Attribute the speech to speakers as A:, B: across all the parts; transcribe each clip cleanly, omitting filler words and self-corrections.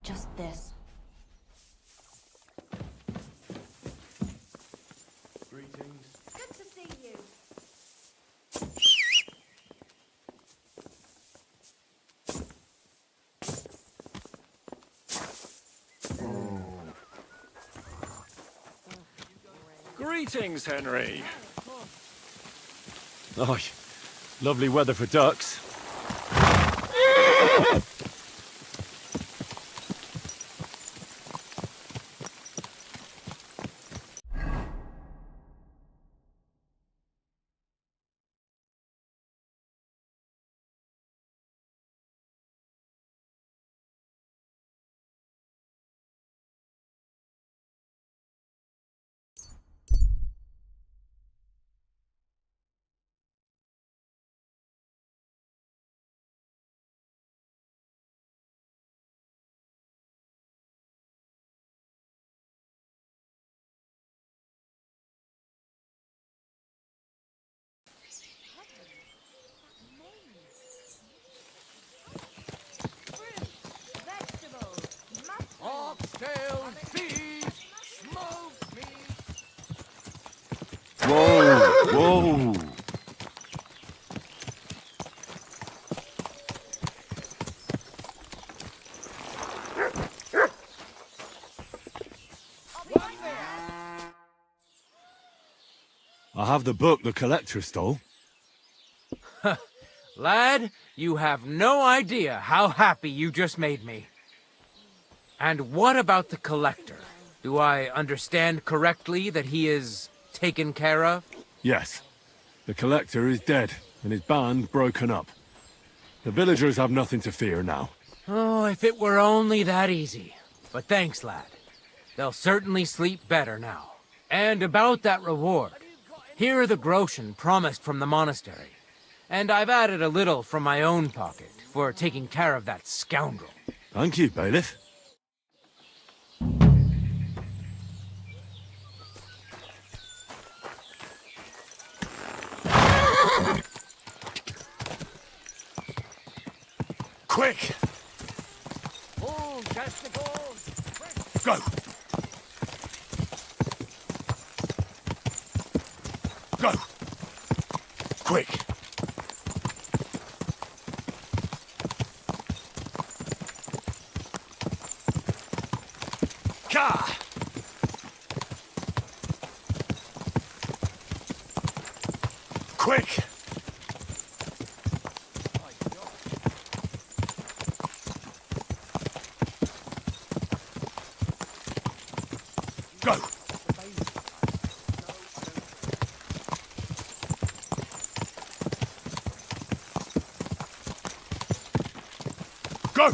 A: Just this.
B: Greetings.
A: Good to see you.
C: Greetings, Henry.
D: Oh, lovely weather for ducks.
B: Oxtail, beef, smoked meat.
D: Whoa, whoa. I have the book the collector stole.
E: Lad, you have no idea how happy you just made me. And what about the collector? Do I understand correctly that he is taken care of?
D: Yes. The collector is dead, and his band broken up. The villagers have nothing to fear now.
E: Oh, if it were only that easy. But thanks, lad. They'll certainly sleep better now. And about that reward. Here are the groschen promised from the monastery. And I've added a little from my own pocket for taking care of that scoundrel.
D: Thank you, bailiff.
C: Quick!
B: Oh, testicles.
C: Go! Go! Quick! Ka! Quick! Go! Go!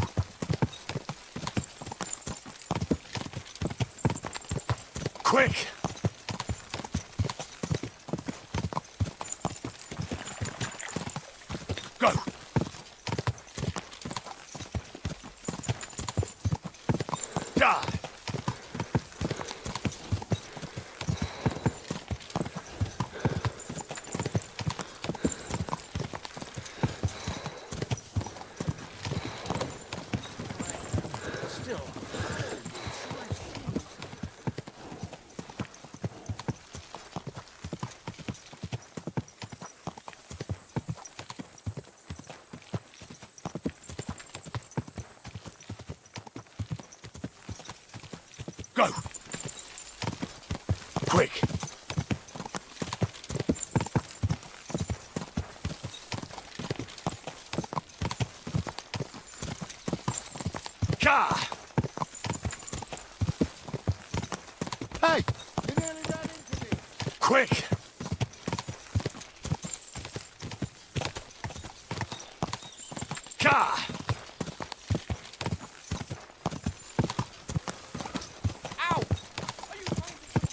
C: Quick! Go! Die! Go! Quick! Ka!
B: Hey, you nearly ran into me.
C: Quick! Ka!
B: Ow! Are you trying to...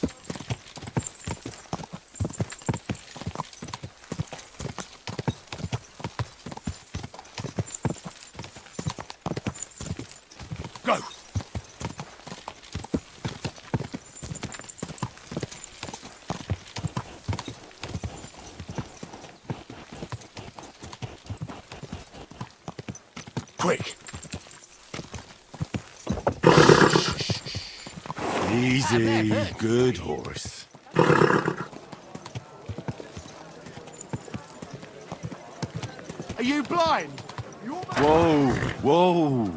C: Go! Quick! Easy, good horse.
B: Are you blind?
C: Whoa, whoa.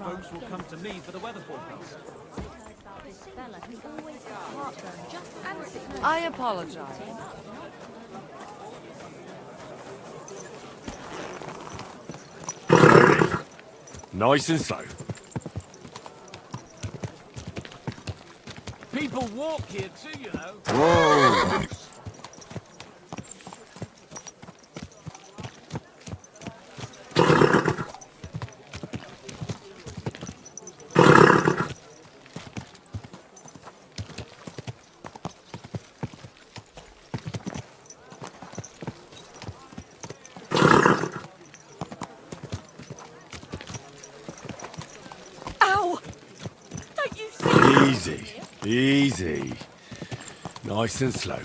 A: Folks will come to me for the weather forecast.
F: I apologize.
C: Nice and slow.
A: People walk here too, you know.
C: Whoa. Easy, easy. Nice and slow.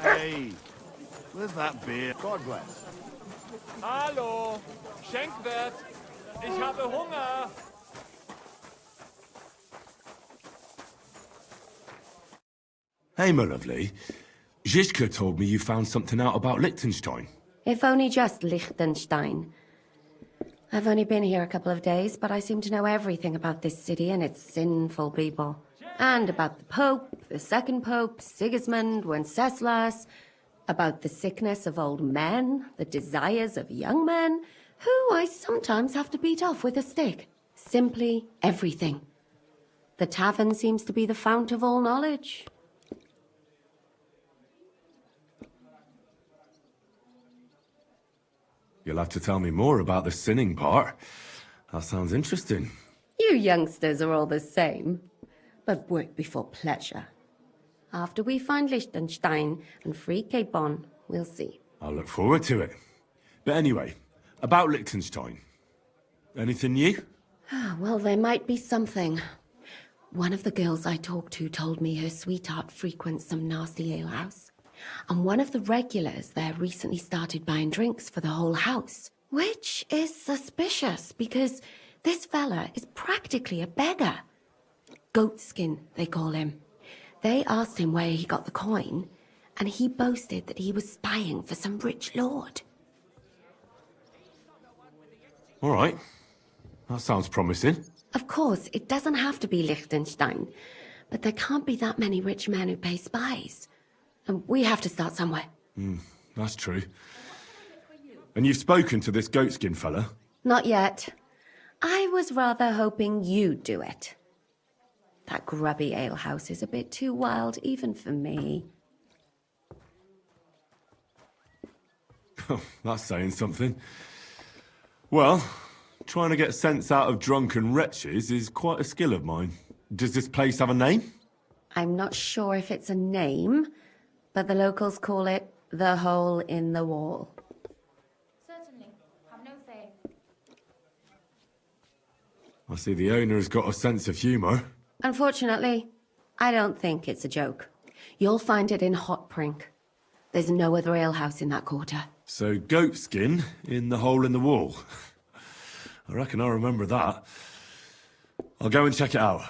B: Hey, where's that beer? God bless.
A: Hallo, Schenkwert. Ich habe Hunger.
C: Hey, my lovely. Zizka told me you found something out about Liechtenstein.
G: If only just Liechtenstein. I've only been here a couple of days, but I seem to know everything about this city and its sinful people. And about the Pope, the second Pope, Sigismund, Wenceslaus, about the sickness of old men, the desires of young men, who I sometimes have to beat off with a stick. Simply everything. The tavern seems to be the fount of all knowledge.
C: You'll have to tell me more about the sinning part. That sounds interesting.
G: You youngsters are all the same. But work before pleasure. After we find Liechtenstein and free Capon, we'll see.
C: I'll look forward to it. But anyway, about Liechtenstein. Anything new?
G: Well, there might be something. One of the girls I talked to told me her sweetheart frequents some nasty alehouse. And one of the regulars there recently started buying drinks for the whole house. Which is suspicious, because this fella is practically a beggar. Goatskin, they call him. They asked him where he got the coin, and he boasted that he was spying for some rich lord.
C: All right. That sounds promising.
G: Of course, it doesn't have to be Liechtenstein, but there can't be that many rich men who pay spies. And we have to start somewhere.
C: That's true. And you've spoken to this goatskin fella?
G: Not yet. I was rather hoping you'd do it. That grubby alehouse is a bit too wild, even for me.
C: That's saying something. Well, trying to get sense out of drunken wretches is quite a skill of mine. Does this place have a name?
G: I'm not sure if it's a name, but the locals call it the Hole in the Wall.
H: Certainly. Have no fear.
C: I see the owner has got a sense of humour.
G: Unfortunately, I don't think it's a joke. You'll find it in Hot Prink. There's no other alehouse in that quarter.
C: So goatskin in the hole in the wall. I reckon I remember that. I'll go and check it out.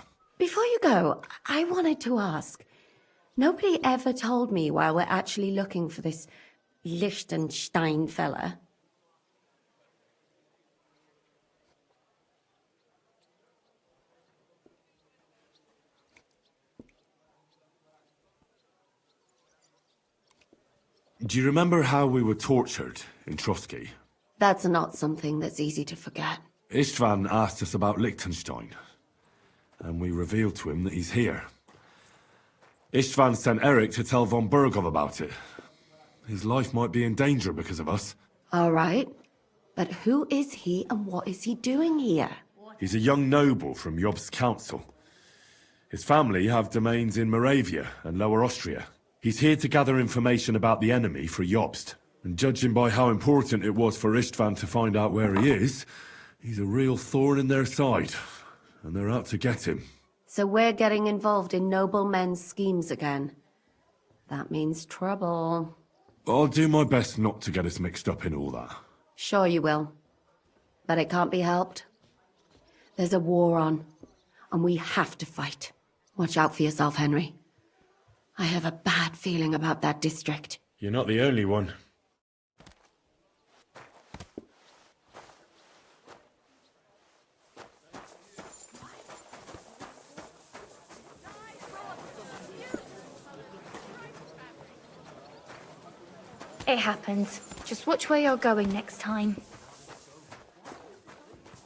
G: Before you go, I wanted to ask. Nobody ever told me why we're actually looking for this Liechtenstein fella.
C: Do you remember how we were tortured in Trosky?
G: That's not something that's easy to forget.
C: Istvan asked us about Liechtenstein, and we revealed to him that he's here. Istvan sent Eric to tell von Bergow about it. His life might be in danger because of us.
G: All right. But who is he and what is he doing here?
C: He's a young noble from Jobst's council. His family have domains in Moravia and Lower Austria. He's here to gather information about the enemy for Jobst. And judging by how important it was for Istvan to find out where he is, he's a real thorn in their side. And they're out to get him.
G: So we're getting involved in noblemen's schemes again. That means trouble.
C: I'll do my best not to get us mixed up in all that.
G: Sure you will. But it can't be helped. There's a war on, and we have to fight. Watch out for yourself, Henry. I have a bad feeling about that district.
C: You're not the only one.
H: It happens. Just watch where you're going next time.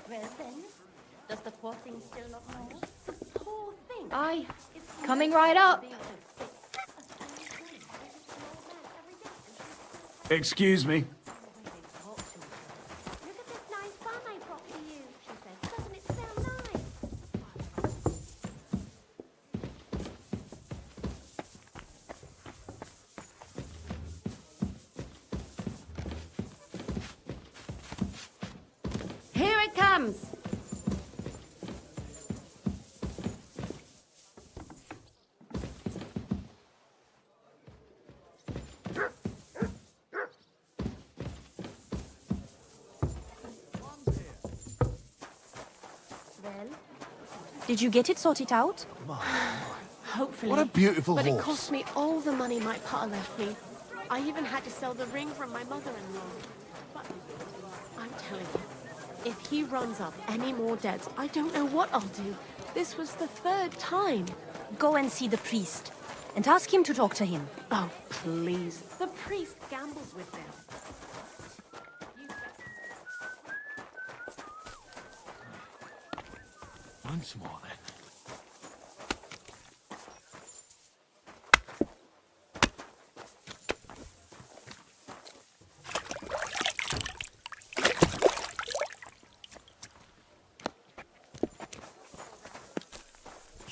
F: Well then, does the poor thing still not know? The poor thing?
H: Aye. Coming right up.
A: Excuse me.
F: Look at this nice bun I brought for you, she says. Doesn't it smell nice?
G: Here it comes!
F: Well, did you get it sorted out?
B: Hopefully. What a beautiful
I: But
B: horse.
I: it cost me all the money my pa left me. I even had to sell the ring from my mother-in-law. But I'm telling you, if he runs up any more debts, I don't know what I'll do. This was the third time.
F: Go and see the priest and ask him to talk to him.
I: Oh, please. The priest gambles with them.
A: Once more, then.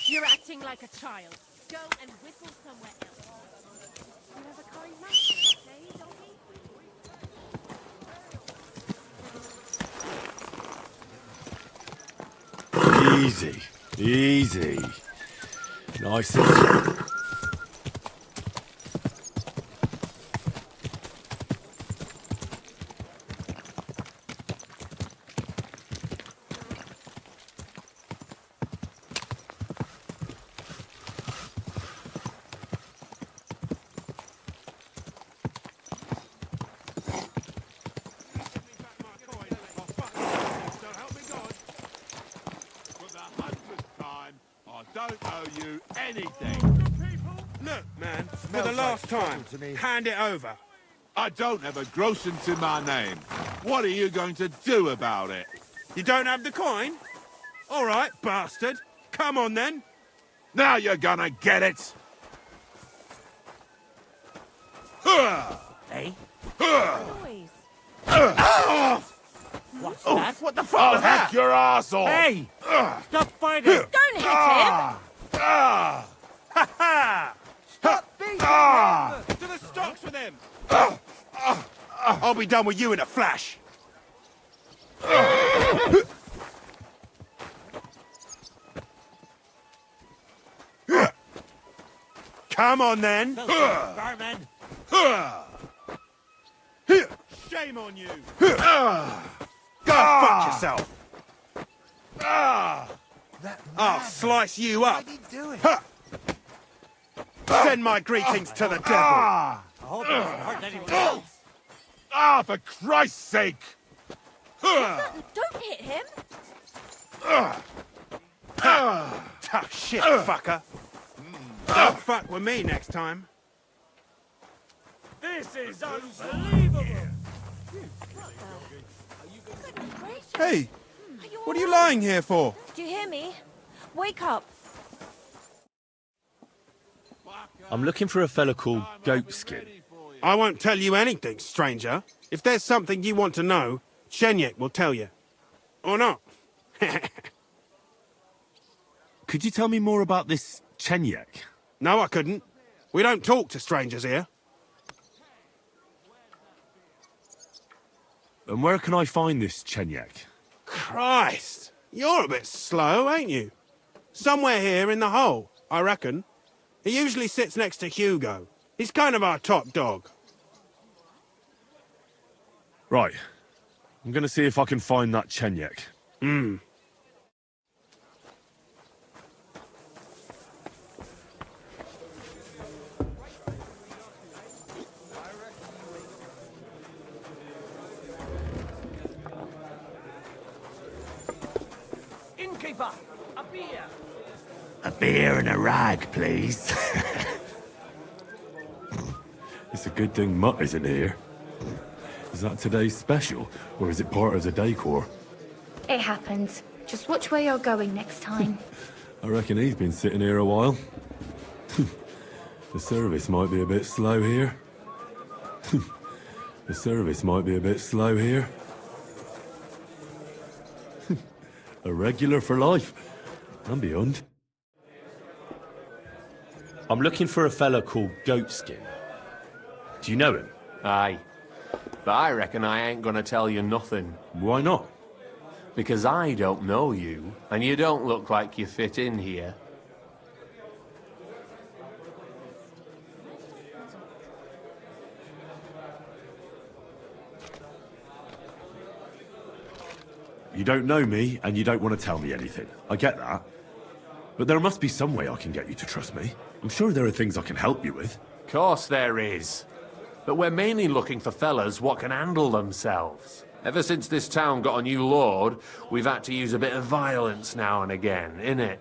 I: You're acting like a child. Go and whistle somewhere else. You have a kind master, eh, doggy?
C: Easy. Easy. Nice and...
J: Don't owe you anything.
K: Look, man, for the last time, hand it over.
J: I don't have a groschen to my name. What are you going to do about it?
K: You don't have the coin? All right, bastard. Come on, then.
J: Now you're gonna get it.
F: Hey?
K: What's
J: Oh,
K: that?
J: what the fuck? I'll hack your ass off.
K: Hey! Stop fighting!
F: Don't hit him!
K: Ha ha! Stop beating him! To the stocks with him!
J: I'll be done with you in a flash.
K: Come on, then.
J: Barman.
K: Shame on you.
J: Go fuck yourself.
B: That
K: I'll slice you up. Ha! Send my greetings to the devil.
B: I hope it doesn't hurt anyone else.
J: Ah, for Christ's sake!
F: Don't hit him.
K: Tough shit, fucker. Don't fuck with me next time.
B: This is unbelievable.
K: Hey, what are you lying here for?
F: Do you hear me? Wake up.
C: I'm looking for a fella called Goatskin.
K: I won't tell you anything, stranger. If there's something you want to know, Shenyek will tell you. Or not.
C: Could you tell me more about this Chenyek?
K: No, I couldn't. We don't talk to strangers here.
C: And where can I find this Chenyek?
K: Christ! You're a bit slow, ain't you? Somewhere here in the hole, I reckon. He usually sits next to Hugo. He's kind of our top dog.
C: Right. I'm gonna see if I can find that Chenyek.
B: Innkeeper, a beer.
A: A beer and a rag, please.
C: It's a good thing Mutt isn't here. Is that today's special, or is it part of the decor?
H: It happens. Just watch where you're going next time.
C: I reckon he's been sitting here a while. The service might be a bit slow here. The service might be a bit slow here. A regular for life, and beyond. I'm looking for a fella called Goatskin. Do you know him?
L: Aye. But I reckon I ain't gonna tell you nothing.
C: Why not?
L: Because I don't know you, and you don't look like you fit in here.
C: You don't know me, and you don't want to tell me anything. I get that. But there must be some way I can get you to trust me. I'm sure there are things I can help you with.
L: Course there is. But we're mainly looking for fellas what can handle themselves. Ever since this town got a new lord, we've had to use a bit of violence now and again, innit?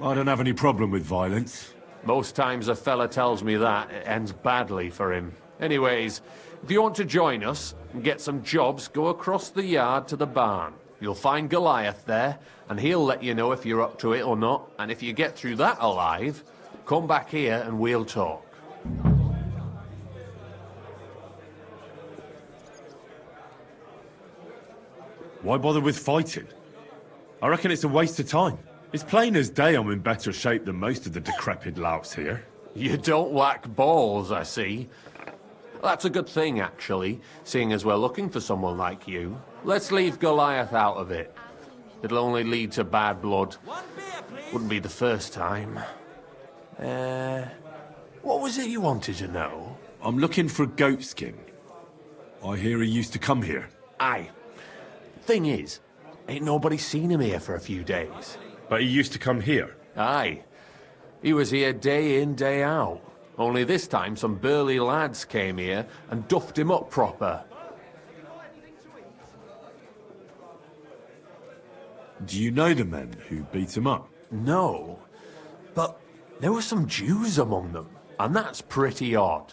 C: I don't have any problem with violence.
L: Most times a fella tells me that, it ends badly for him. Anyways, if you want to join us and get some jobs, go across the yard to the barn. You'll find Goliath there, and he'll let you know if you're up to it or not. And if you get through that alive, come back here and we'll talk.
C: Why bother with fighting? I reckon it's a waste of time. It's plain as day I'm in better shape than most of the decrepit louts here.
L: You don't lack balls, I see. That's a good thing, actually, seeing as we're looking for someone like you. Let's leave Goliath out of it. It'll only lead to bad blood. Wouldn't be the first time. What was it you wanted to know?
C: I'm looking for Goatskin. I hear he used to come here.
L: Aye. Thing is, ain't nobody seen him here for a few days.
C: But he used to come here?
L: Aye. He was here day in, day out. Only this time some burly lads came here and duffed him up proper.
C: Do you know the men who beat him up?
L: No. But there were some Jews among them, and that's pretty odd.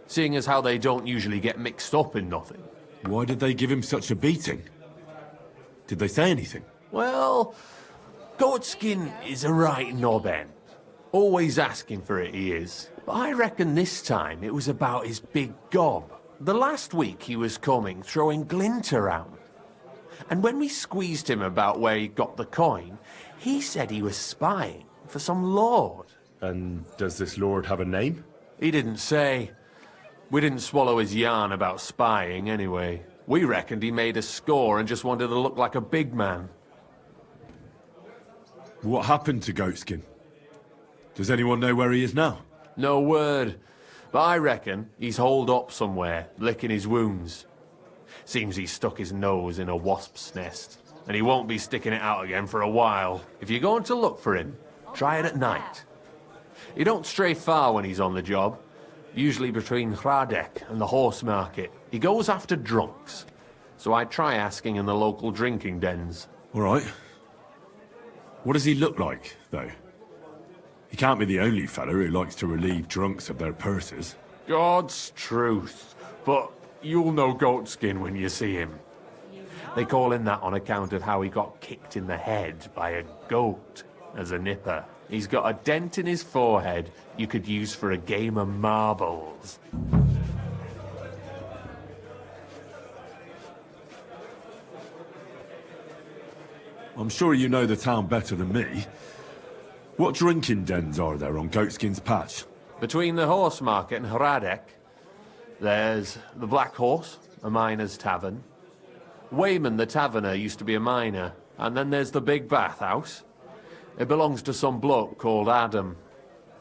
L: Seeing as how they don't usually get mixed up in nothing.
C: Why did they give him such a beating? Did they say anything?
L: Well, Goatskin is a right knob end. Always asking for it, he is. But I reckon this time it was about his big gob. The last week he was coming, throwing glint around. And when we squeezed him about where he got the coin, he said he was spying for some lord.
C: And does this lord have a name?
L: He didn't say. We didn't swallow his yarn about spying anyway. We reckoned he made a score and just wanted to look like a big man.
C: What happened to Goatskin? Does anyone know where he is now?
L: No word. But I reckon he's holed up somewhere, licking his wounds. Seems he stuck his nose in a wasp's nest, and he won't be sticking it out again for a while. If you're going to look for him, try it at night. He don't stray far when he's on the job, usually between Rattay and the horse market. He goes after drunks, so I try asking in the local drinking dens.
C: All right. What does he look like, though? He can't be the only fella who likes to relieve drunks of their purses.
L: God's truth, but you'll know Goatskin when you see him. They call him that on account of how he got kicked in the head by a goat as a nipper. He's got a dent in his forehead you could use for a game of marbles.
C: I'm sure you know the town better than me. What drinking dens are there on Goatskin's Patch?
L: Between the horse market and Rattay, there's the Black Horse, a miner's tavern. Wayman the taverner used to be a miner. And then there's the Big Bathhouse. It belongs to some bloke called Adam.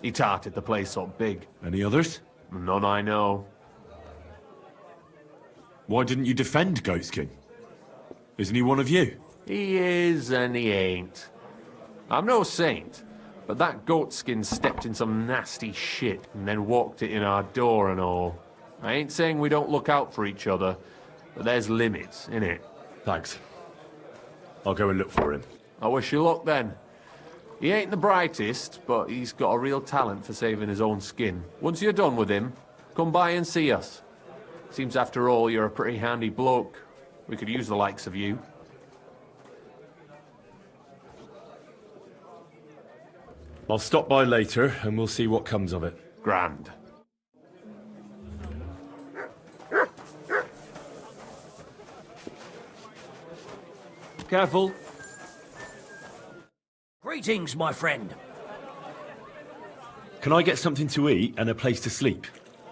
L: He tarted the place up big.
C: Any others?
L: None I know.
C: Why didn't you defend Goatskin? Isn't he one of you?
L: He is and he ain't. I'm no saint, but that Goatskin stepped in some nasty shit and then walked it in our door and all. I ain't saying we don't look out for each other, but there's limits, innit?
C: Thanks. I'll go and look for him.
L: I wish you luck then. He ain't the brightest, but he's got a real talent for saving his own skin. Once you're done with him, come by and see us. Seems after all you're a pretty handy bloke. We could use the likes of you.
C: I'll stop by later and we'll see what comes of it.
L: Grand.
E: Careful. Greetings, my friend.
C: Can I get something to eat and a place to sleep?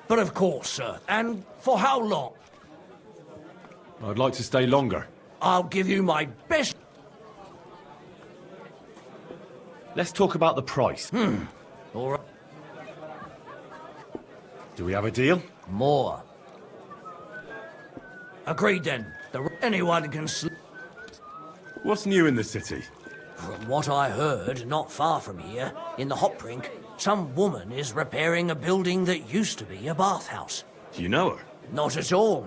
E: But of course, sir. And for how long?
C: I'd like to stay longer.
E: I'll give you my best...
C: Let's talk about the price.
E: All right.
C: Do we have a deal?
E: More. Agreed then. Anyone can sleep.
C: What's new in the city?
E: From what I heard, not far from here, in the hop rink, some woman is repairing a building that used to be a bathhouse.
C: Do you know her?
E: Not at all.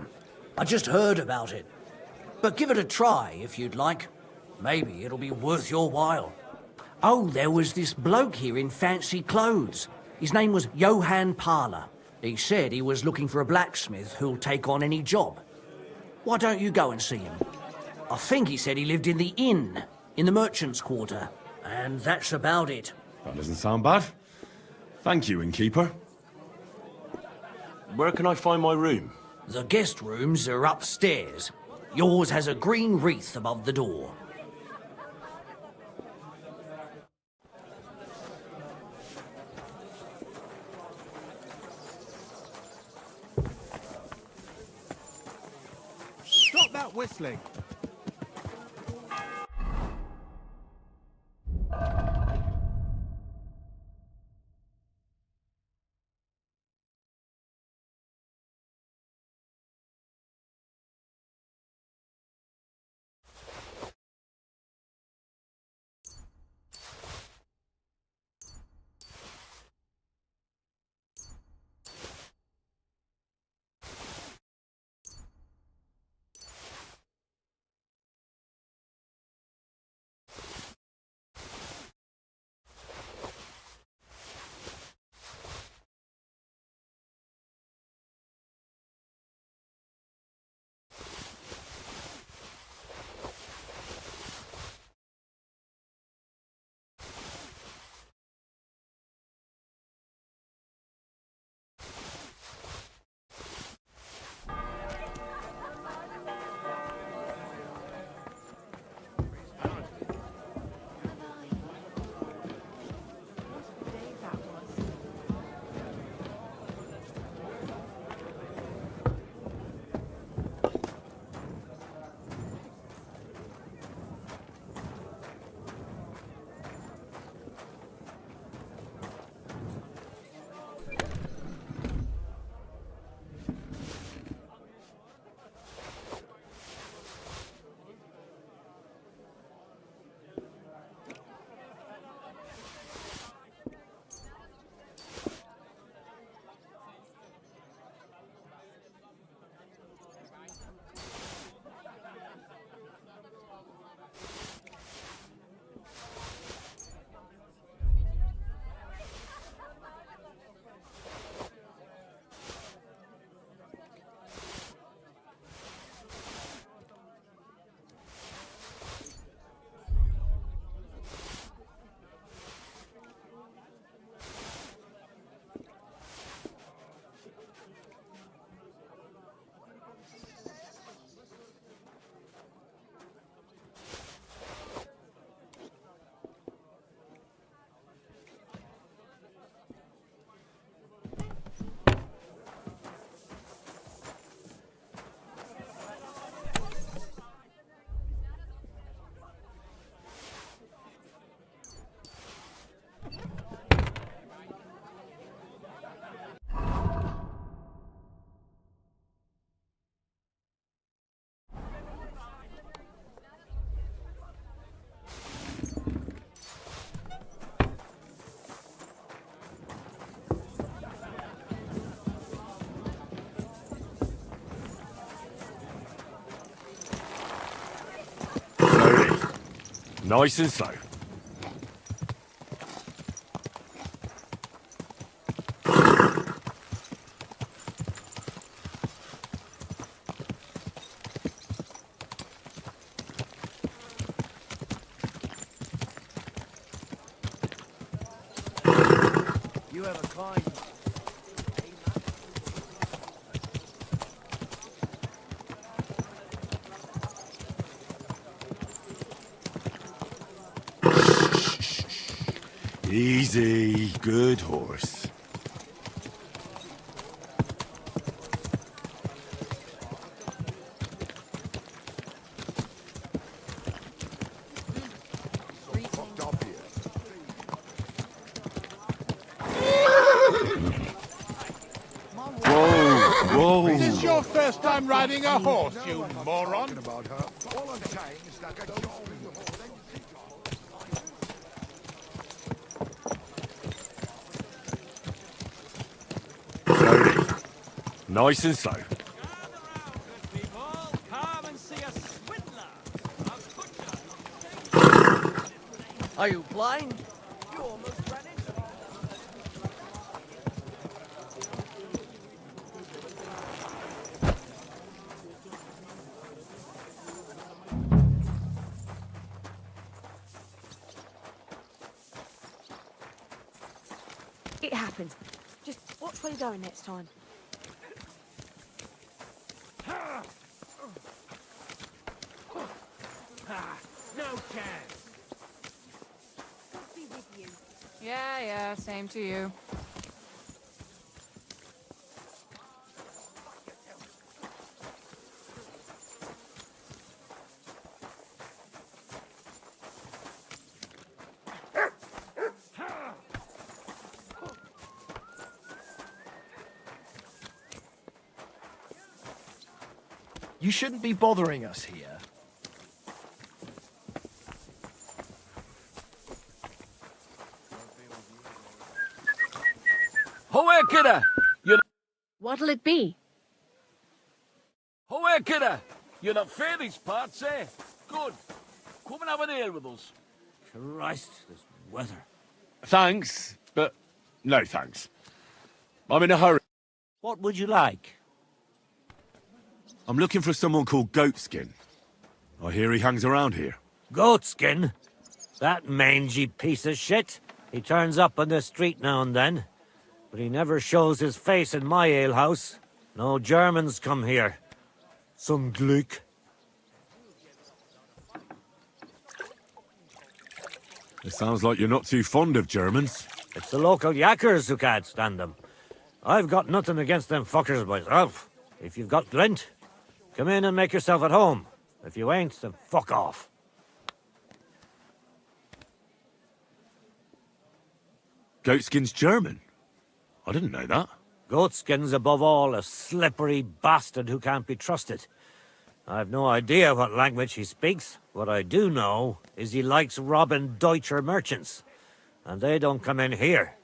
E: I just heard about it. But give it a try if you'd like. Maybe it'll be worth your while. Oh, there was this bloke here in fancy clothes. His name was Johann Parler. He said he was looking for a blacksmith who'll take on any job. Why don't you go and see him? I think he said he lived in the inn, in the merchant's quarter. And that's about it.
C: That doesn't sound bad. Thank you, innkeeper. Where can I find my room?
E: The guest rooms are upstairs. Yours has a green wreath above the door.
B: Stop that whistling.
D: Nice and slow.
E: You have a kind.
C: Easy, good horse. Whoa!
J: Is this your first time riding a horse, you moron?
C: Slowly. Nice and slow.
E: Are you blind? You almost ran into me.
I: It happens. Just watch where you're going next time.
E: No chance.
I: God be with you.
H: Yeah, same to you.
M: You shouldn't be bothering us here.
L: Hoe kidda! You
I: What'll it be?
L: hoe kidda! You're not fair these parts, eh? Good. Come and have an ale with us.
E: Christ, this weather.
C: Thanks, but no thanks. I'm in a hurry.
A: What would you like?
C: I'm looking for someone called Goatskin. I hear he hangs around here.
A: Goatskin? That mangy piece of shit. He turns up on the street now and then. But he never shows his face in my alehouse. No Germans come here. Some Glück.
C: It sounds like you're not too fond of Germans.
A: It's the local yakkers who can't stand them. I've got nothing against them fuckers myself. If you've got glint, come in and make yourself at home. If you ain't, then fuck off.
C: Goatskin's German? I didn't know that.
A: Goatskin's above all a slippery bastard who can't be trusted. I've no idea what language he speaks. What I do know is he likes robbing Deutscher merchants. And they don't come in here.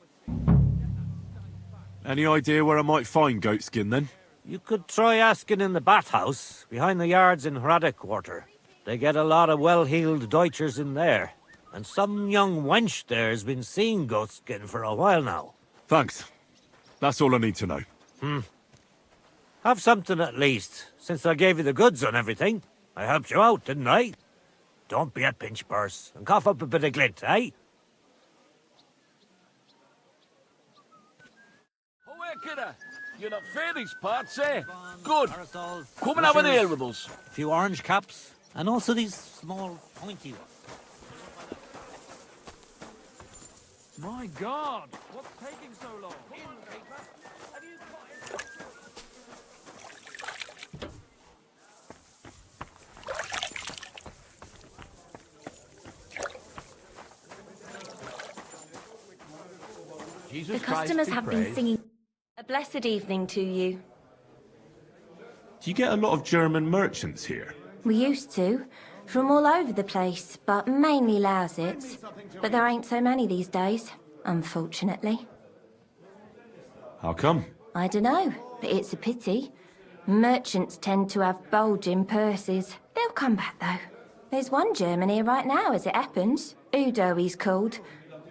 C: Any idea where I might find Goatskin, then?
A: You could try asking in the bathhouse, behind the yards in Rattay quarter. They get a lot of well-heeled Deutschers in there. And some young wench there's been seeing Goatskin for a while now.
C: Thanks. That's all I need to know.
A: Have something at least, since I gave you the goods on everything. I helped you out, didn't I? Don't be a pinch purse, and cough up a bit of glint, eh?
L: Hoe kidda! You're not fair these parts, eh? Good.
A: Parasols,
L: Come and have an
A: rushers,
L: ale with us.
A: a few orange caps, and also these small, pointy ones.
D: My God! What's taking so long?
H: The customers have been singing a blessed evening to you.
C: Do you get a lot of German merchants here?
H: We used to, from all over the place, but mainly Lausitz. But there ain't so many these days, unfortunately.
C: How come?
H: I dunno, but it's a pity. Merchants tend to have bulging purses. They'll come back, though. There's one German here right now, as it happens. Udo, he's called.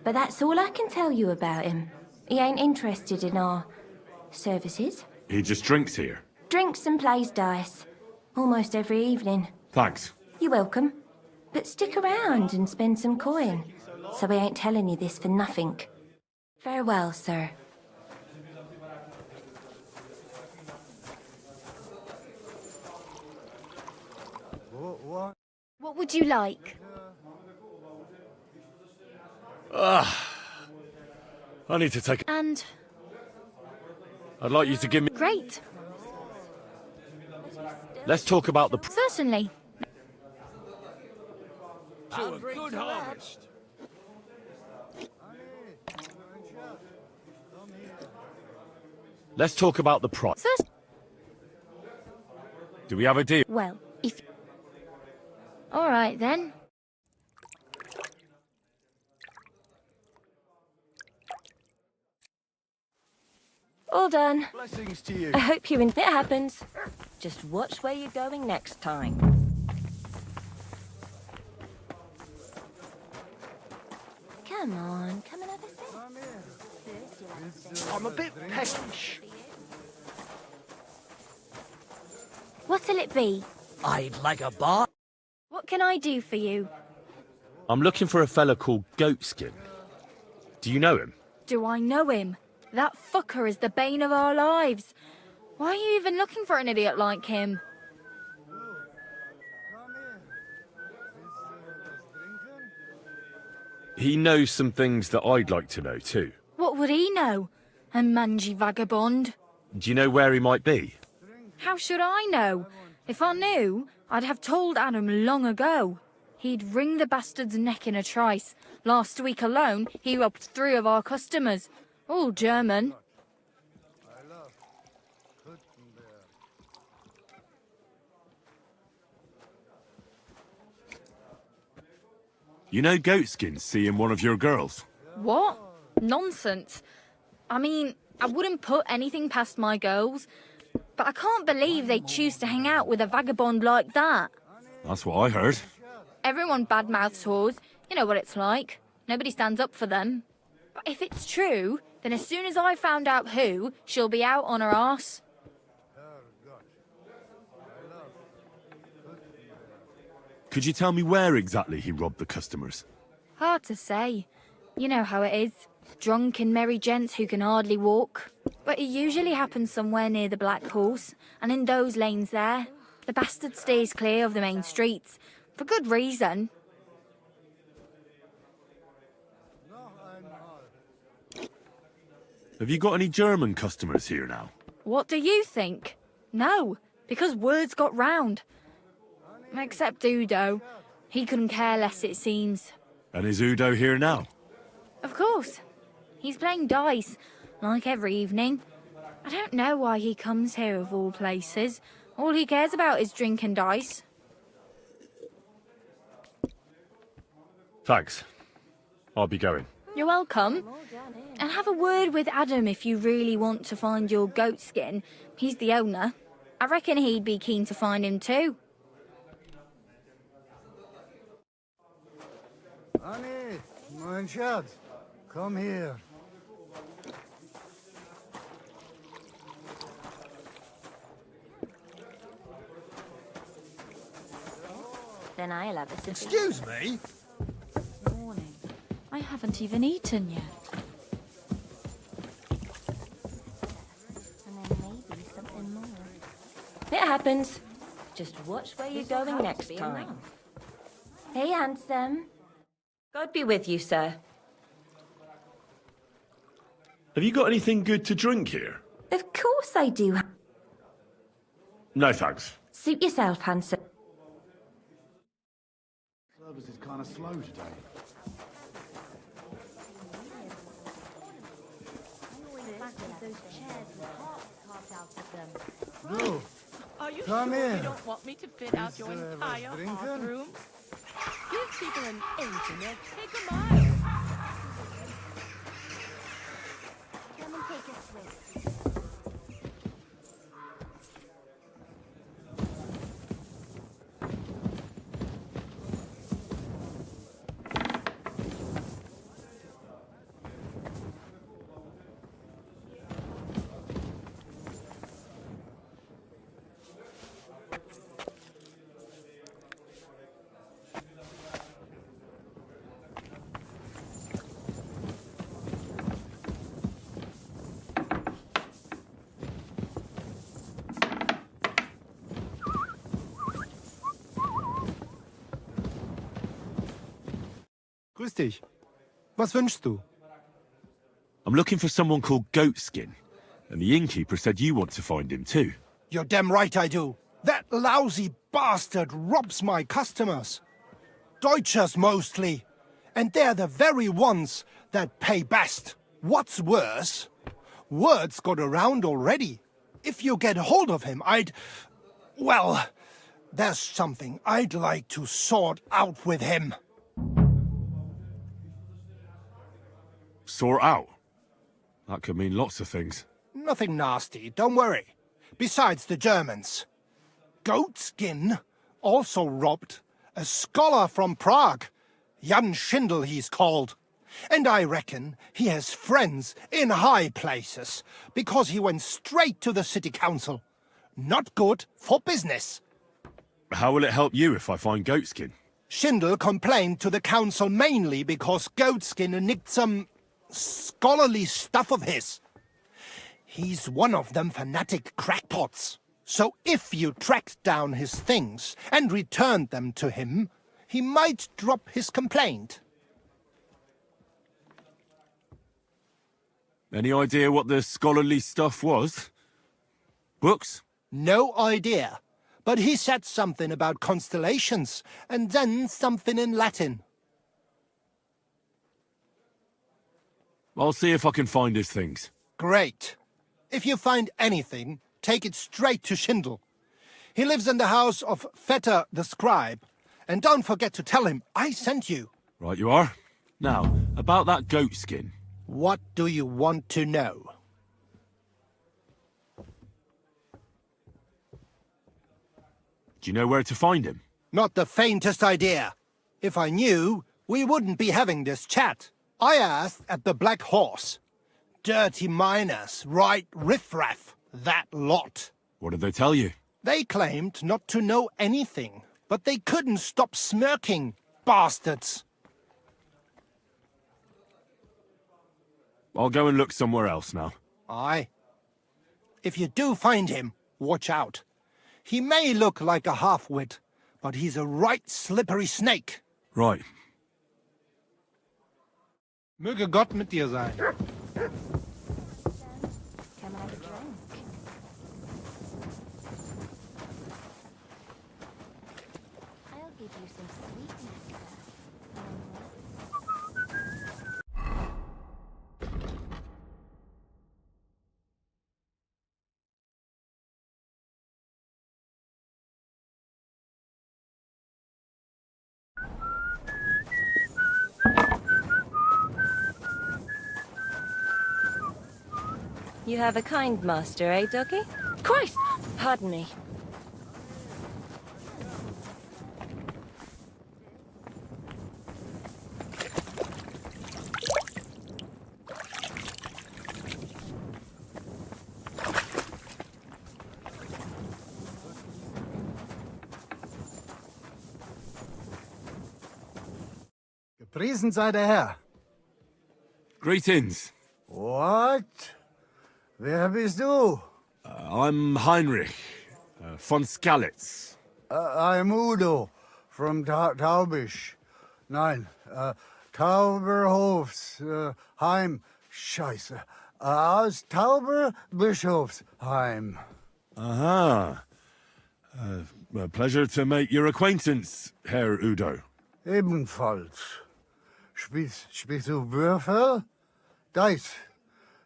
H: But that's all I can tell you about him. He ain't interested in our services.
C: He just drinks here.
H: Drinks and plays dice. Almost every evening.
C: Thanks.
H: You're welcome. But stick around and spend some coin. So we ain't telling you this for nothing. Farewell, sir.
F: What would you like?
C: I need to take...
F: And...
C: I'd like you to give me...
F: Great.
C: Let's talk about the...
F: Certainly.
J: Good harvest.
C: Let's talk about the price. Do we have a deal?
F: Well, if... All right, then.
H: All done.
M: Blessings to you.
H: I hope you... It happens. Just watch where you're going next time. Come on, come and have a sip.
M: I'm a bit peckish.
F: What'll it be?
A: I'd like a bar.
F: What can I do for you?
C: I'm looking for a fella called Goatskin. Do you know him?
F: Do I know him? That fucker is the bane of our lives. Why are you even looking for an idiot like him?
C: He knows some things that I'd like to know too.
F: What would he know? A mangy vagabond?
C: Do you know where he might be?
F: How should I know? If I knew, I'd have told Adam long ago. He'd wring the bastard's neck in a trice. Last week alone, he robbed 3 of our customers. All German.
C: You know Goatskin's seeing one of your girls?
F: What? Nonsense. I mean, I wouldn't put anything past my girls, but I can't believe they'd choose to hang out with a vagabond like that.
C: That's what I heard.
F: Everyone badmouths whores. You know what it's like. Nobody stands up for them. But if it's true, then as soon as I found out who, she'll be out on her arse.
C: Could you tell me where exactly he robbed the customers?
F: Hard to say. You know how it is. Drunk and merry gents who can hardly walk. But it usually happens somewhere near the Black Horse, and in those lanes there. The bastard stays clear of the main streets. For good reason.
C: Have you got any German customers here now?
F: What do you think? No, because words got round. Except Udo. He couldn't care less, it seems.
C: And is Udo here now?
F: Of course. He's playing dice, like every evening. I don't know why he comes here of all places. All he cares about is drink and dice.
C: Thanks. I'll be going.
F: You're welcome. And have a word with Adam if you really want to find your Goatskin. He's the owner. I reckon he'd be keen to find him too.
B: Annie, mein Schatz, come here.
H: Then I'll have a sip.
M: Excuse me?
N: Morning. I haven't even eaten yet.
H: And then maybe something more. It happens. Just watch where you're going next time. Hey, handsome. God be with you, sir.
C: Have you got anything good to drink here?
H: Of course I do.
C: No thanks.
H: Suit yourself, handsome.
B: Service is kind of slow today. No.
I: Are you
B: Come
I: sure
B: here.
I: you don't want me to fit out your
B: Is,
I: entire
B: was drinking?
I: bathroom? Give people an inch and they'll take a mile.
F: Come and take a swig.
M: Grüß dich. Was wünschst du?
C: I'm looking for someone called Goatskin, and the innkeeper said you want to find him too.
M: You're damn right I do. That lousy bastard robs my customers. Deutschers mostly. And they're the very ones that pay best. What's worse, word's got around already. If you get hold of him, well, there's something I'd like to sort out with him.
C: Sort out? That could mean lots of things.
M: Nothing nasty, don't worry. Besides the Germans. Goatskin also robbed a scholar from Prague. Jan Schindel he's called. And I reckon he has friends in high places, because he went straight to the city council. Not good for business.
C: How will it help you if I find Goatskin?
M: Schindel complained to the council mainly because Goatskin nicked some scholarly stuff of his. He's one of them fanatic crackpots. So if you tracked down his things and returned them to him, he might drop his complaint.
C: Any idea what the scholarly stuff was? Books?
M: No idea. But he said something about constellations, and then something in Latin.
C: I'll see if I can find his things.
M: Great. If you find anything, take it straight to Schindel. He lives in the house of Vetter the scribe. And don't forget to tell him I sent you.
C: Right you are. Now, about that goatskin.
M: What do you want to know?
C: Do you know where to find him?
M: Not the faintest idea. If I knew, we wouldn't be having this chat. I asked at the Black Horse. Dirty miners, right riffraff, that lot.
C: What did they tell you?
M: They claimed not to know anything, but they couldn't stop smirking, bastards.
C: I'll go and look somewhere else now.
M: Aye. If you do find him, watch out. He may look like a half-wit, but he's a right slippery snake.
C: Right.
M: Möge Gott mit dir sein.
H: Can I have a drink? I'll give you some sweet nectar. You have a kind master, eh, Doggy? Christ! Pardon me.
B: Gepriesen sei der Herr.
C: Greetings.
B: What? Wer bist du?
C: I'm Heinrich von Skalitz.
B: I'm Udo from Taubisch. Nein, Tauberhofs Heim. Scheiße. Aus Tauberbischofsheim.
C: Aha. A pleasure to make your acquaintance, Herr Udo.
B: Ebenfalls. Spielst du Würfel? Dice.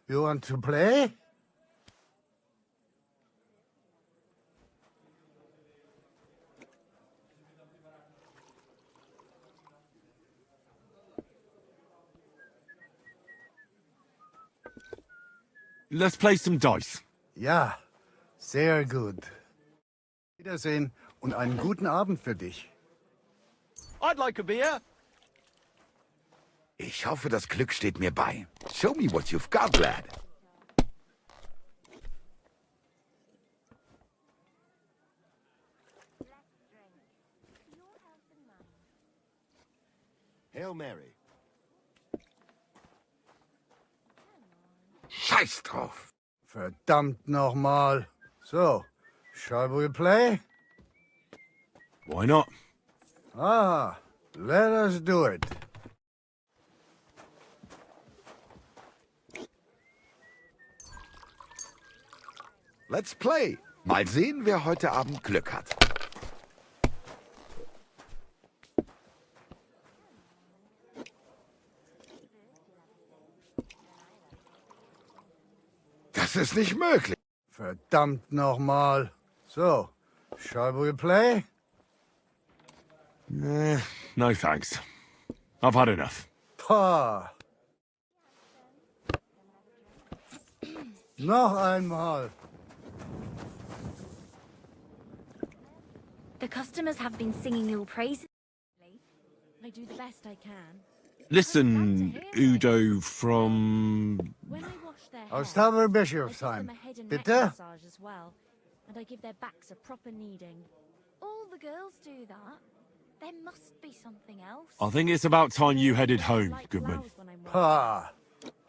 B: You want to play?
C: Let's play some dice.
B: Ja, sehr gut. Wiedersehen und einen guten Abend für dich.
M: I'd like a beer.
O: Ich hoffe, das Glück steht mir bei. Show me what you've got, lad.
M: Hail Mary.
O: Scheiß drauf.
B: Verdammt nochmal. So, shall we play?
C: Why not?
B: Ah, let us do it.
O: Let's play. Mal sehen, wer heute Abend Glück hat. Das ist nicht möglich.
B: Verdammt nochmal. So, shall we play?
C: No thanks. I've had enough.
B: Pah. Noch einmal.
F: The customers have been singing your praises.
N: I do the best I can.
C: Listen, Udo from...
N: When I wash their hair,
B: Aus Taberbischofsheim.
N: I give them a head and neck
B: Bitte?
N: massage as well, and I give their backs a proper kneading.
F: All the girls do that. There must be something else.
C: I think it's about time you headed home, Goodman.
B: Pah.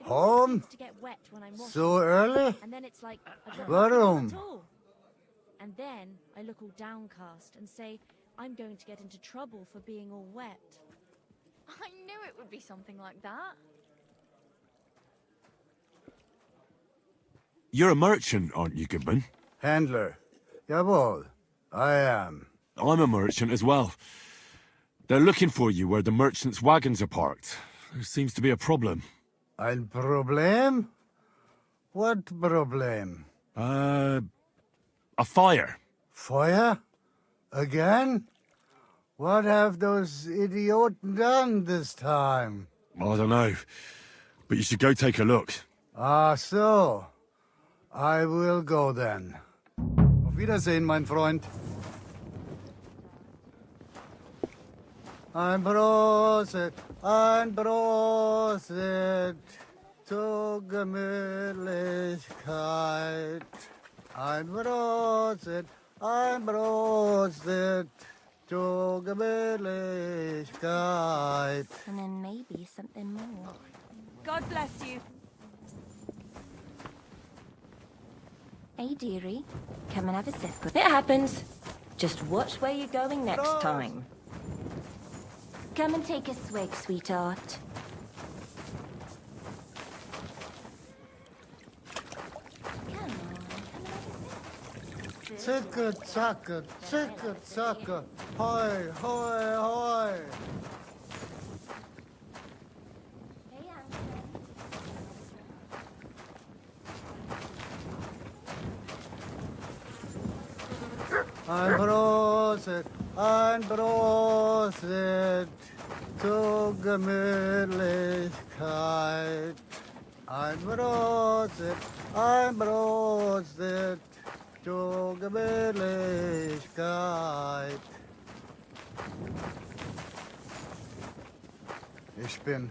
B: Home?
N: To get wet when I'm washing.
B: So early?
N: And then it's like I don't
B: Warum?
N: at all. And then I look all downcast and say I'm going to get into trouble for being all wet.
F: I knew it would be something like that.
C: You're a merchant, aren't you, Goodman?
B: Handler. Jawohl, I am.
C: I'm a merchant as well. They're looking for you where the merchants' wagons are parked. There seems to be a problem.
B: Ein Problem? What problem?
C: A fire.
B: Feuer? Again? What have those idioten done this time?
C: I don't know, but you should go take a look.
B: Ah, so. I will go then. Auf Wiedersehen, mein Freund. Ein Prosit zur Gemütlichkeit. Ein Prosit zur Gemütlichkeit.
H: And then maybe something more.
N: God bless you.
H: Hey, dearie. Come and have a sip. It happens. Just watch where you're going next time. Come and take a swig, sweetheart.
B: Zicke, zacke, hoi, hoi, hoi. Ein Prosit zur Gemütlichkeit. Ein Prosit zur Gemütlichkeit. Ich bin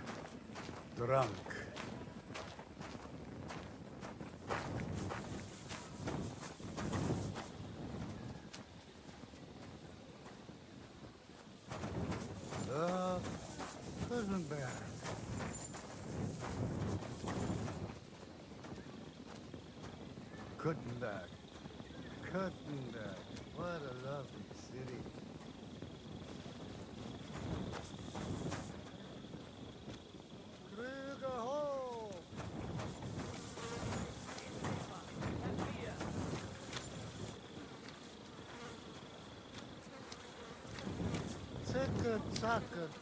B: drunk. Kuttenberg. What a lovely city. Krüger hoch!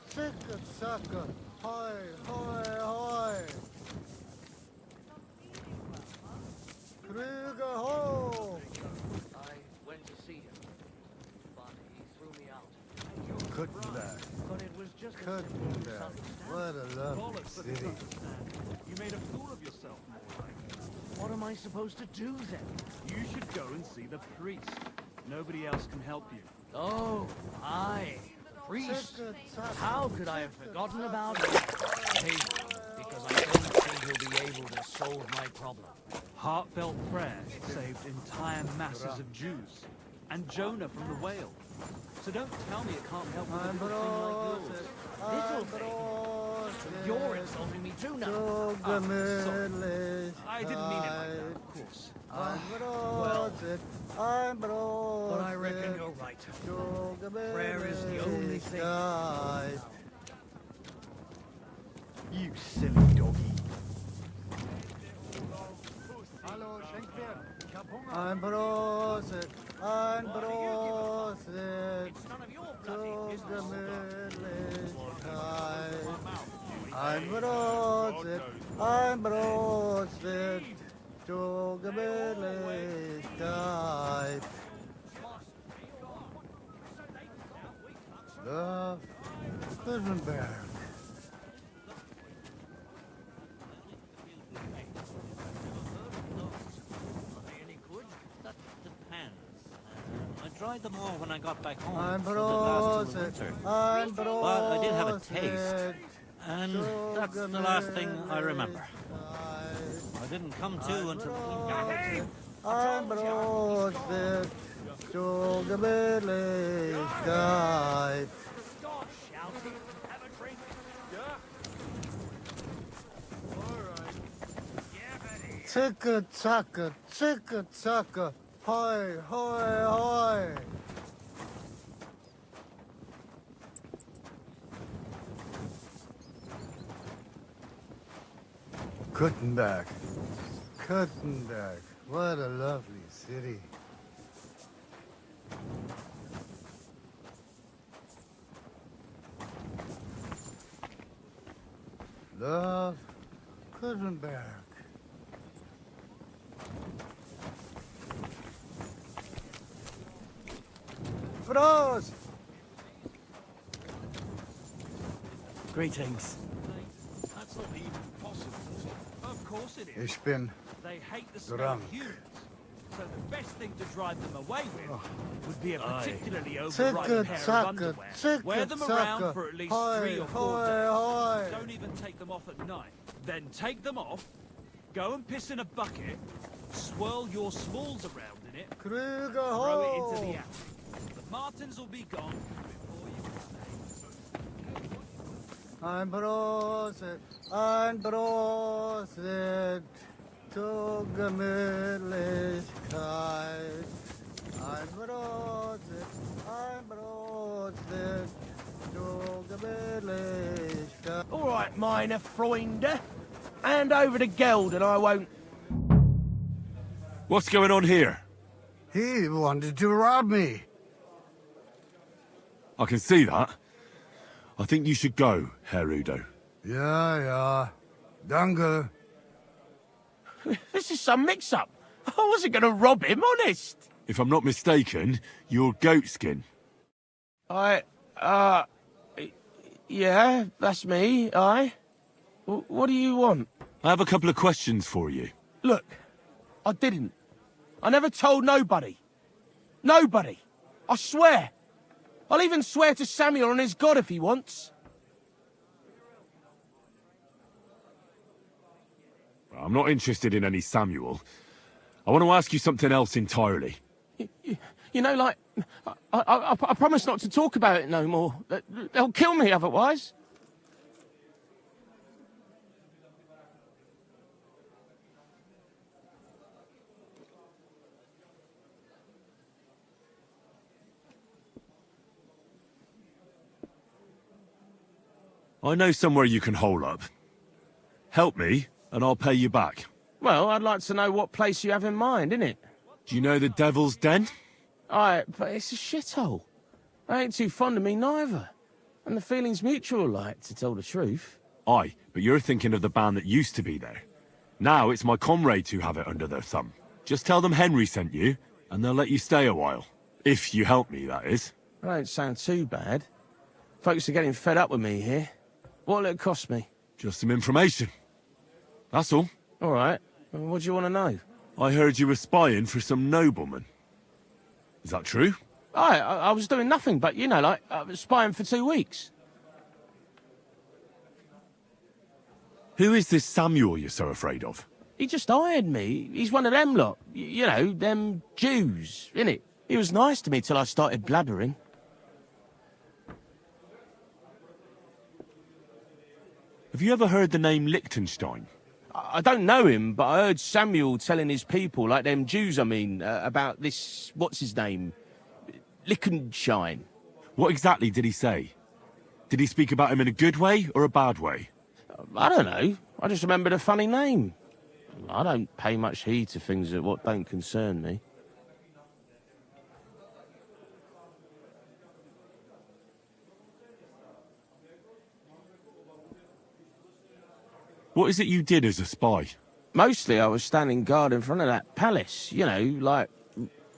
B: Zicke, zacke, hoi, hoi, hoi! Krüger hoch!
P: I went to see him, but he threw me out.
B: Kuttenberg.
P: But it was just
B: Kuttenberg. What a lovely city.
Q: You made a fool of yourself, more like.
P: What am I supposed to do then?
Q: You should go and see the priest. Nobody else can help you.
P: Oh, aye, the priest. How could I have forgotten about him? Hey, because I don't think he'll be able to solve my problem.
Q: Heartfelt prayer saved entire masses of Jews. And Jonah from the whale. So don't tell me it can't help with a little thing like yours.
P: Little thing? You're insulting me too now.
Q: Sorry. I didn't mean it like that, of course.
P: Well, but I reckon you're right. Prayer is the only thing.
Q: You silly doggy.
B: Hallo, Schenkwirt. Ich hab Hunger. Ein Prosit, ein Prosit zur Gemütlichkeit. Ein Prosit zur Gemütlichkeit. Love, Gutenberg.
A: I tried them all when I got back home.
B: Ein
A: so they'd last till the
B: Prosit,
A: winter.
B: ein
A: But I did have a taste,
B: Prosit.
A: and that's the last thing I remember. I didn't come to until Queen
B: Ein Prosit zur Gemütlichkeit. Ticka zacka, hoi, hoi, hoi. Gutenberg, what a lovely city. Love, Gutenberg. Prost!
P: Greetings.
Q: That's not even possible. Of course it is.
B: Ich bin
Q: They hate the smell
B: drunk.
Q: of humans. So the best thing to drive them away with would be a
B: Aye.
Q: particularly
B: Ticka
Q: overripe pair of
B: zacka,
Q: underwear.
B: ticka
Q: Wear them
B: zacka,
Q: around for at least
B: hoi,
Q: 3 or 4
B: hoi,
Q: days.
B: hoi.
Q: Don't even take them off at night. Then take them off, go and piss in a bucket, swirl your smalls around in it,
B: Krüger
Q: throw it into
B: ho!
Q: the attic. The Martins will be gone before you
B: Ein Prosit zur Gemütlichkeit. Ein Prosit zur Gemütlichkeit.
R: All right, minor Freunde. Hand over the geld and I won't...
C: What's going on here?
B: He wanted to rob me.
C: I can see that. I think you should go, Herr Udo.
B: Ja. Danke.
R: This is some mix-up. I wasn't going to rob him, honest.
C: If I'm not mistaken, you're Goatskin.
R: Yeah, that's me, What do you want?
C: I have a couple of questions for you.
R: Look, I didn't. I never told nobody. Nobody. I swear. I'll even swear to Samuel on his God if he wants.
C: I'm not interested in any Samuel. I want to ask you something else entirely.
R: You know, like, I promise not to talk about it no more. They'll kill me otherwise.
C: I know somewhere you can hole up. Help me, and I'll pay you back.
R: Well, I'd like to know what place you have in mind, innit?
C: Do you know the Devil's Den?
R: But it's a shithole. They ain't too fond of me neither. And the feeling's mutual, like, to tell the truth.
C: Aye, but you're thinking of the band that used to be there. Now it's my comrades who have it under their thumb. Just tell them Henry sent you, and they'll let you stay a while. If you help me, that is.
R: It don't sound too bad. Folks are getting fed up with me here. What'll it cost me?
C: Just some information. That's all.
R: All right. Well, what do you want to know?
C: I heard you were spying for some nobleman. Is that true?
R: I was doing nothing but, you know, like, I was spying for 2 weeks.
C: Who is this Samuel you're so afraid of?
R: He just hired me. He's one of them lot. You know, them Jews, innit? He was nice to me till I started blabbering.
C: Have you ever heard the name Liechtenstein?
R: I don't know him, but I heard Samuel telling his people, like them Jews, about this, what's his name? Liechtenstein.
C: What exactly did he say? Did he speak about him in a good way or a bad way?
R: I don't know. I just remembered a funny name. I don't pay much heed to things that what don't concern me.
C: What is it you did as a spy?
R: Mostly I was standing guard in front of that palace, you know, like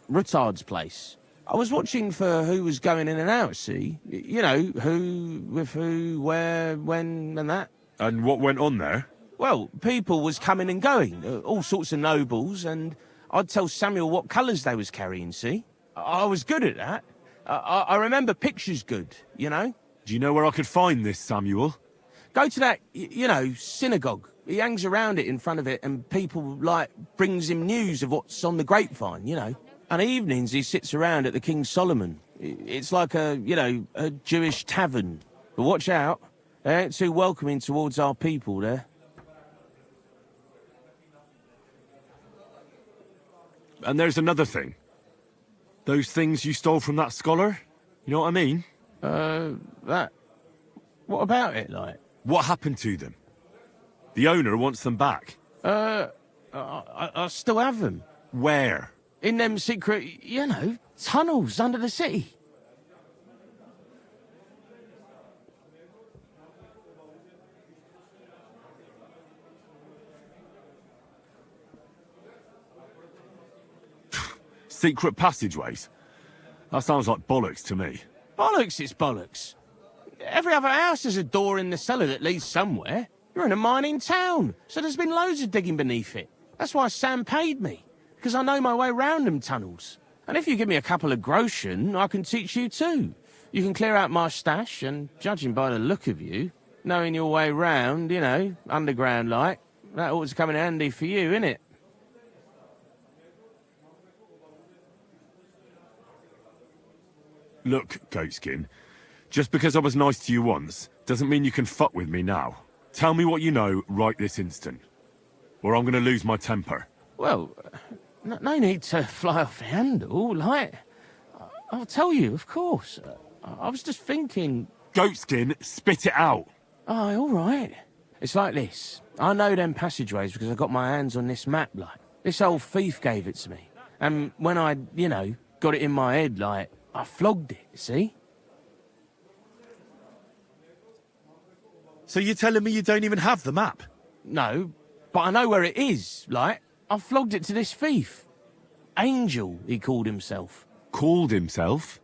R: Rattay's place. I was watching for who was going in and out, see? You know, who, with who, where, when, and that.
C: And what went on there?
R: Well, people was coming and going, all sorts of nobles, and I'd tell Samuel what colours they was carrying, see? I was good at that. I remember pictures good, you know?
C: Do you know where I could find this, Samuel?
R: Go to that, you know, synagogue. He hangs around it in front of it, and people, like, brings him news of what's on the grapevine, you know? And evenings he sits around at the King Solomon. It's like a, you know, a Jewish tavern. But watch out, they ain't too welcoming towards our people there.
C: And there's another thing. Those things you stole from that scholar? You know what I mean?
R: That... What about it, like?
C: What happened to them? The owner wants them back.
R: I still have them.
C: Where?
R: In them secret, you know, tunnels under the city.
C: Secret passageways? That sounds like bollocks to me.
R: Bollocks, it's bollocks. Every other house has a door in the cellar that leads somewhere. You're in a mining town, so there's been loads of digging beneath it. That's why Sam paid me, because I know my way round them tunnels. And if you give me a couple of groschen, I can teach you too. You can clear out my stash, and judging by the look of you, knowing your way round, you know, underground like, that ought to come in handy for you, innit?
C: Look, Goatskin, just because I was nice to you once, doesn't mean you can fuck with me now. Tell me what you know right this instant, or I'm going to lose my temper.
R: Well, no need to fly off the handle, like... I'll tell you, of course. I was just thinking...
C: Goatskin, spit it out!
R: Oh, all right. It's like this. I know them passageways because I got my hands on this map, like. This old thief gave it to me. And when I, you know, got it in my head, like, I flogged it, see?
C: So you're telling me you don't even have the map?
R: No, but I know where it is, like. I flogged it to this thief. Angel, he called himself.
C: Called himself?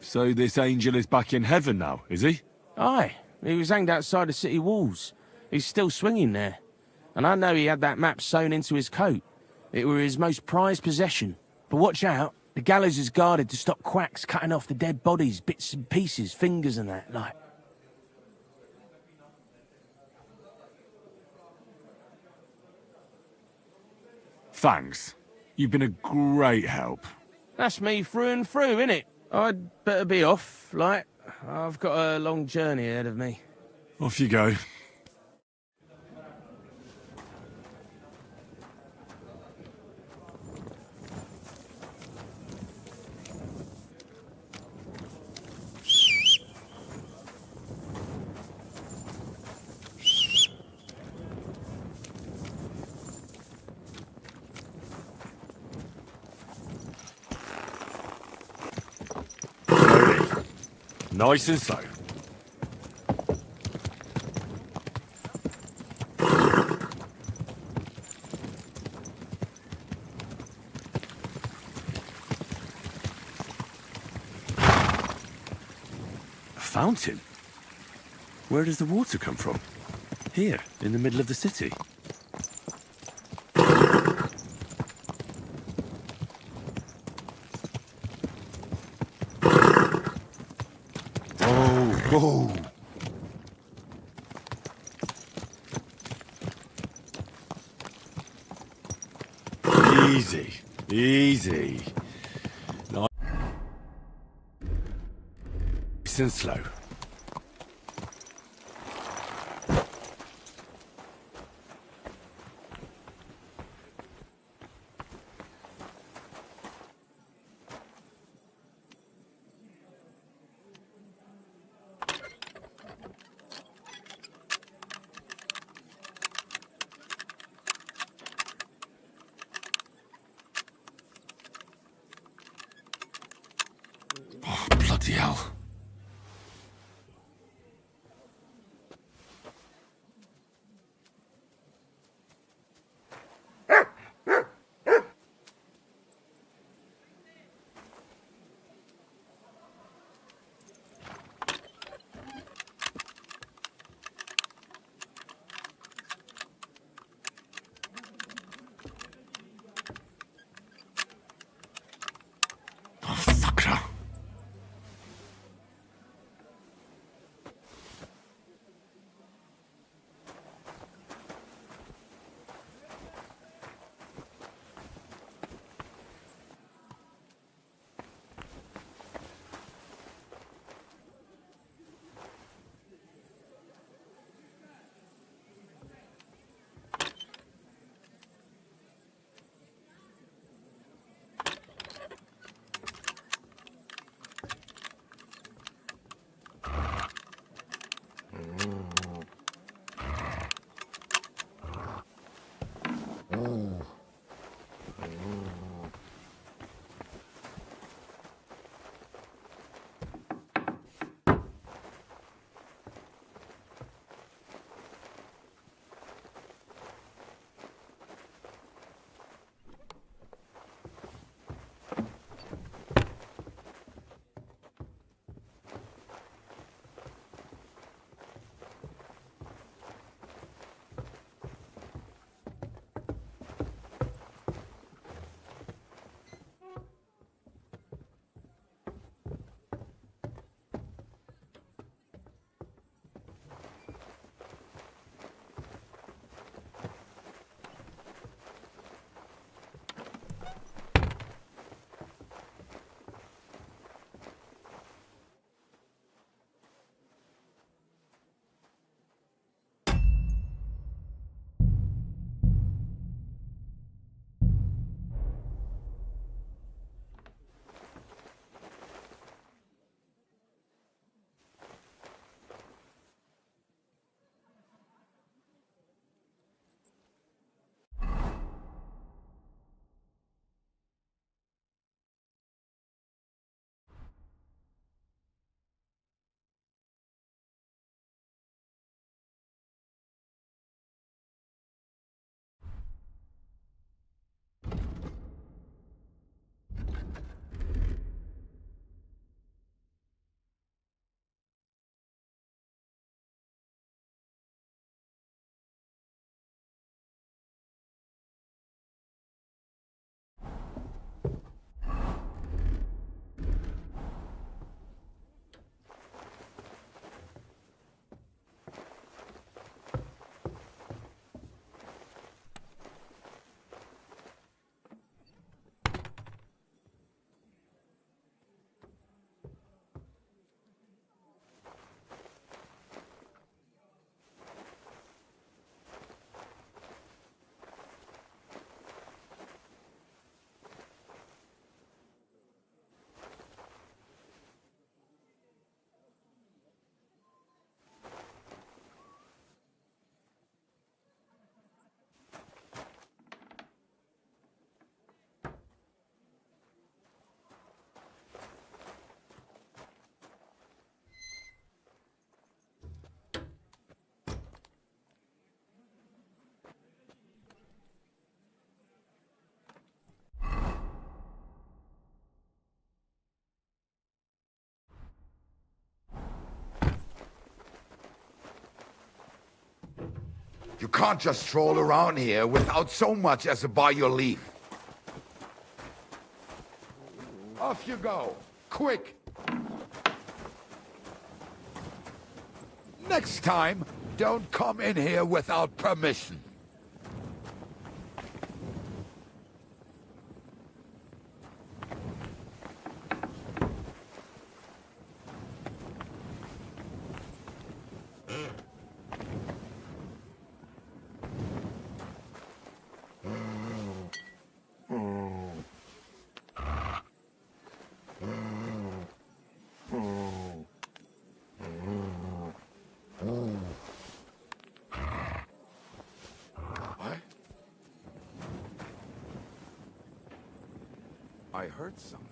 C: So this angel is back in heaven now, is he?
R: Aye, he was hanged outside the city walls. He's still swinging there. And I know he had that map sewn into his coat. It were his most prized possession. But watch out, the gallows is guarded to stop quacks cutting off the dead bodies, bits and pieces, fingers and that, like.
C: Thanks. You've been a great help.
R: That's me through and through, innit? I'd better be off, like. I've got a long journey ahead of me.
C: Off you go. Nice and slow. A fountain? Where does the water come from? Here, in the middle of the city.
O: Go!
C: Easy, easy. Nice and slow. Bloody hell.
O: You can't just stroll around here without so much as a by your leave. Off you go. Quick! Next time, don't come in here without permission. I heard something.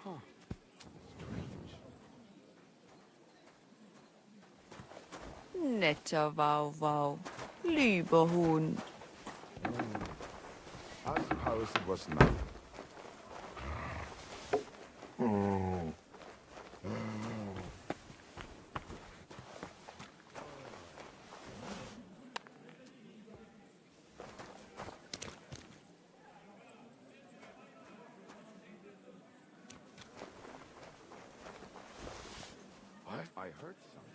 O: Huh.
S: Netter Wauwau, lieber Hund.
O: I suppose it was nothing. I heard something.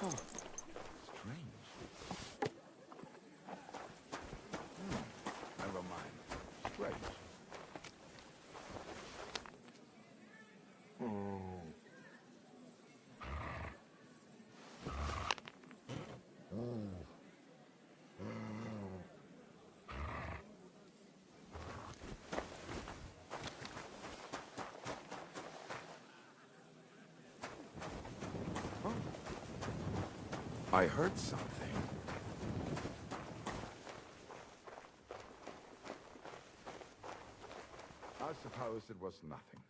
O: Huh. Strange. Never mind. Strange. I heard something. I suppose it was nothing.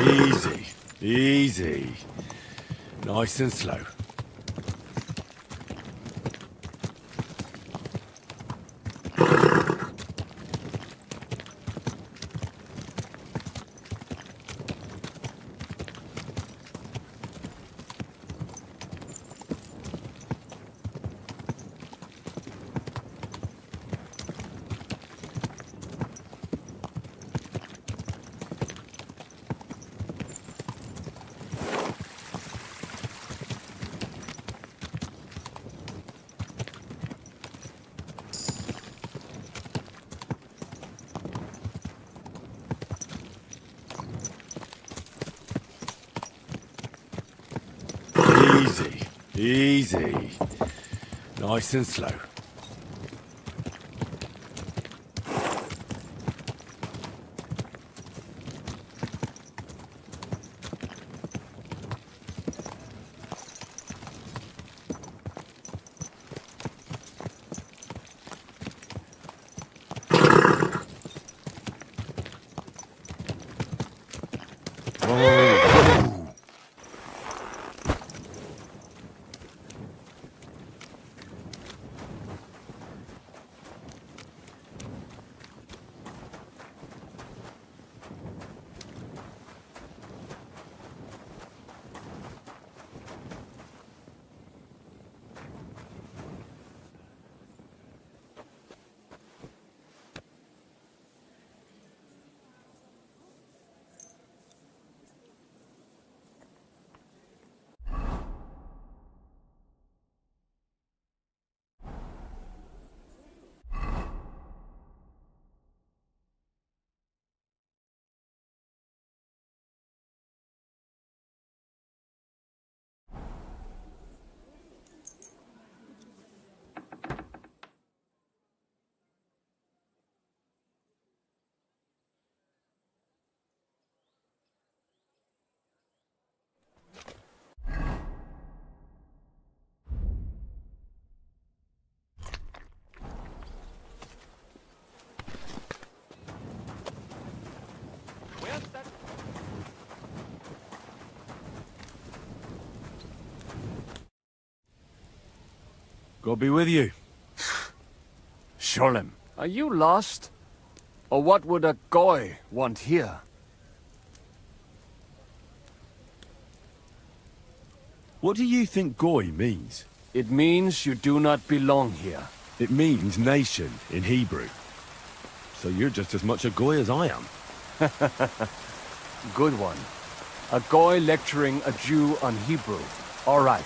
C: Easy, easy. Nice and slow. Easy. Nice and slow. God be with you.
R: Sholem, are you lost? Or what would a goy want here?
C: What do you think goy means?
R: It means you do not belong here.
C: It means nation in Hebrew. So you're just as much a goy as I am.
R: Good one. A goy lecturing a Jew on Hebrew. All right.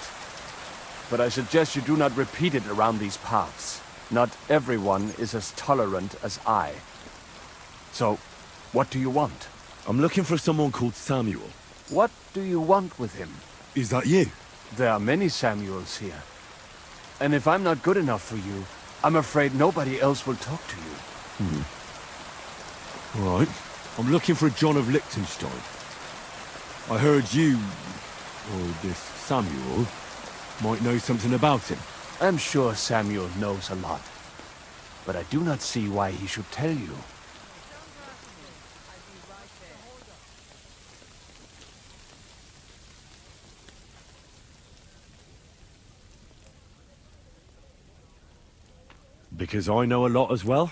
R: But I suggest you do not repeat it around these parts. Not everyone is as tolerant as I. So, what do you want?
C: I'm looking for someone called Samuel.
R: What do you want with him?
C: Is that you?
R: There are many Samuels here. And if I'm not good enough for you, I'm afraid nobody else will talk to you.
C: Right. I'm looking for John of Liechtenstein. I heard you, or this Samuel, might know something about him.
R: I'm sure Samuel knows a lot.
T: but I do not see why he should tell you.
C: Because I know a lot as well?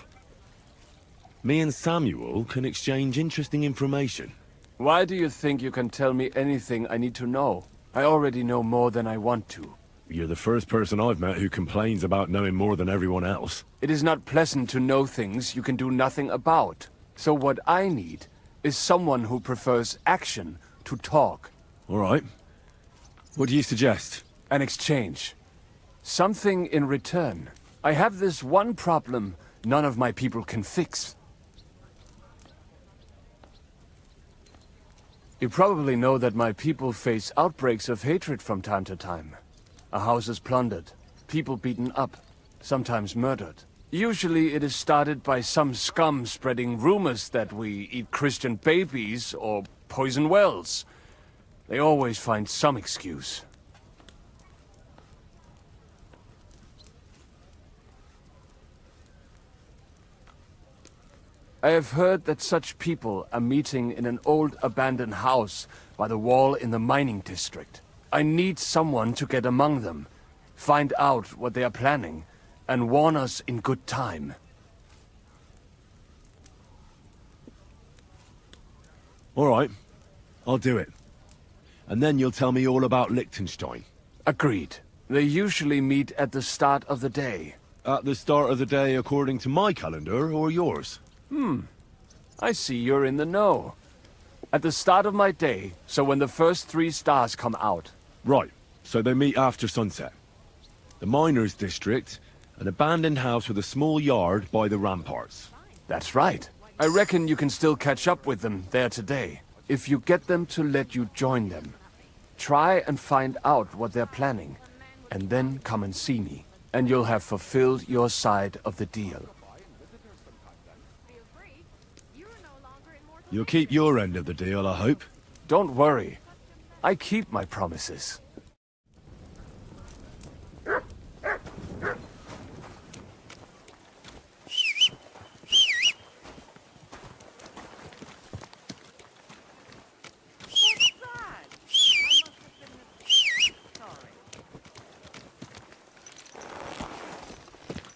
C: Me and Samuel can exchange interesting information.
T: Why do you think you can tell me anything I need to know? I already know more than I want to.
C: You're the first person I've met who complains about knowing more than everyone else.
T: It is not pleasant to know things you can do nothing about. So what I need is someone who prefers action to talk.
C: All right. What do you suggest?
T: An exchange. Something in return. I have this one problem none of my people can fix. You probably know that my people face outbreaks of hatred from time to time. A house is plundered, people beaten up, sometimes murdered. Usually it is started by some scum spreading rumors that we eat Christian babies or poison wells. They always find some excuse. I have heard that such people are meeting in an old abandoned house by the wall in the mining district. I need someone to get among them, find out what they are planning, and warn us in good time.
C: All right. I'll do it. And then you'll tell me all about Liechtenstein.
T: Agreed. They usually meet at the start of the day.
C: At the start of the day according to my calendar, or yours?
T: I see you're in the know. At the start of my day, so when the first 3 stars come out.
C: Right, so they meet after sunset. The miners' district, an abandoned house with a small yard by the ramparts.
T: That's right. I reckon you can still catch up with them there today, if you get them to let you join them. Try and find out what they're planning, and then come and see me, and you'll have fulfilled your side of the deal.
C: You'll keep your end of the deal, I hope.
T: Don't worry. I keep my promises.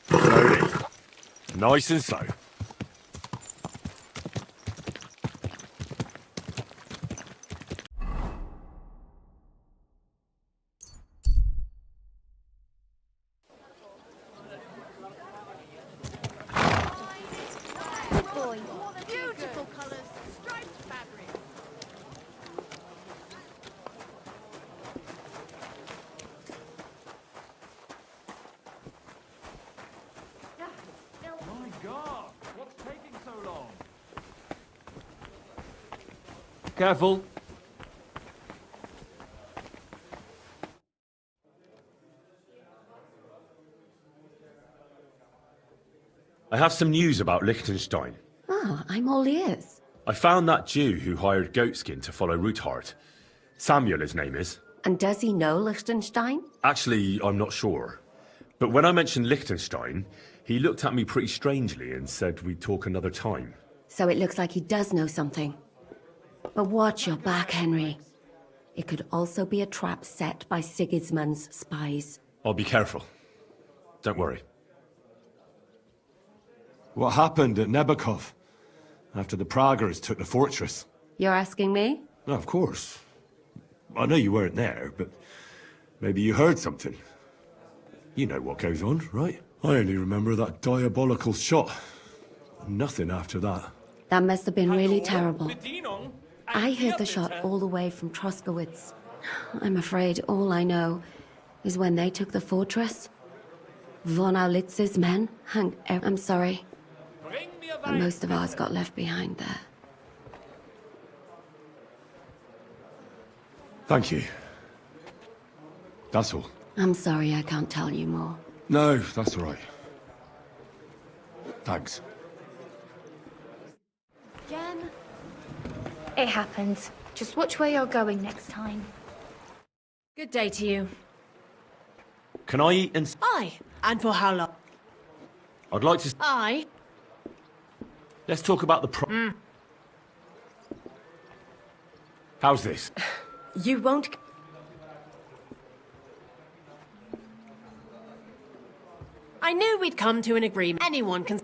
C: Slowly. Nice and slow.
T: Careful.
C: I have some news about Liechtenstein.
G: Oh, I'm all ears.
C: I found that Jew who hired Goatskin to follow Ruthard. Samuel, his name is.
G: And does he know Liechtenstein?
C: Actually, I'm not sure. But when I mentioned Liechtenstein, he looked at me pretty strangely and said we'd talk another time.
G: So it looks like he does know something. But watch your back, Henry. It could also be a trap set by Sigismund's spies.
C: I'll be careful. Don't worry. What happened at Nebakov after the Praguers took the fortress?
G: You're asking me?
C: No, of course. I know you weren't there, but maybe you heard something. You know what goes on, right? I only remember that diabolical shot. Nothing after that.
G: That must have been really terrible. I heard the shot all the way from Troskowitz. I'm afraid all I know is when they took the fortress, von Aulitz's men hung I'm sorry, but most of ours got left behind there.
C: Thank you. That's all.
G: I'm sorry I can't tell you more.
C: No, that's all right. Thanks.
F: Jen? It happens. Just watch where you're going next time.
I: Good day to you.
C: Can I eat and...
I: Aye, and for how long?
L: I'd like to...
I: Aye.
L: Let's talk about the How's this?
I: You won't... I knew we'd come to an agreement. Anyone can...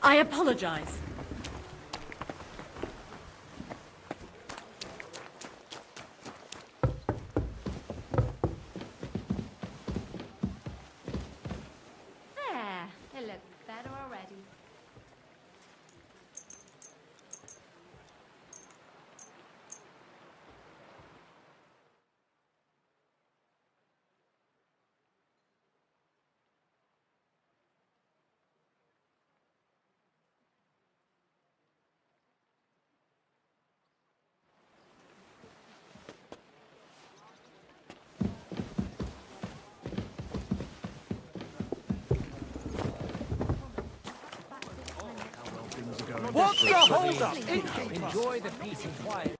I: I apologize.
F: There, it looks better already.
P: What's the hold up? Enjoy the peace and quiet.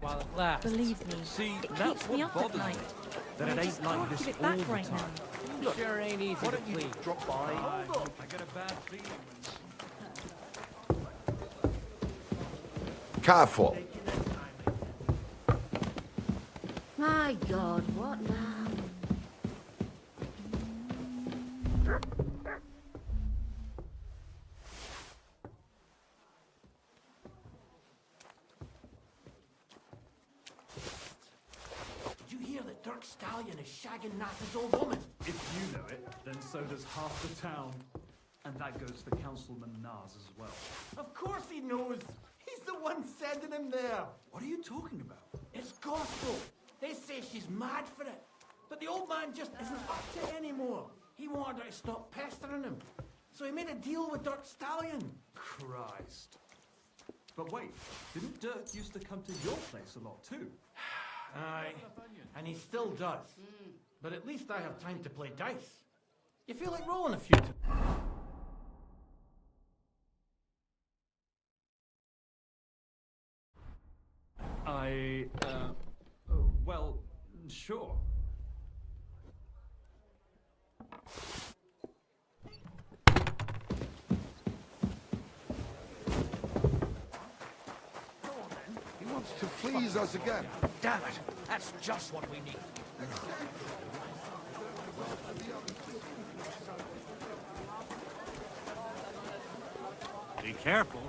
P: While it lasts.
N: Believe me,
P: See,
N: it
P: that's
N: keeps me
P: what
N: up at
P: bothers
N: night.
P: me. That
N: I
P: it
N: just
P: ain't like
N: can't
P: this
N: give it
P: all
N: back
P: the
N: right
P: time.
N: now.
P: Look, sure ain't easy to please.
J: Drop by.
P: Hold on.
Q: I get a bad feeling when...
O: Careful.
G: My God, what now?
L: Did you hear that Dirk Stallion is shagging Natha's old woman?
Q: If you know it, then so does half the town. And that goes for Councilman Nars as well.
L: Of course he knows. He's the one sending him there.
Q: What are you talking about?
L: It's gospel. They say she's mad for it. But the old man just isn't up to it anymore. He wanted her to stop pestering him. So he made a deal with Dirk Stallion.
Q: Christ. But wait, didn't Dirk used to come to your place a lot too?
L: Aye, and he still does. But at least I have time to play dice. You feel like rolling a few times?
Q: Well, sure.
J: He wants to fleece us again.
P: Damn it! That's just what we need.
A: Be careful.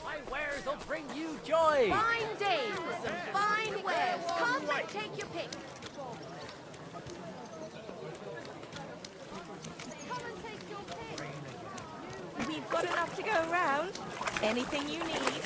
P: My wares will bring you joy.
I: Fine days and fine wares. Come and take your pick.
S: We've got enough to go around. Anything you need.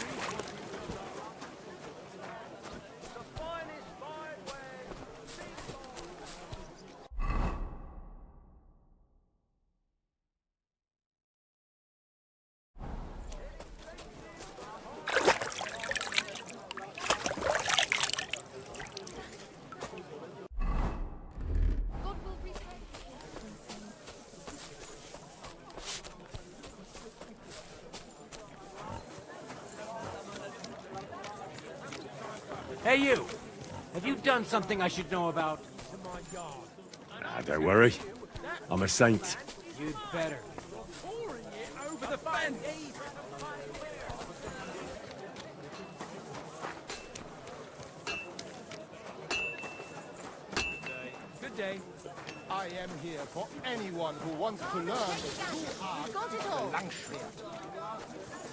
E: Hey, you! Have you done something I should know about?
C: Don't worry. I'm a saint.
E: You'd better.
P: Over the fence.
M: Good day. I am here for anyone who wants to learn the true art
I: Got it all.
M: of the Langschwert.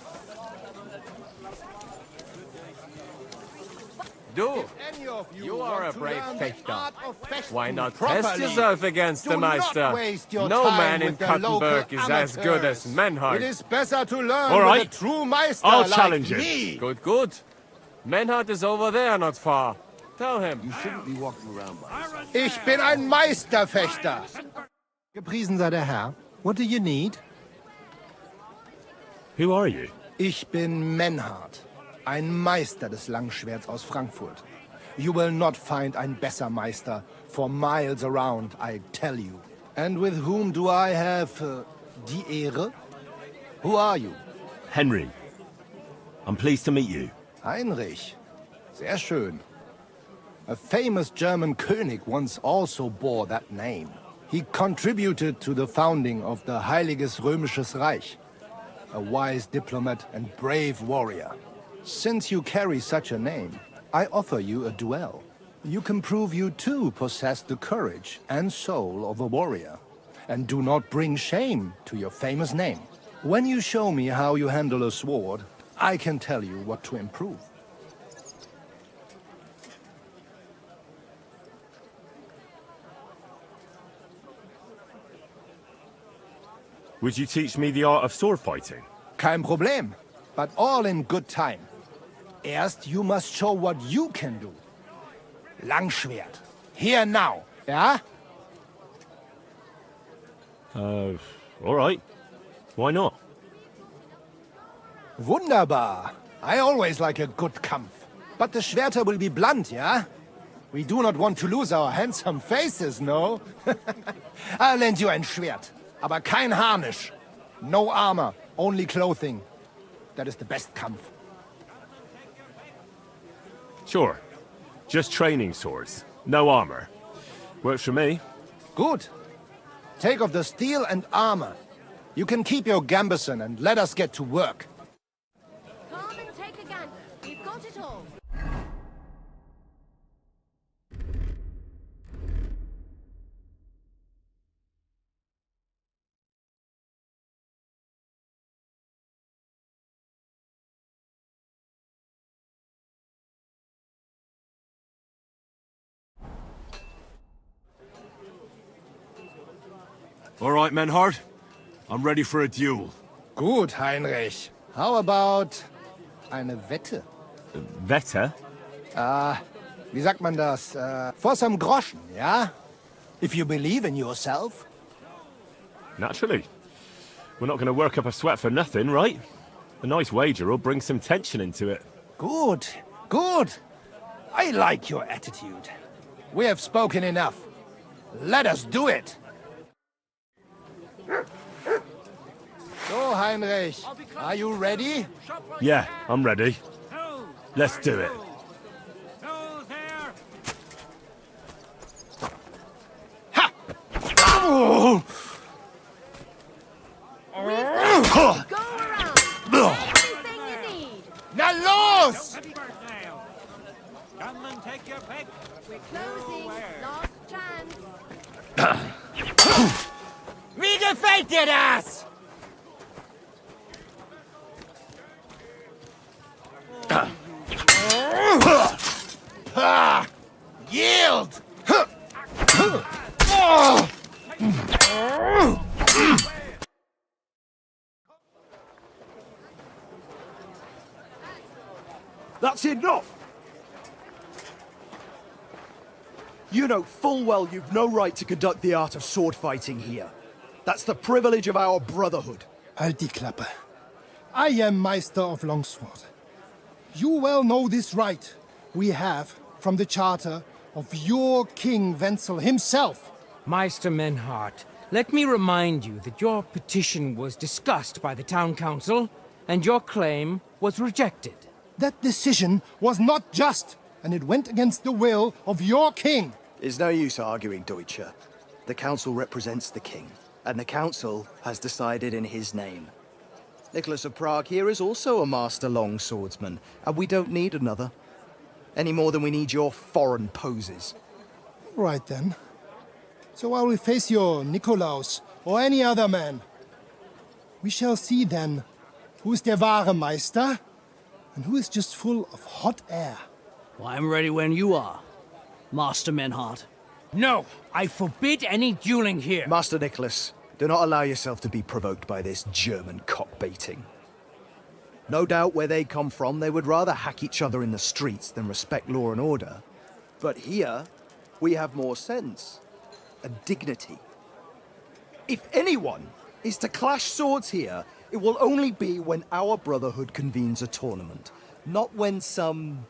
T: Do.
M: If any of
T: You are
M: want
T: a
M: to
T: brave
M: learn the
T: fechter.
M: art of fechten
T: Why not
M: properly,
T: test yourself against
M: do
T: the
M: not
T: Meister?
M: waste your
T: No
M: time
T: man in
M: with the local
T: Kattenberg is as good as
M: amateurs.
T: Menhard.
M: It is better to learn
C: All right.
M: with a true Meister
C: I'll
M: like
C: challenge him.
M: me.
T: Good, good. Menhard is over there, not far. Tell him.
J: You shouldn't be walking around by yourself.
M: Ich bin ein Meisterfechter. Gepriesen sei der Herr. What do you need?
C: Who are you?
M: Ich bin Menhard, ein Meister des Langschwerts aus Frankfurt. You will not find ein besser Meister for miles around, I tell you. And with whom do I have die Ehre? Who are you?
U: Henry. I'm pleased to meet you.
M: Heinrich. Sehr schön. A famous German König once also bore that name. He contributed to the founding of the Heiliges Römisches Reich. A wise diplomat and brave warrior. Since you carry such a name, I offer you a duel. You can prove you too possess the courage and soul of a warrior. And do not bring shame to your famous name. When you show me how you handle a sword, I can tell you what to improve.
C: Would you teach me the art of sword fighting?
M: Kein Problem, but all in good time. Erst you must show what you can do. Langschwert. Here now, yeah?
C: All right. Why not?
M: Wunderbar. I always like a good Kampf. But the Schwerter will be blunt, yeah? We do not want to lose our handsome faces, no? I'll lend you ein Schwert, aber kein Harnisch. No armor, only clothing. That is the best Kampf.
C: Sure. Just training swords. No armor. Works for me.
M: Good. Take off the steel and armor. You can keep your gambeson and let us get to work.
I: Come and take a gun. We've got it all.
D: All right, Menhard. I'm ready for a duel.
M: Gut, Heinrich. How about eine Wette?
C: Wette?
M: Wie sagt man das? For some Groschen, yeah? If you believe in yourself.
C: Naturally. We're not going to work up a sweat for nothing, right? A nice wager will bring some tension into it.
M: Good, good. I like your attitude. We have spoken enough. Let us do it. So, Heinrich, are you ready?
C: Yeah, I'm ready. Let's do it.
M: Ha! Oh!
I: Go around. Everything you need.
M: Na los!
P: Come and take your pick.
I: We're closing. Last chance.
E: Wie gefällt dir das?
M: Yield!
V: That's enough! You know full well you've no right to conduct the art of sword fighting here. That's the privilege of our brotherhood.
M: Halt die Klappe. I am Meister of Longsword. You well know this right we have from the charter of your King Wenzel himself.
E: Meister Menhard, let me remind you that your petition was discussed by the town council, and your claim was rejected.
M: That decision was not just, and it went against the will of your king.
V: It's no use arguing, Deutscher. The council represents the king, and the council has decided in his name. Nicholas of Prague here is also a master longswordsman, and we don't need another. Any more than we need your foreign poses.
M: Right then. So while we face your Nikolaus or any other man, we shall see then who is der wahre Meister and who is just full of hot air.
P: Well, I'm ready when you are, Master Menhard.
E: No, I forbid any dueling here.
V: Master Nicholas, do not allow yourself to be provoked by this German cock-baiting. No doubt where they come from, they would rather hack each other in the streets than respect law and order. But here, we have more sense and dignity. If anyone is to clash swords here, it will only be when our brotherhood convenes a tournament, not when some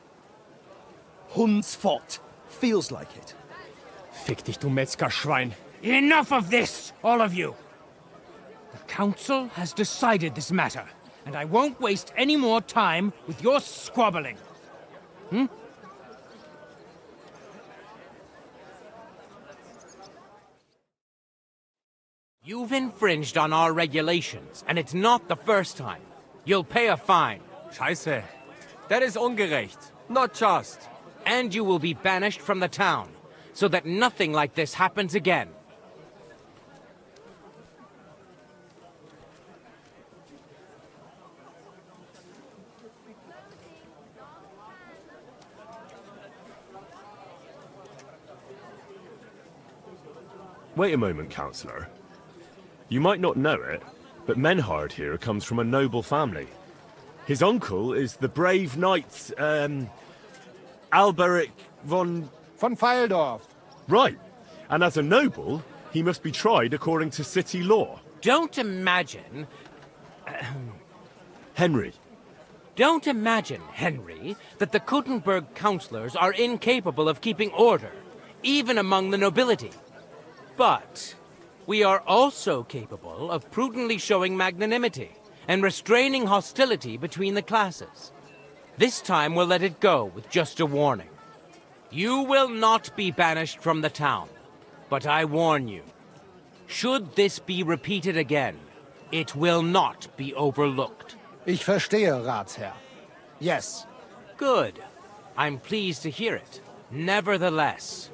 V: Hundsfott. Feels like it.
R: Fick dich, du Metzgerschwein.
E: Enough of this, all of you! The council has decided this matter, and I won't waste any more time with your squabbling. You've infringed on our regulations, and it's not the first time. You'll pay a fine.
R: Scheiße. That is ungerecht. Not just.
E: And you will be banished from the town, so that nothing like this happens again.
C: Wait a moment, Councillor. You might not know it, but Menhard here comes from a noble family. His uncle is the brave knight, Alberic von
M: Fyeldorf.
C: Right. And as a noble, he must be tried according to city law.
E: Don't imagine...
C: Henry.
E: Don't imagine, Henry, that the Kuttenberg councillors are incapable of keeping order, even among the nobility. But we are also capable of prudently showing magnanimity and restraining hostility between the classes. This time we'll let it go with just a warning. You will not be banished from the town, but I warn you, should this be repeated again, it will not be overlooked.
M: Ich verstehe, Ratsherr. Yes.
E: Good. I'm pleased to hear it. Nevertheless,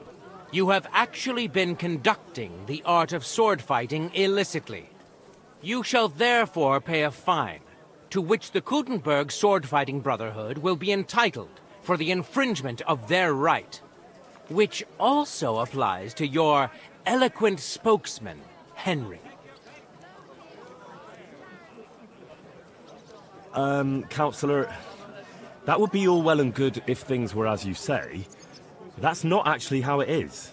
E: you have actually been conducting the art of sword fighting illicitly. You shall therefore pay a fine, to which the Kuttenberg Sword-Fighting Brotherhood will be entitled for the infringement of their right, which also applies to your eloquent spokesman, Henry.
C: Councillor, that would be all well and good if things were as you say. That's not actually how it is.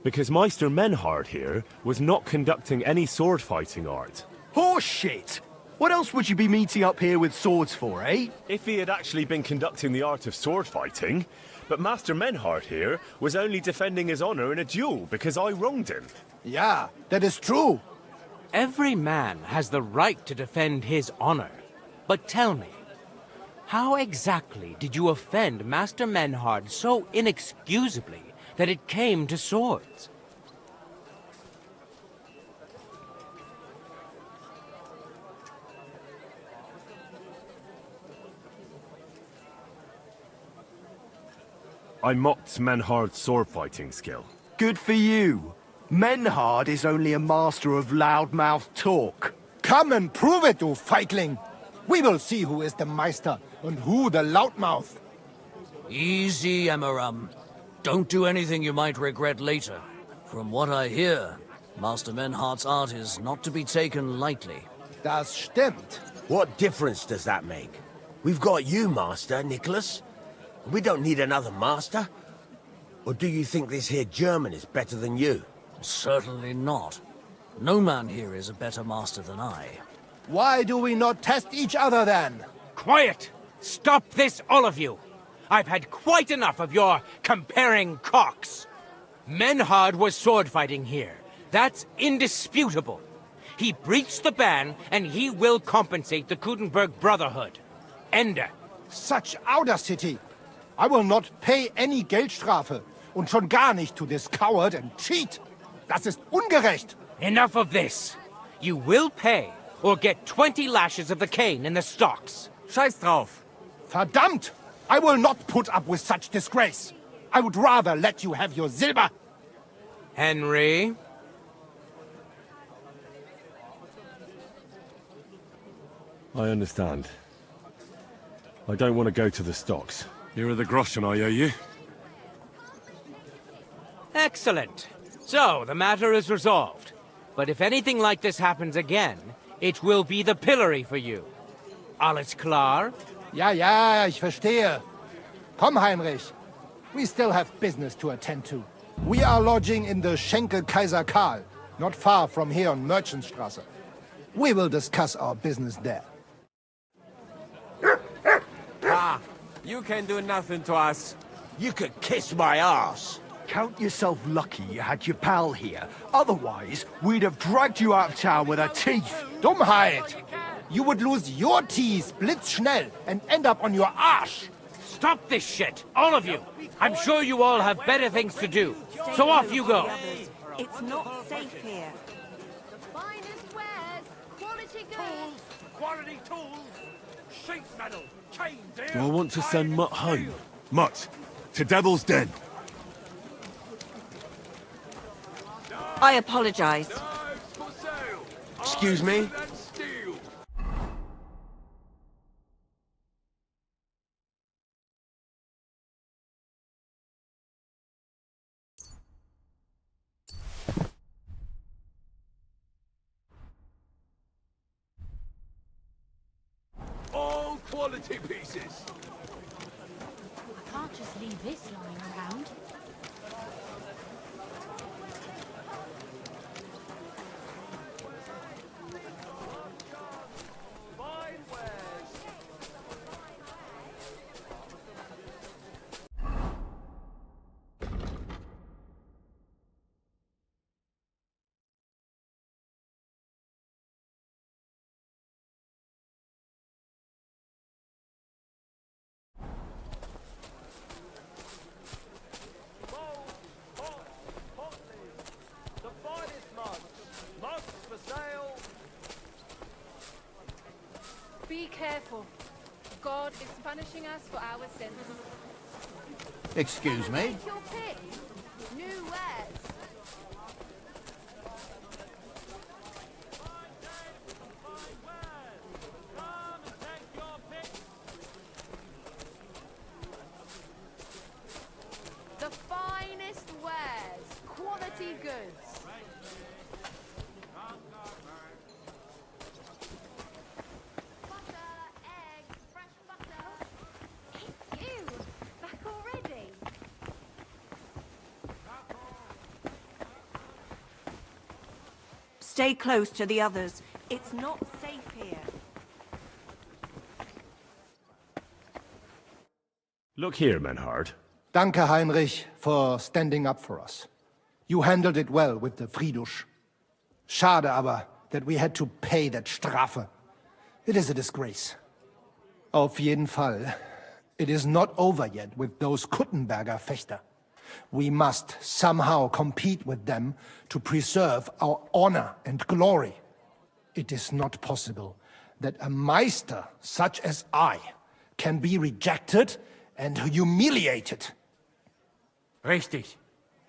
C: Because Meister Menhard here was not conducting any sword-fighting art.
V: Horseshit! What else would you be meeting up here with swords for, eh?
C: If he had actually been conducting the art of sword-fighting, but Master Menhard here was only defending his honor in a duel because I wronged him.
M: Yeah, that is true.
E: Every man has the right to defend his honor. But tell me, how exactly did you offend Master Menhard so inexcusably that it came to swords?
C: I mocked Menhard's sword-fighting skill.
V: Good for you. Menhard is only a master of loudmouth talk.
M: Come and prove it, you feigling. We will see who is the Meister and who the loudmouth.
P: Easy, Emmeram. Don't do anything you might regret later. From what I hear, Master Menhard's art is not to be taken lightly.
M: Das stimmt.
H: What difference does that make? We've got you, Master, Nicholas. We don't need another master. Or do you think this here German is better than you?
P: Certainly not. No man here is a better master than I.
M: Why do we not test each other then?
E: Quiet! Stop this, all of you! I've had quite enough of your comparing cocks. Menhard was sword fighting here. That's indisputable. He breached the ban, and he will compensate the Kuttenberg Brotherhood. Ende.
M: Such audacity! I will not pay any Geldstrafe. Und schon gar nicht to this coward and cheat. Das ist ungerecht.
E: Enough of this. You will pay, or get 20 lashes of the cane in the stocks.
R: Scheiß drauf.
M: Verdammt! I will not put up with such disgrace. I would rather let you have your silber.
E: Henry?
C: I understand. I don't want to go to the stocks.
D: Here are the groschen I owe you.
E: Excellent. So, the matter is resolved. But if anything like this happens again, it will be the pillory for you. Alles klar?
M: Ja, ich verstehe. Komm, Heinrich. We still have business to attend to. We are lodging in the Schenkel Kaiser Karl, not far from here on Merchantstrasse. We will discuss our business there.
R: Ah, you can do nothing to us.
H: You could kiss my ass.
V: Count yourself lucky you had your pal here. Otherwise, we'd have dragged you out of town with our teeth.
M: Dummheit! You would lose your teeth blitzschnell and end up on your arse.
E: Stop this shit, all of you. I'm sure you all have better things to do. So off you go.
S: It's not safe here.
N: Finest wares, quality goods.
P: Quality tools, sheet metal, chains here.
C: Do I want to send Mutt home? Mutt, to Devil's Den.
S: I apologize.
H: Excuse me?
J: All quality pieces.
N: I can't just leave this lying around.
B: Be careful. God is punishing us for our sins.
P: Excuse me?
B: Take your pick. New wares. The finest wares. Quality goods.
S: Stay close to the others. It's not safe here.
C: Look here, Menhard.
M: Danke, Heinrich, for standing up for us. You handled it well with the Friedusch. Schade aber, that we had to pay that Strafe. It is a disgrace. Auf jeden Fall, it is not over yet with those Kuttenberger Fechter. We must somehow compete with them to preserve our honor and glory. It is not possible that a Meister such as I can be rejected and humiliated.
E: Richtig.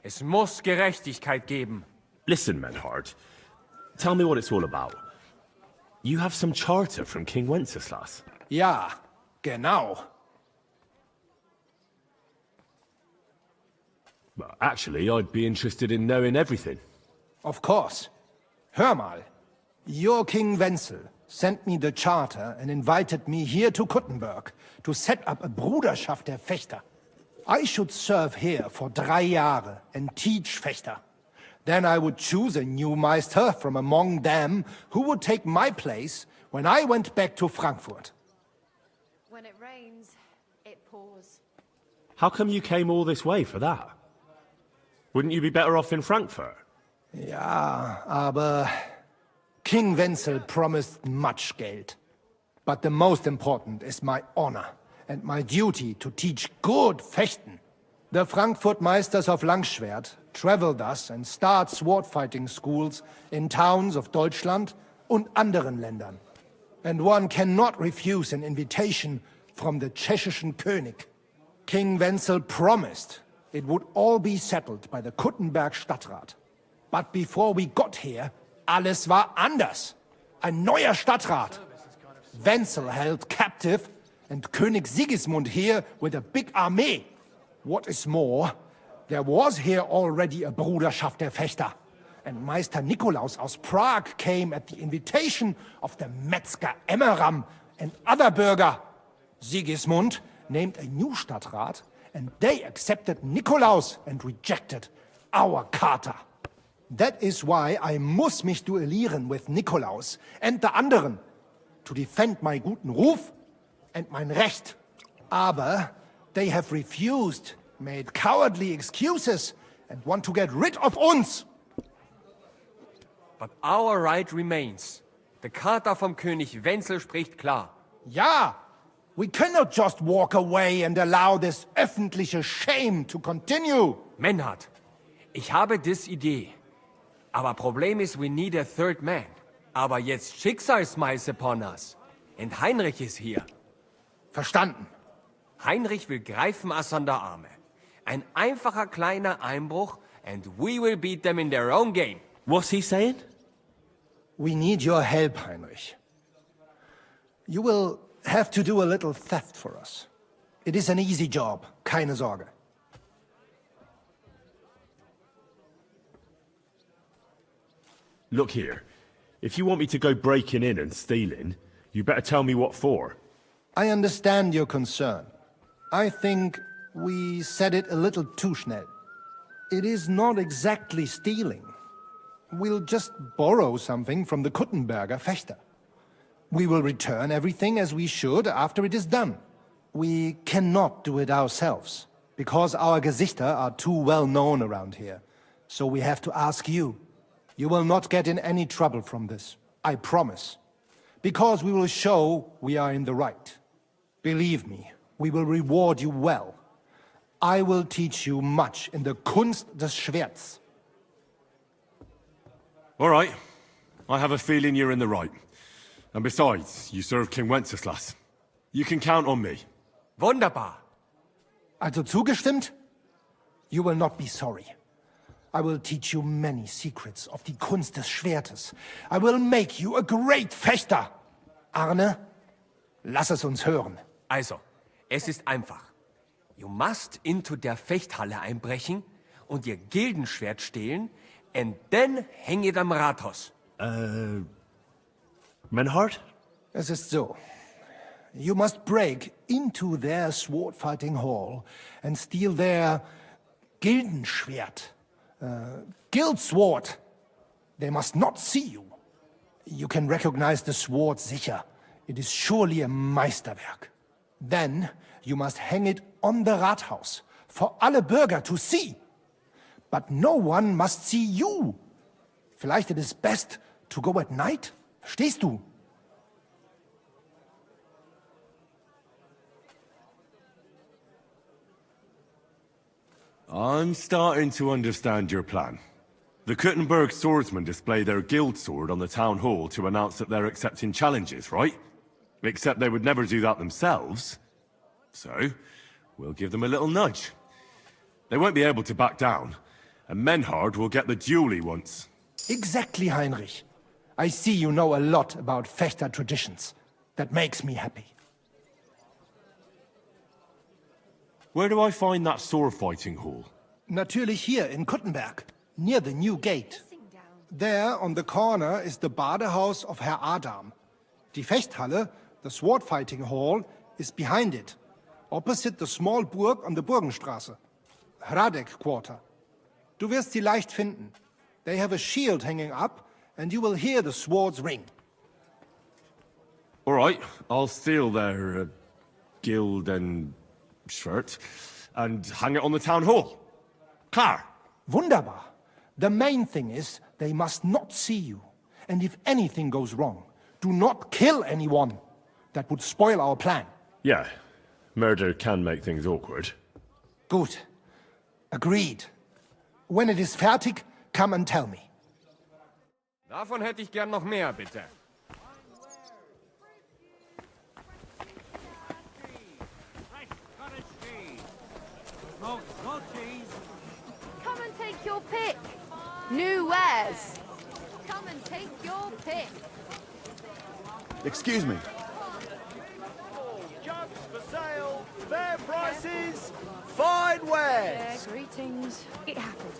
E: Es muss Gerechtigkeit geben.
U: Listen, Menhard. Tell me what it's all about. You have some charter from King Wenceslaus.
M: Ja, genau.
C: Well, actually, I'd be interested in knowing everything.
M: Of course. Hör mal. Your King Wenzel sent me the charter and invited me here to Kuttenberg to set up a Bruderschaft der Fechter. I should serve here for 3 Jahre and teach Fechter. Then I would choose a new Meister from among them who would take my place when I went back to Frankfurt.
B: When it rains, it pours.
U: How come you came all this way for that? Wouldn't you be better off in Frankfurt?
M: Ja, aber King Wenzel promised much Geld. But the most important is my honor and my duty to teach good Fechten. The Frankfurt Meisters of Langschwert travel thus and start sword-fighting schools in towns of Deutschland und anderen Ländern. And one cannot refuse an invitation from the Tschechischen König. King Wenzel promised it would all be settled by the Kuttenberg Stadtrat. But before we got here, alles war anders. Ein neuer Stadtrat. Wenzel held captive and König Sigismund here with a big army. What is more, there was here already a Bruderschaft der Fechter. And Meister Nikolaus aus Prague came at the invitation of the Metzger Emmeram and other bürger. Sigismund named a new Stadtrat, and they accepted Nikolaus and rejected our Charta. That is why I muss mich duellieren with Nikolaus and the anderen, to defend my guten Ruf and mein Recht. Aber they have refused made cowardly excuses, and want to get rid of uns.
F: But our right remains. The Charta vom König Wenzel spricht klar.
M: Ja, we cannot just walk away and allow this öffentliche shame to continue.
F: Menhard, ich habe dis Idee. Aber Problem ist, we need a third man. Aber jetzt Schicksalsmeis upon us. Und Heinrich ist hier.
M: Verstanden.
F: Heinrich will greifen us an der Arme. Ein einfacher kleiner Einbruch and we will beat them in their own game.
U: What's he saying?
M: We need your help, Heinrich. You will have to do a little theft for us. It is an easy job, keine Sorge.
C: Look here. If you want me to go breaking in and stealing, you better tell me what for.
M: I understand your concern. I think we said it a little too schnell. It is not exactly stealing. We'll just borrow something from the Kuttenberger Fechter. We will return everything as we should after it is done. We cannot do it ourselves, because our Gesichter are too well known around here. So we have to ask you. You will not get in any trouble from this, I promise. Because we will show we are in the right. Believe me, we will reward you well. I will teach you much in the Kunst des Schwerts.
C: All right. I have a feeling you're in the right. And besides, you serve King Wenceslaus. You can count on me.
F: Wunderbar.
M: Also zugestimmt? You will not be sorry. I will teach you many secrets of die Kunst des Schwertes. I will make you a great Fechter. Arne, lass es uns hören.
F: Also, es ist einfach. You must into der Fechthalle einbrechen und ihr Gildenschwert stehlen and then hang it am Rathaus.
U: Menhard?
M: Es ist so. You must break into their sword-fighting hall and steal their Gildenschwert. Guild sword. They must not see you. You can recognize the sword sicher. It is surely a Meisterwerk. Then you must hang it on the Rathaus for alle Bürger to see. But no one must see you. Vielleicht it is best to go at night? Verstehst du?
C: I'm starting to understand your plan. The Kuttenberg swordsmen display their guild sword on the town hall to announce that they're accepting challenges, right? Except they would never do that themselves. So, we'll give them a little nudge. They won't be able to back down, and Menhard will get the duel he wants.
M: Exactly, Heinrich. I see you know a lot about Fechter traditions. That makes me happy.
C: Where do I find that sword-fighting hall?
M: Natürlich hier in Kuttenberg, near the new gate. There, on the corner, is the Badehaus of Herr Adam. Die Fechthalle, the sword-fighting hall, is behind it, opposite the small Burg on the Burgenstraße. Hradek Quarter. Du wirst sie leicht finden. They have a shield hanging up, and you will hear the swords ring.
C: All right, I'll steal their guild and shirt and hang it on the town hall. Klar.
M: Wunderbar. The main thing is they must not see you. And if anything goes wrong, do not kill anyone. That would spoil our plan.
C: Yeah, murder can make things awkward.
M: Gut. Agreed. When it is fertig, come and tell me.
F: Davon hätte ich gern noch mehr, bitte.
B: Come and take your pick. New wares. Come and take your pick.
K: Excuse me.
W: Jugs for sale, fair prices, fine wares.
B: Greetings. It happened.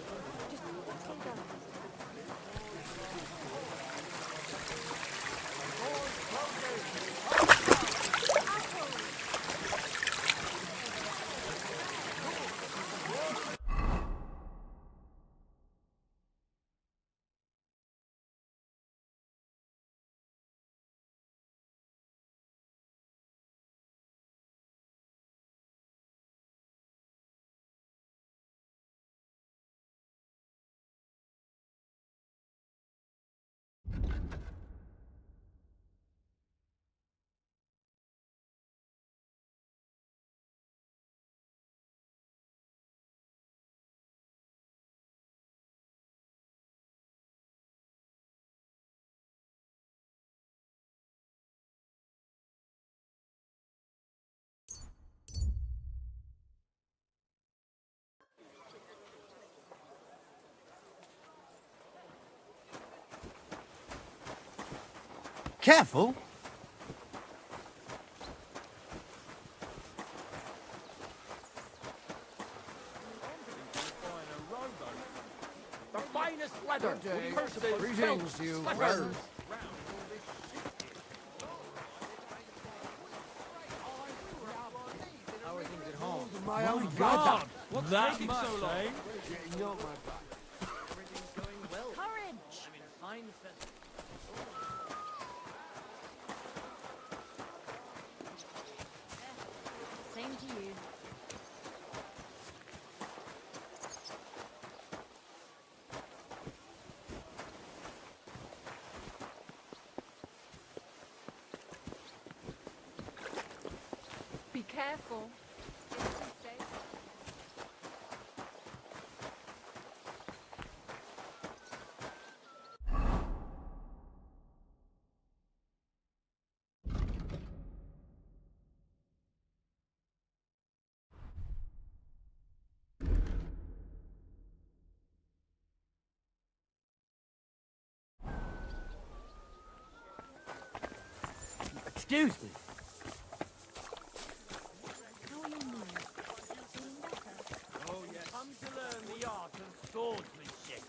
P: Careful.
F: The finest leather.
E: Greetings, you friends. How are things at home?
P: My own God!
Q: What's
P: That
Q: taking
P: much,
Q: so long?
P: eh?
N: Courage! Same to you.
B: Be careful.
P: Excuse me.
A: Oh, yes. Come to learn the art of swordsmanship.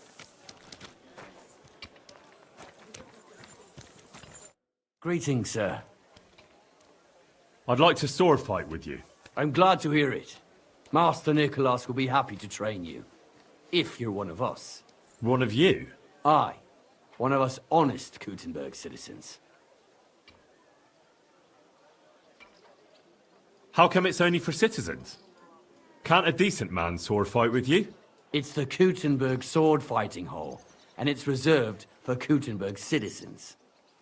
G: Greetings, sir.
C: I'd like to sword fight with you.
G: I'm glad to hear it. Master Nicholas will be happy to train you. If you're one of us.
C: One of you?
G: Aye. One of us honest Kuttenberg citizens.
C: How come it's only for citizens? Can't a decent man sword fight with you?
G: It's the Kuttenberg sword fighting hall, and it's reserved for Kuttenberg citizens.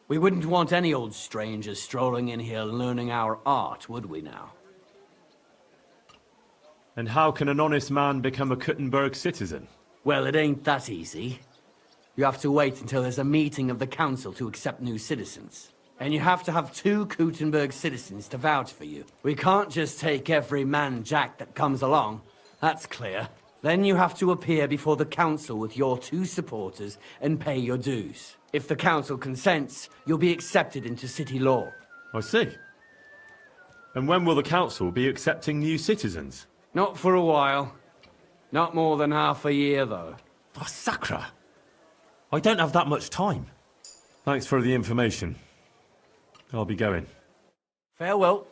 G: We wouldn't want any old strangers strolling in here learning our art, would we now?
C: And how can an honest man become a Kuttenberg citizen?
G: Well, it ain't that easy. You have to wait until there's a meeting of the council to accept new citizens. And you have to have 2 Kuttenberg citizens to vouch for you. We can't just take every man-jack that comes along. That's clear. Then you have to appear before the council with your 2 supporters and pay your dues. If the council consents, you'll be accepted into city law.
C: I see. And when will the council be accepting new citizens?
G: Not for a while. Not more than half a year, though.
C: Oh, Sacra! I don't have that much time. Thanks for the information. I'll be going.
G: Farewell.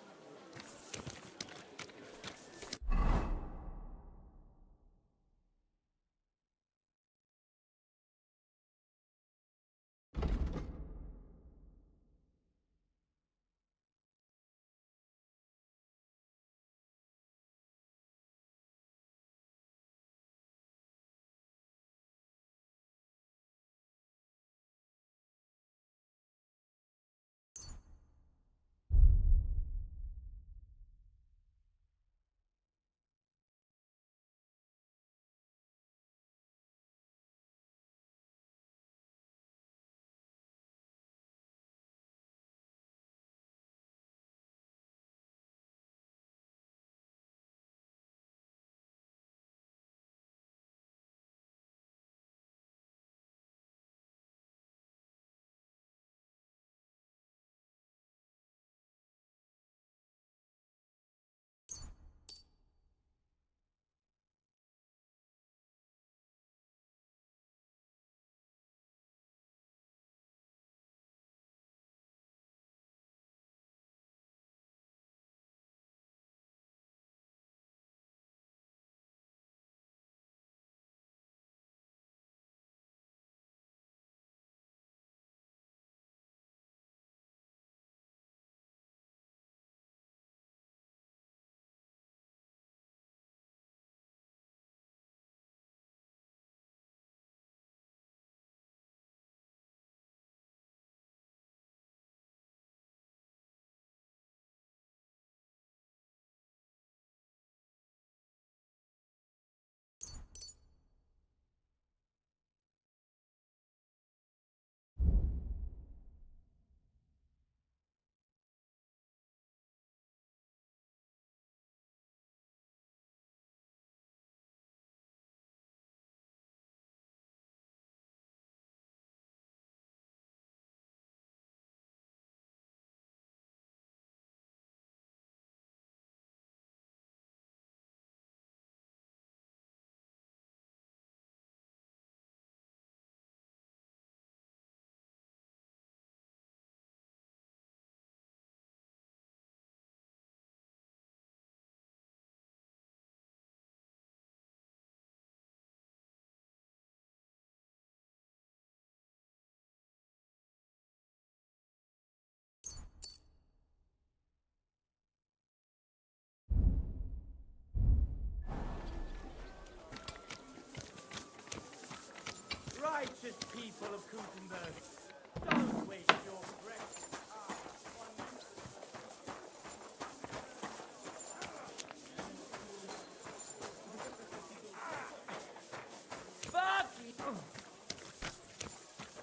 R: people of Gutenberg. Don't waste your breath.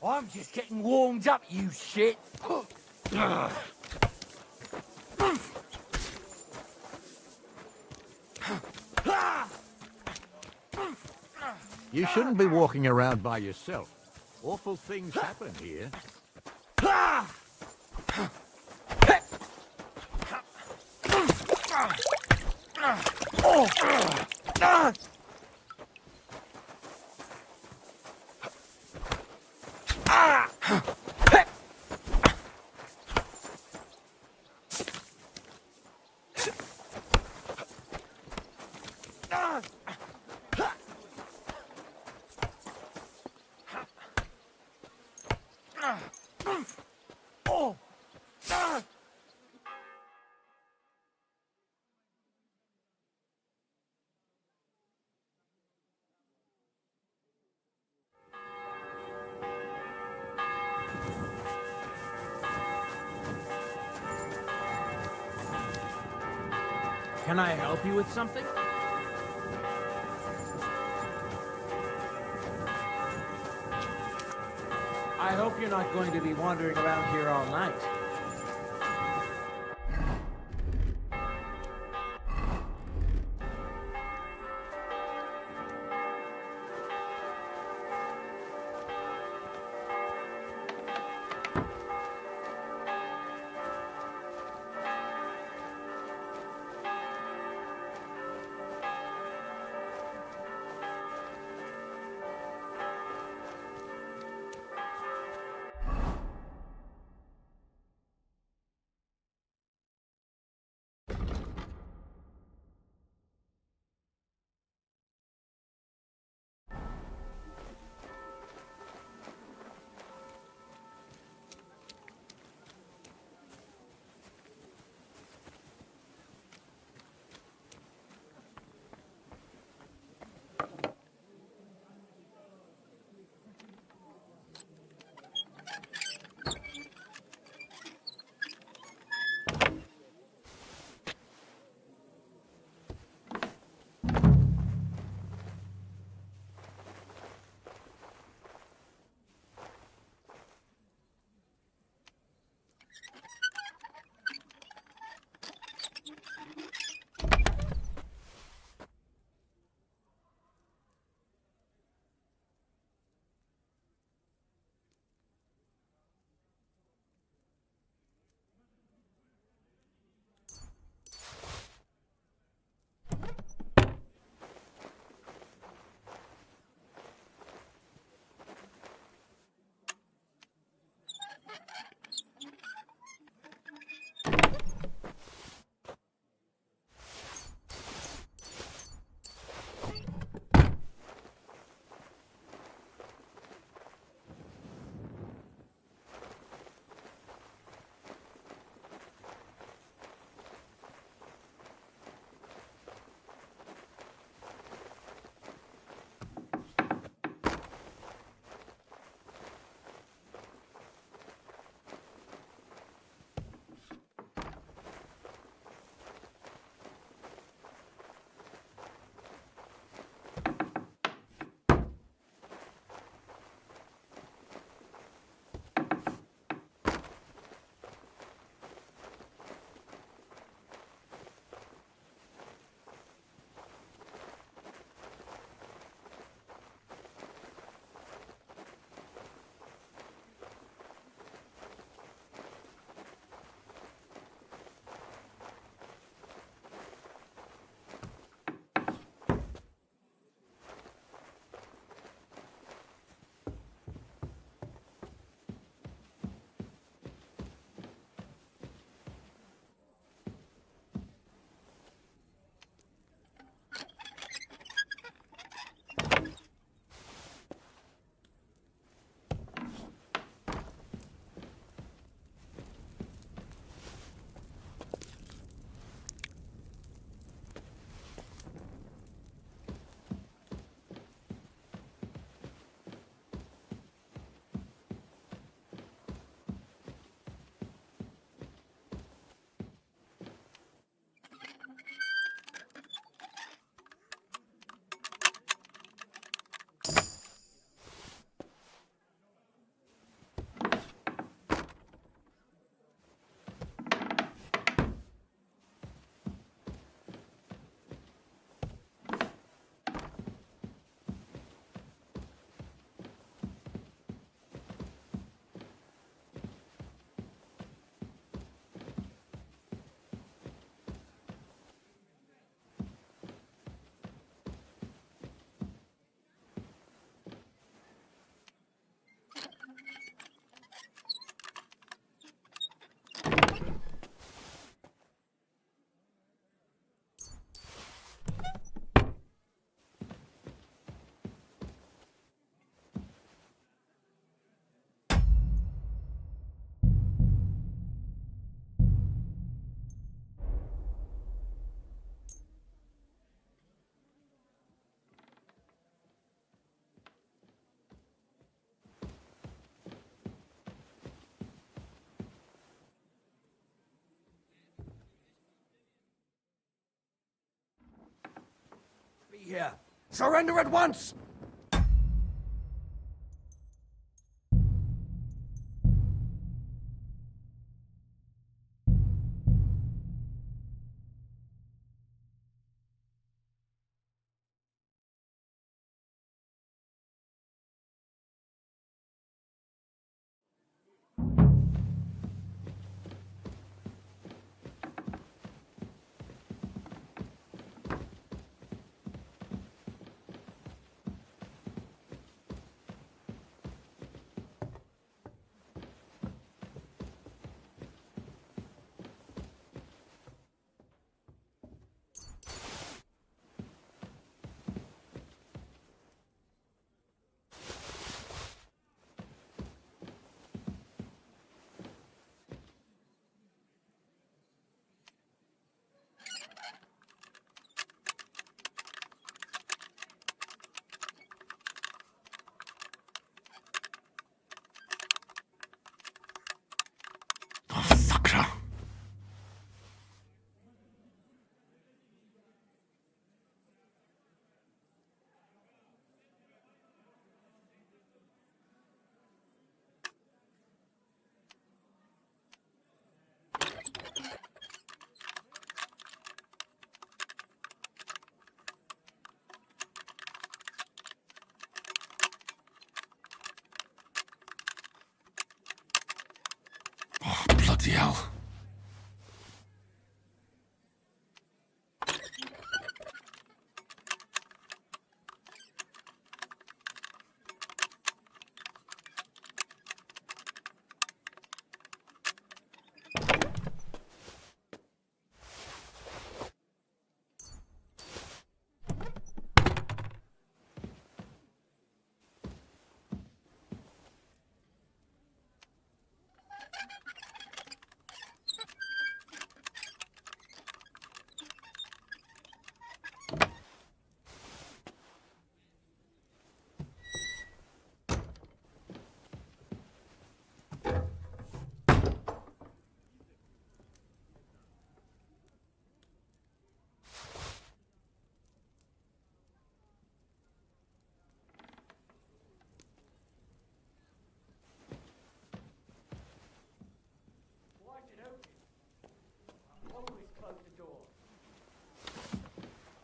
E: I'm just getting warmed up, you shit.
K: You shouldn't be walking around by yourself. Awful things happen here.
E: Can I help you with something? I hope you're not going to be wandering around here all night.
L: here. Surrender at once!
C: Bloody hell.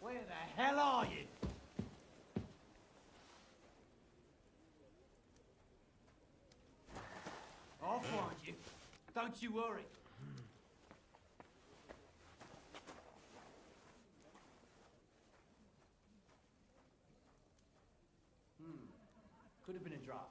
L: Where the hell are you? I'll find you. Don't you worry. Could have been a draft.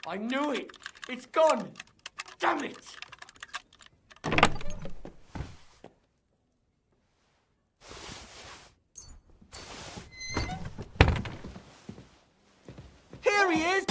L: I knew it! It's gone! Damn it! Here he is!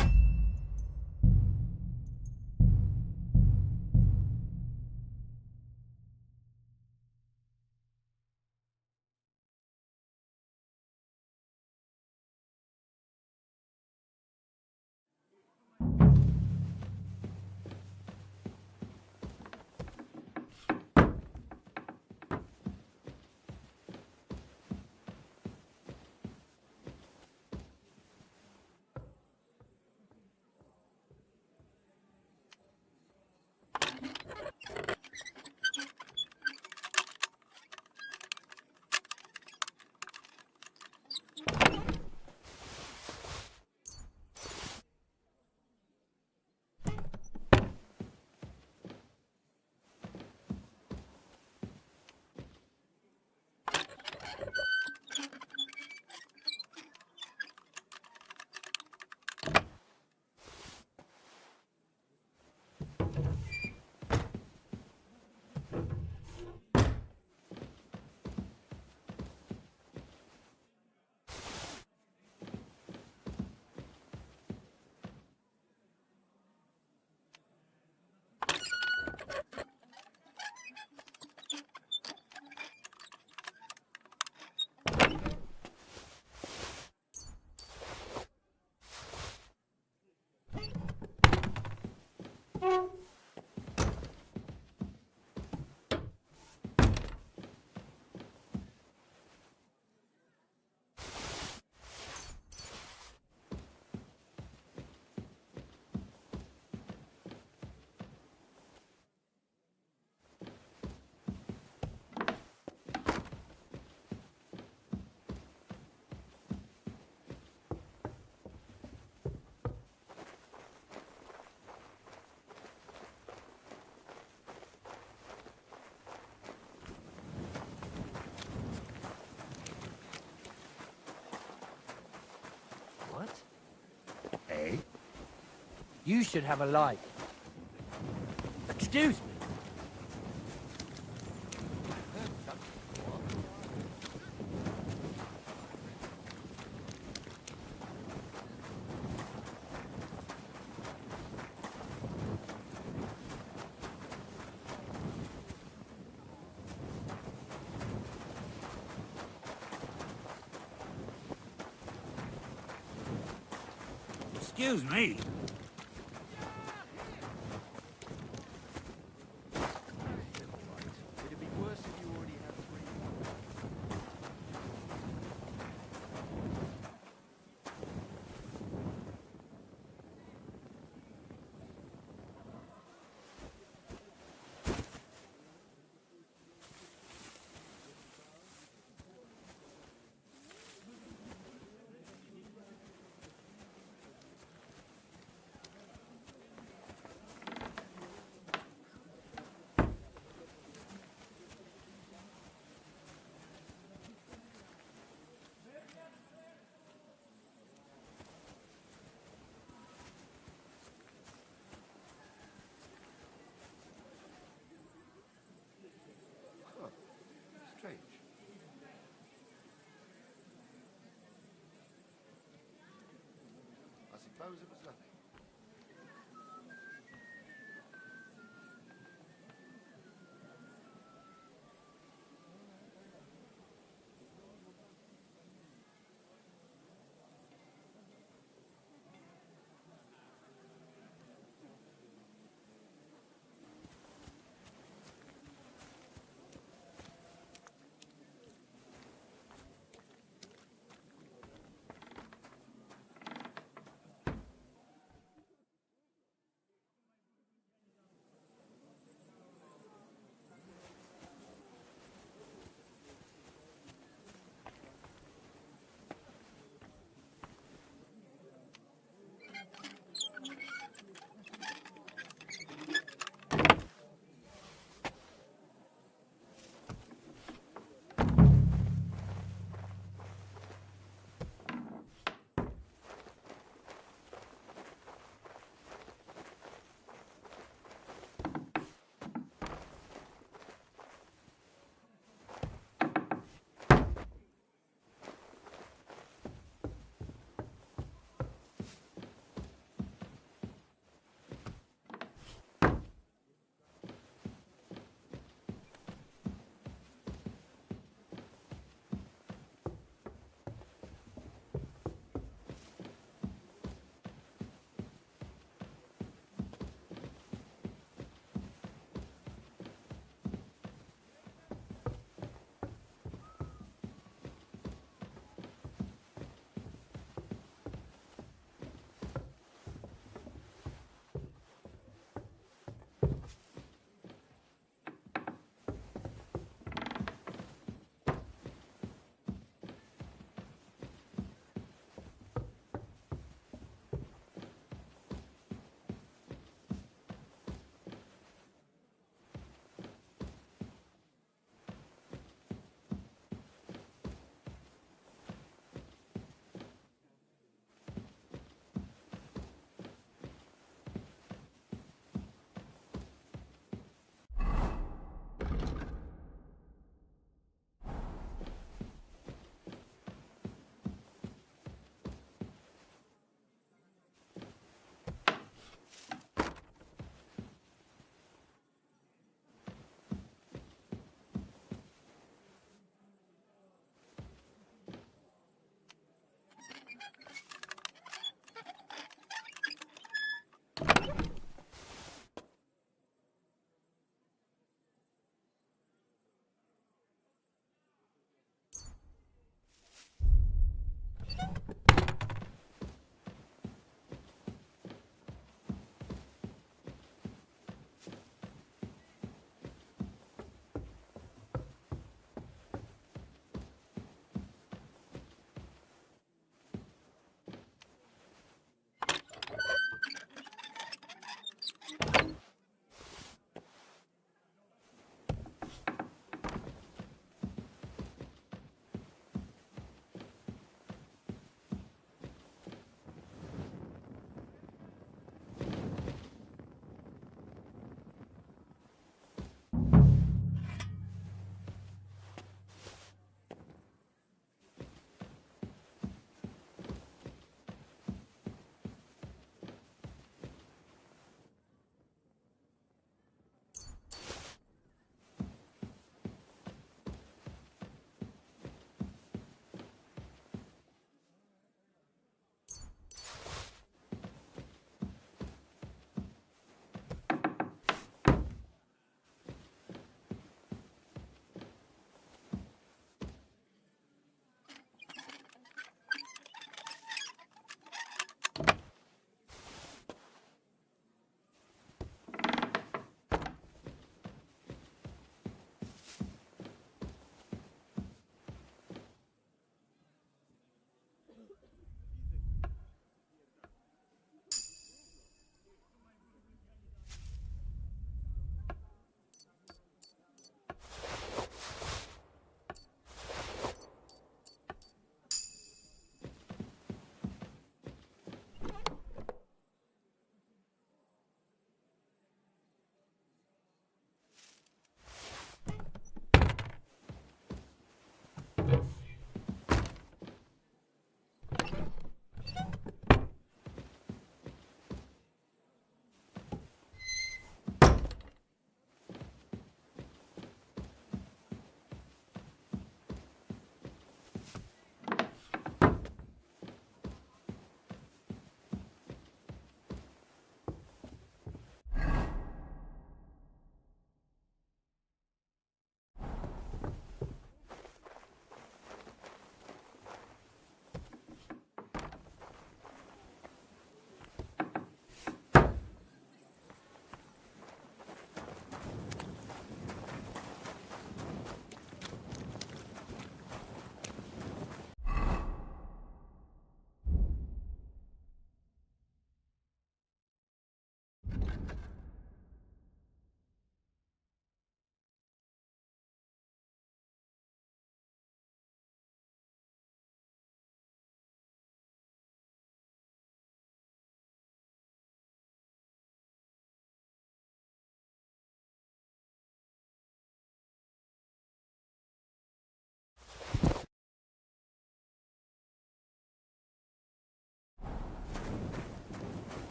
E: You should have a light. Excuse me.
A: Excuse me.
I: Strange. I suppose it was nothing.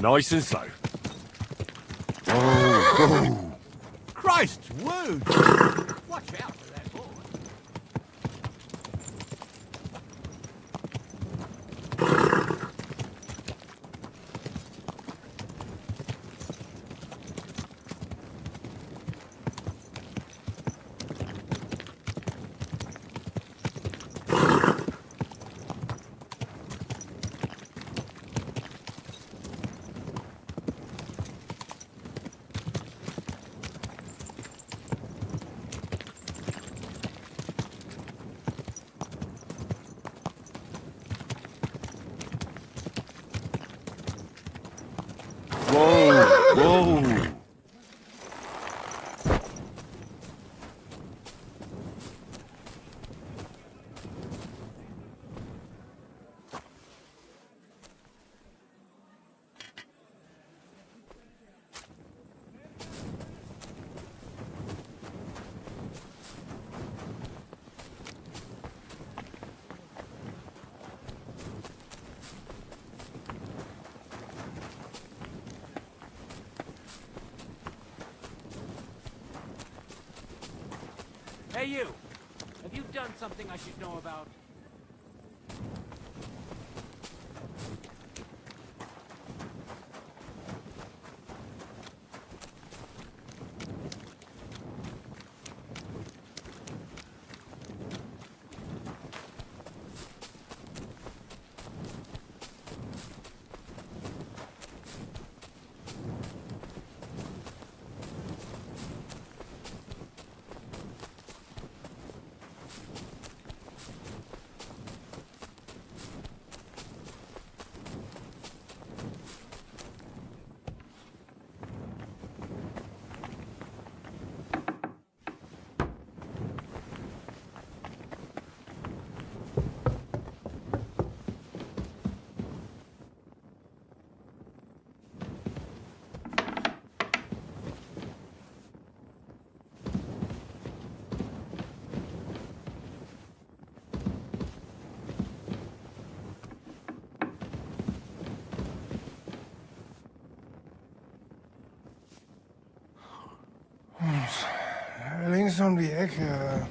C: Nice and slow.
K: Christ's wound! Watch out for that boy.
C: Whoa!
E: Hey, you! Have you done something I should know about?
M: Links um die Ecke.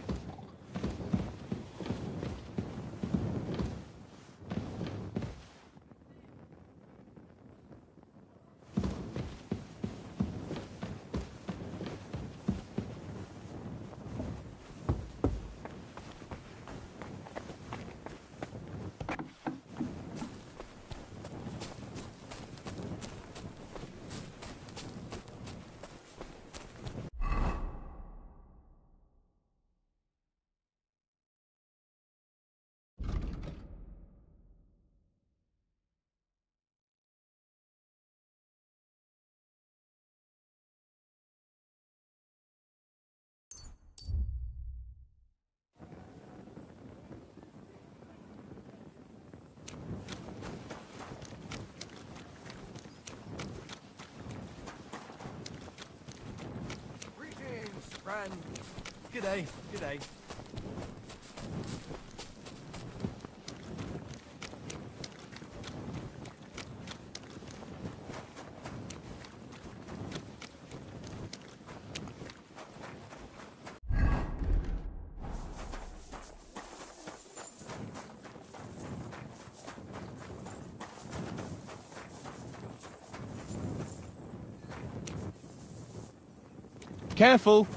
K: Friend. G'day, g'day.
R: Careful!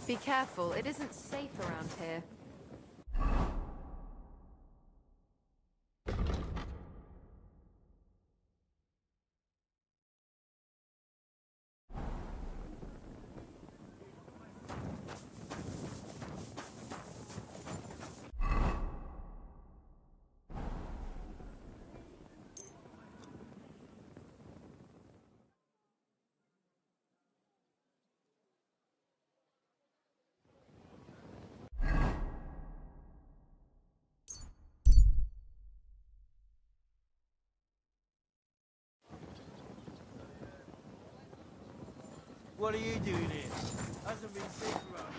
B: Be careful, it isn't safe around here.
L: What are you doing here? Hasn't been seen around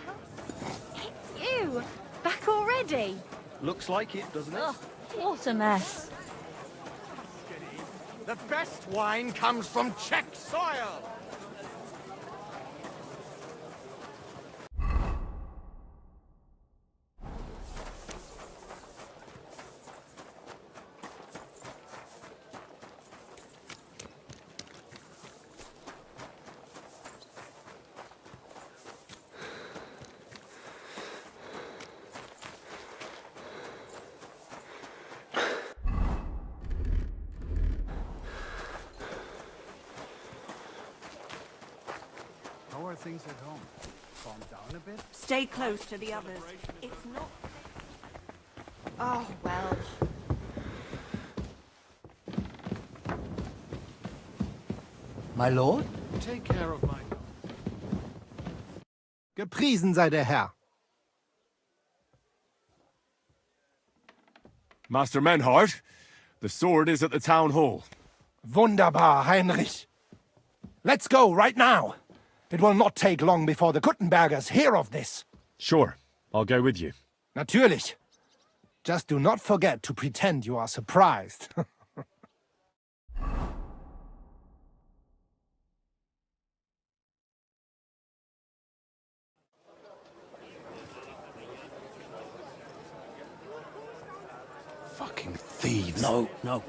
L: here.
N: It's you! Back already?
V: Looks like it, doesn't it?
N: Oh, what a mess.
K: The best wine comes from Czech soil!
Q: How are things at home? Calmed down a bit?
S: Stay close to the others. It's not...
B: Oh, well.
G: My lord?
Q: Take care of my...
M: Gepriesen sei der Herr.
D: Master Menhart, the sword is at the town hall.
M: Wunderbar, Heinrich. Let's go right now. It will not take long before the Kuttenbergers hear of this.
C: Sure, I'll go with you.
M: Natürlich. Just do not forget to pretend you are surprised.
G: Fucking thieves. No, no.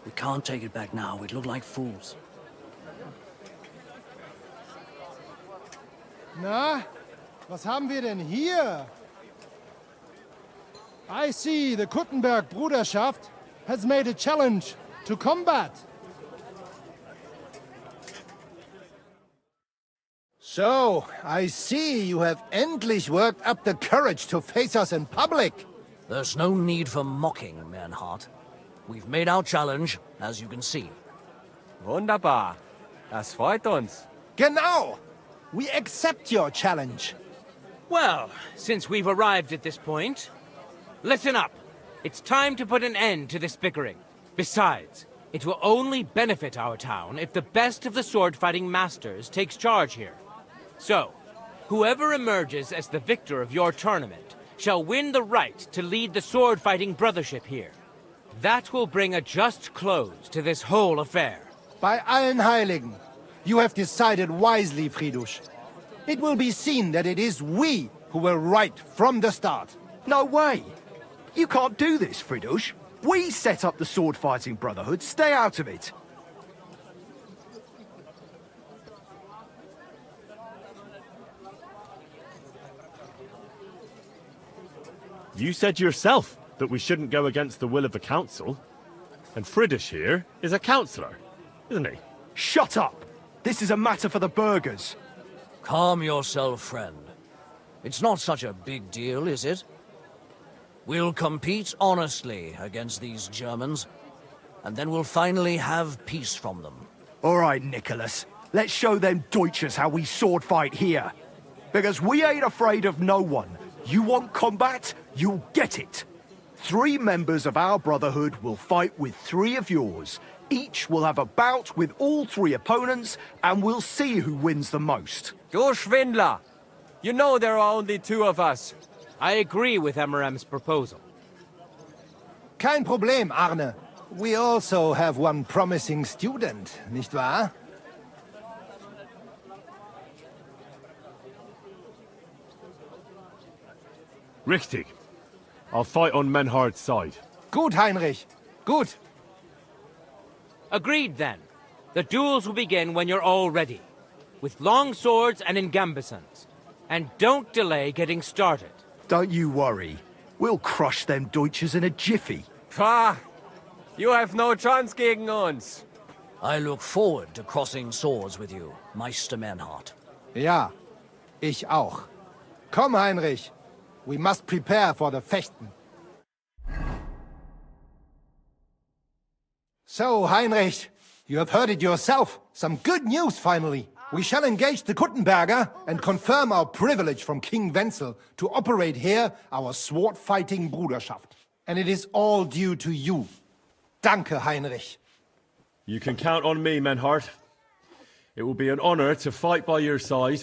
G: We can't take it back now. We'd look like fools.
M: Na, was haben wir denn hier? I see the Kuttenberg Bruderschaft has made a challenge to combat. So, I see you have endlich worked up the courage to face us in public.
G: There's no need for mocking, Menhart. We've made our challenge, as you can see.
F: Wunderbar. Das freut uns.
M: Genau! We accept your challenge.
E: Well, since we've arrived at this point, listen up. It's time to put an end to this bickering. Besides, it will only benefit our town if the best of the sword-fighting masters takes charge here. So, whoever emerges as the victor of your tournament shall win the right to lead the sword-fighting brothership here. That will bring a just close to this whole affair.
M: Bei allen Heiligen, you have decided wisely, Friedrich. It will be seen that it is we who were right from the start.
V: No way! You can't do this, Friedrich. We set up the sword-fighting brotherhood. Stay out of it.
C: You said yourself that we shouldn't go against the will of the council. And Friedrich here is a councillor, isn't he?
V: Shut up! This is a matter for the burghers.
G: Calm yourself, friend. It's not such a big deal, is it? We'll compete honestly against these Germans, and then we'll finally have peace from them.
V: All right, Nicholas. Let's show them Deutschers how we sword fight here. Because we ain't afraid of no one. You want combat? You'll get it. 3 members of our brotherhood will fight with 3 of yours. Each will have a bout with all 3 opponents, and we'll see who wins the most.
F: Du Schwindler! You know there are only 2 of us.
E: I agree with Emerem's proposal.
M: Kein Problem, Arne. We also have one promising student, nicht wahr?
C: Richtig. I'll fight on Menhard's side.
M: Gut, Heinrich. Gut.
E: Agreed, then. The duels will begin when you're all ready, with long swords and in gambesons. And don't delay getting started.
V: Don't you worry. We'll crush them Deutschers in a jiffy.
F: Pah! You have no chance gegen uns.
G: I look forward to crossing swords with you, Meister Menhart.
M: Ja, ich auch. Komm, Heinrich. We must prepare for the Fechten. So, Heinrich, you have heard it yourself. Some good news, finally. We shall engage the Kuttenberger and confirm our privilege from King Wenzel to operate here our sword-fighting Bruderschaft. And it is all due to you. Danke, Heinrich.
C: You can count on me, Menhart. It will be an honor to fight by your side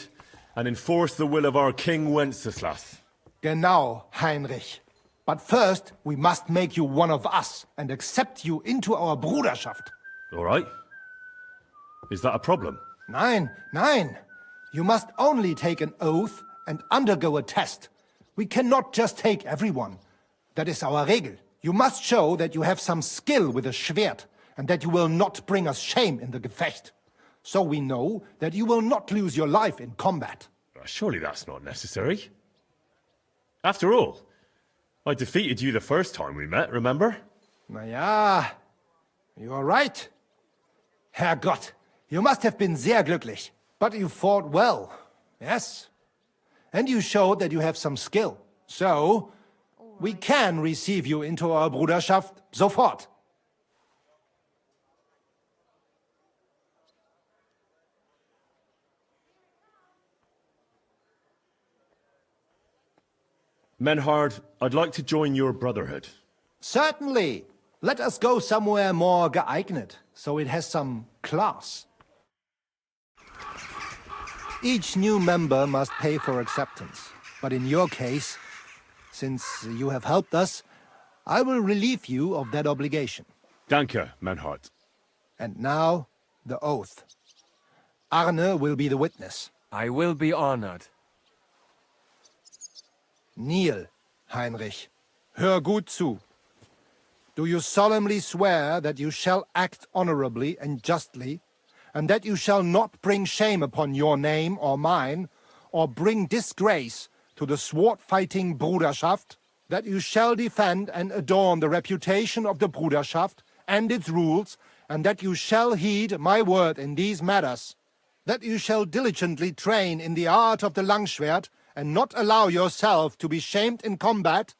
C: and enforce the will of our King Wenceslaus.
M: Genau, Heinrich. But first, we must make you one of us and accept you into our Bruderschaft.
C: All right. Is that a problem?
M: Nein, nein. You must only take an oath and undergo a test. We cannot just take everyone. That is our Regel. You must show that you have some skill with a Schwert and that you will not bring us shame in the Gefecht. So we know that you will not lose your life in combat.
C: Surely that's not necessary. After all, I defeated you the first time we met, remember?
M: Na ja, you are right. Herrgott, you must have been sehr glücklich. But you fought well, yes. And you showed that you have some skill. So, we can receive you into our Bruderschaft sofort.
C: Menhard, I'd like to join your brotherhood.
M: Certainly. Let us go somewhere more geeignet, so it has some class. Each new member must pay for acceptance. But in your case, since you have helped us, I will relieve you of that obligation.
C: Danke, Menhard.
M: And now, the oath. Arne will be the witness.
F: I will be honored.
M: Kneel, Heinrich. Hör gut zu. Do you solemnly swear that you shall act honorably and justly, and that you shall not bring shame upon your name or mine, or bring disgrace to the sword-fighting Bruderschaft, that you shall defend and adorn the reputation of the Bruderschaft and its rules, and that you shall heed my word in these matters, that you shall diligently train in the art of the Langschwert, and not allow yourself to be shamed in combat,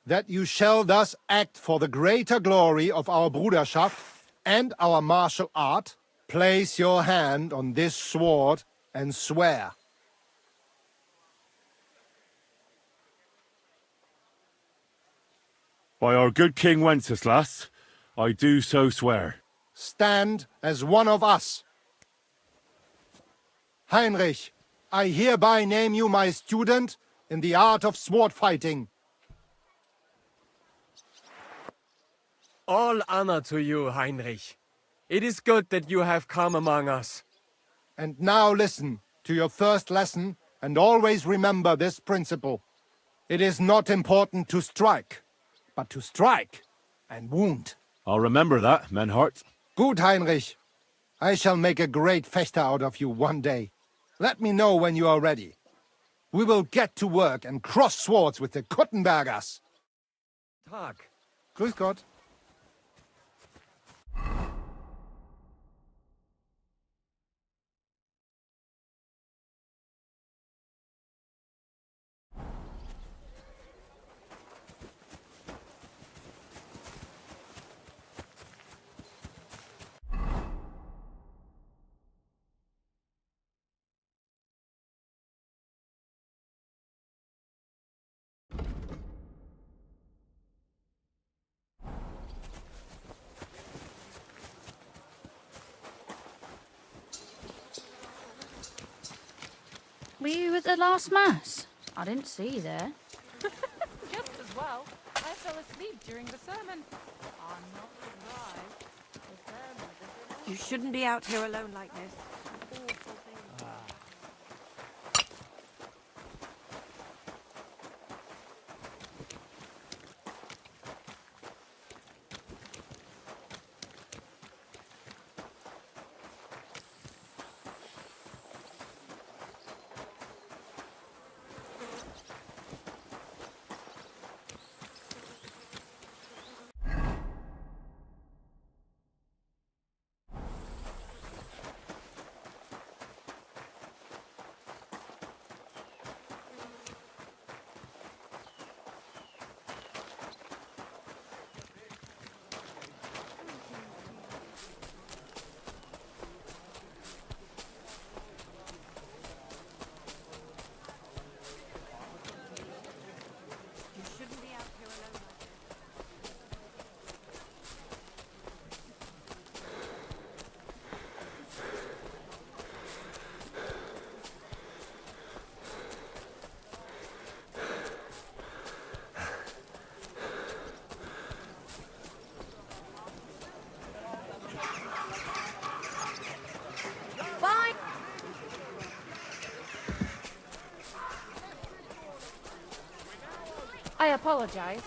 M: that you shall thus act for the greater glory of our Bruderschaft and our martial art. Place your hand on this sword and swear.
C: By our good King Wenceslaus, I do so swear.
M: Stand as one of us. Heinrich, I hereby name you my student in the art of sword fighting.
F: All honor to you, Heinrich. It is good that you have come among us.
M: And now listen to your first lesson and always remember this principle. It is not important to strike, but to strike and wound.
C: I'll remember that, Menhard.
M: Gut, Heinrich. I shall make a great Fechter out of you one day. Let me know when you are ready. We will get to work and cross swords with the Kuttenbergers.
F: Tag.
M: Grüß Gott.
I: Were you at the last mass? I didn't see you there.
B: Just as well. I fell asleep during the sermon. I'm not surprised.
S: You shouldn't be out here alone like this.
B: I apologize.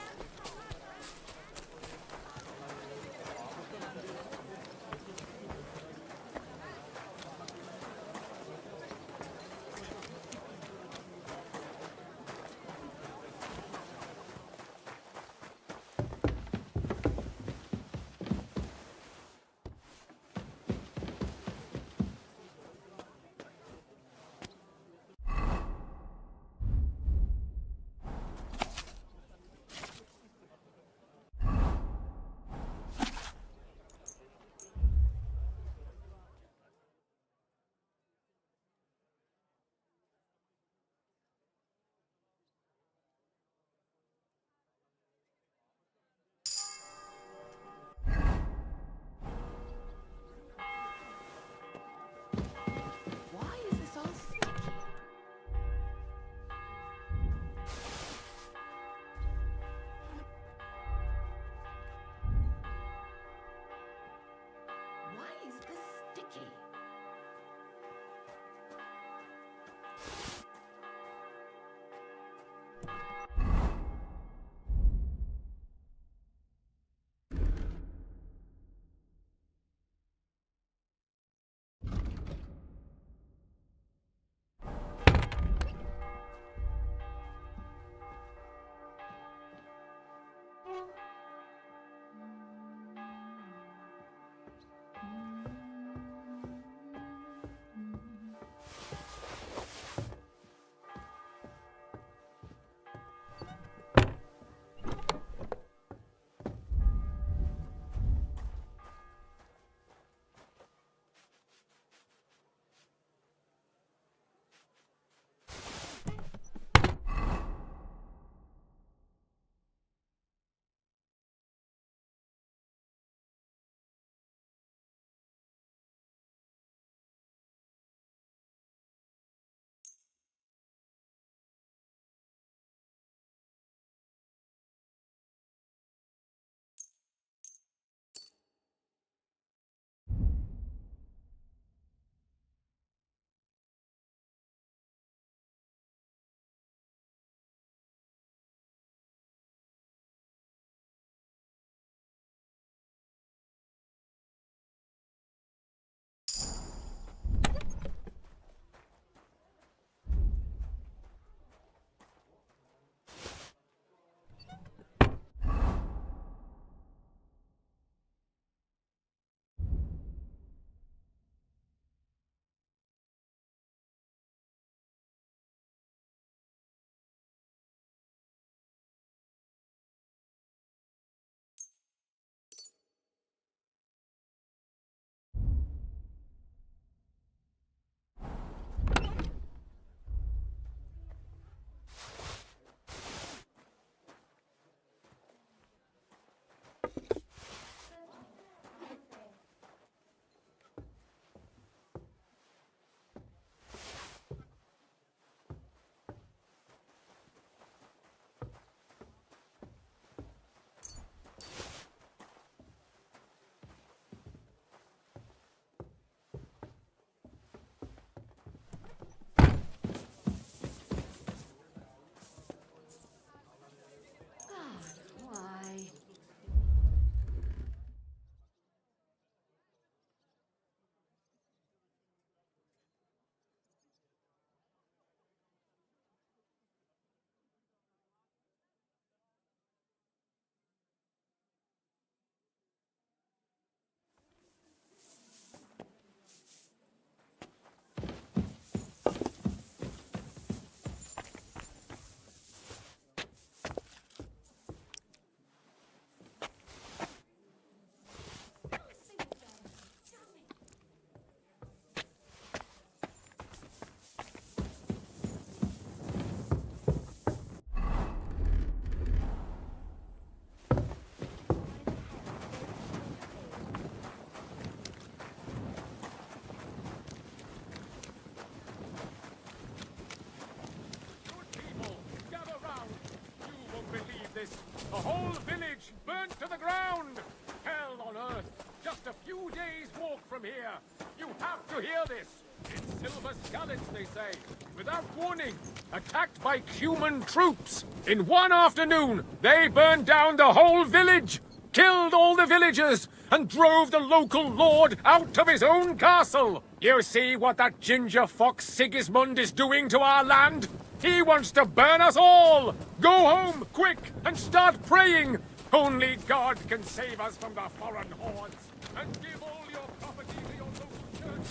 H: The whole village burnt to the ground! Hell on earth! Just a few days' walk from here! You have to hear this! It's Silver Skalitz, they say. Without warning, attacked by human troops. In one afternoon, they burned down the whole village, killed all the villagers, and drove the local lord out of his own castle. You see what that ginger fox Sigismund is doing to our land? He wants to burn us all! Go home, quick, and start praying! Only God can save us from the foreign hordes. And give all your property to your local church.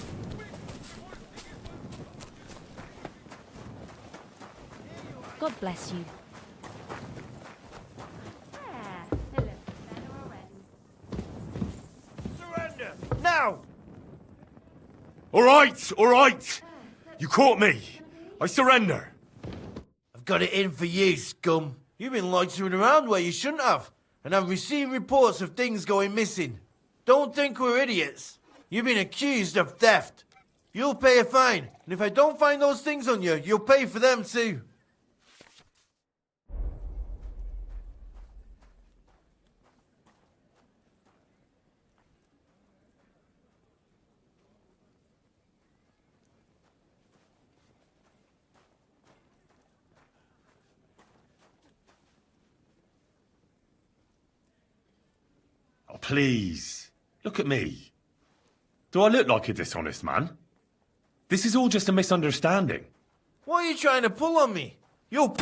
N: God bless you.
W: Surrender! Now!
C: All right! You caught me. I surrender.
W: I've got it in for you, scum. You've been loitering around where you shouldn't have, and I've received reports of things going missing. Don't think we're idiots. You've been accused of theft. You'll pay a fine, and if I don't find those things on you, you'll pay for them too.
C: Oh, please. Look at me. Do I look like a dishonest man? This is all just a misunderstanding.
W: Why are you trying to pull on me? You'll...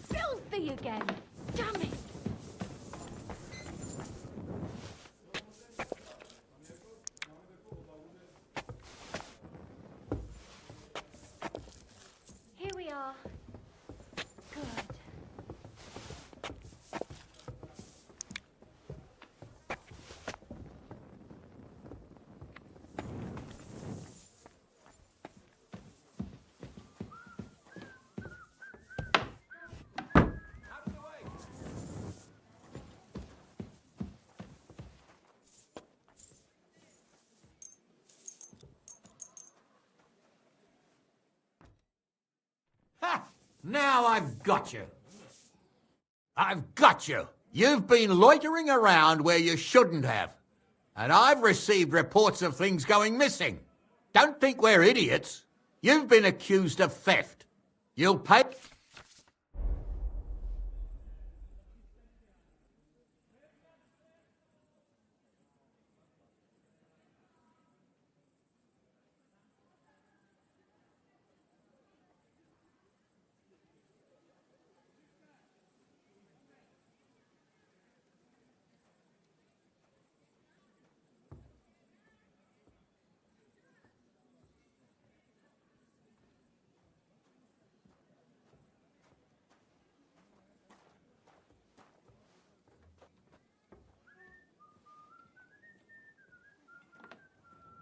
B: Filthy again! Damn it! Here we are. Good.
K: Ha! Now I've got you. I've got you. You've been loitering around where you shouldn't have. And I've received reports of things going missing. Don't think we're idiots. You've been accused of theft. You'll pay...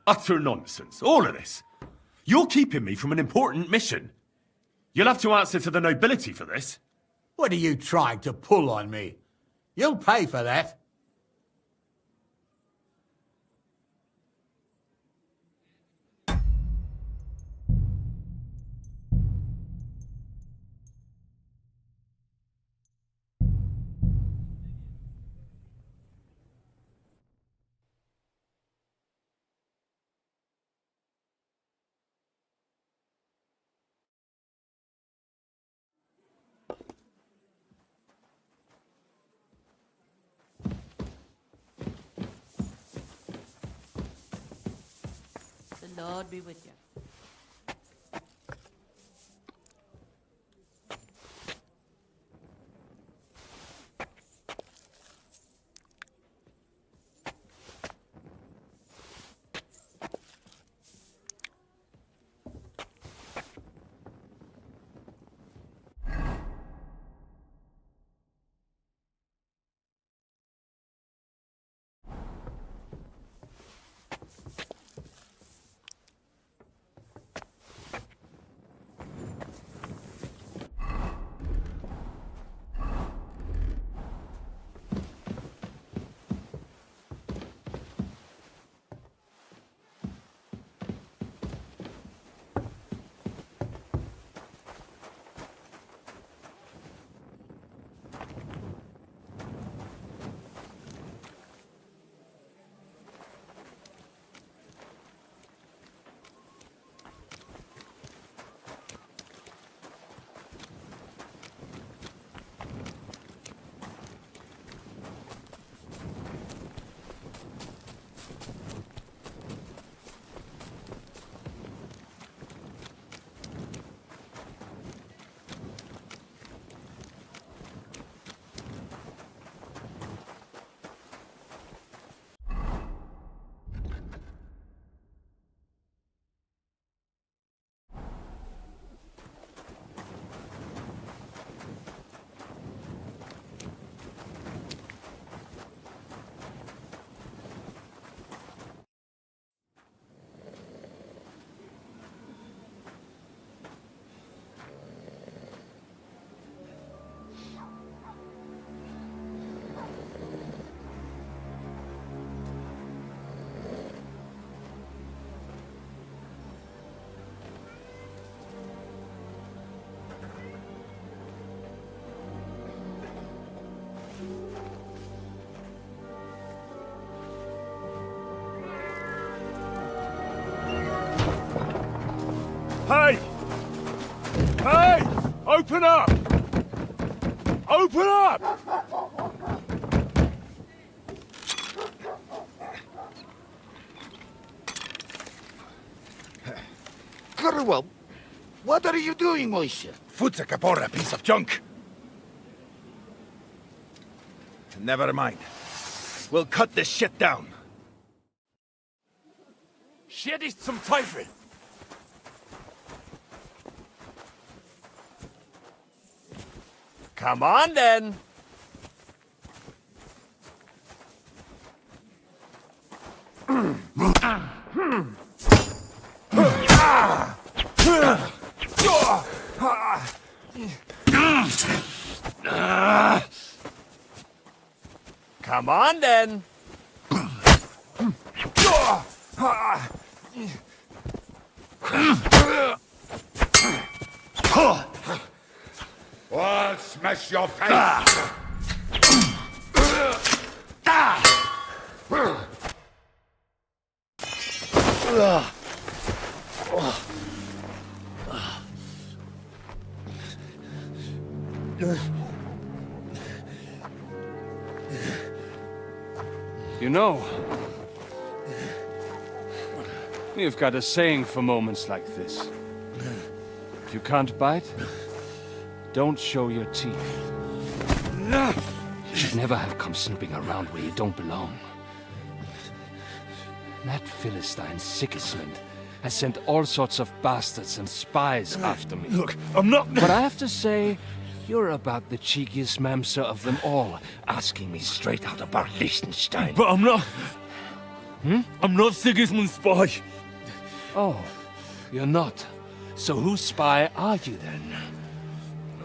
C: Utter nonsense, all of this. You're keeping me from an important mission. You'll have to answer to the nobility for this.
K: What are you trying to pull on me? You'll pay for that.
J: Lord be with you.
D: Hey! Hey! Open up! Open up!
O: Corwell, what are you doing, Moisha?
T: Futsa Capora, piece of junk. Never mind. We'll cut this shit down.
D: Shit ist zum Teufel!
F: Come on, then. Come on, then.
T: I'll smash your face!
D: You know, you've got a saying for moments like this. If you can't bite, don't show your teeth.
X: You should never have come snooping around where you don't belong. That Philistine Sigismund has sent all sorts of bastards and spies after me.
T: Look, I'm not...
X: But I have to say, you're about the cheekiest mamser of them all, asking me straight out about Liechtenstein.
D: But I'm not... I'm not Sigismund's spy.
X: Oh, you're not. So whose spy are you then?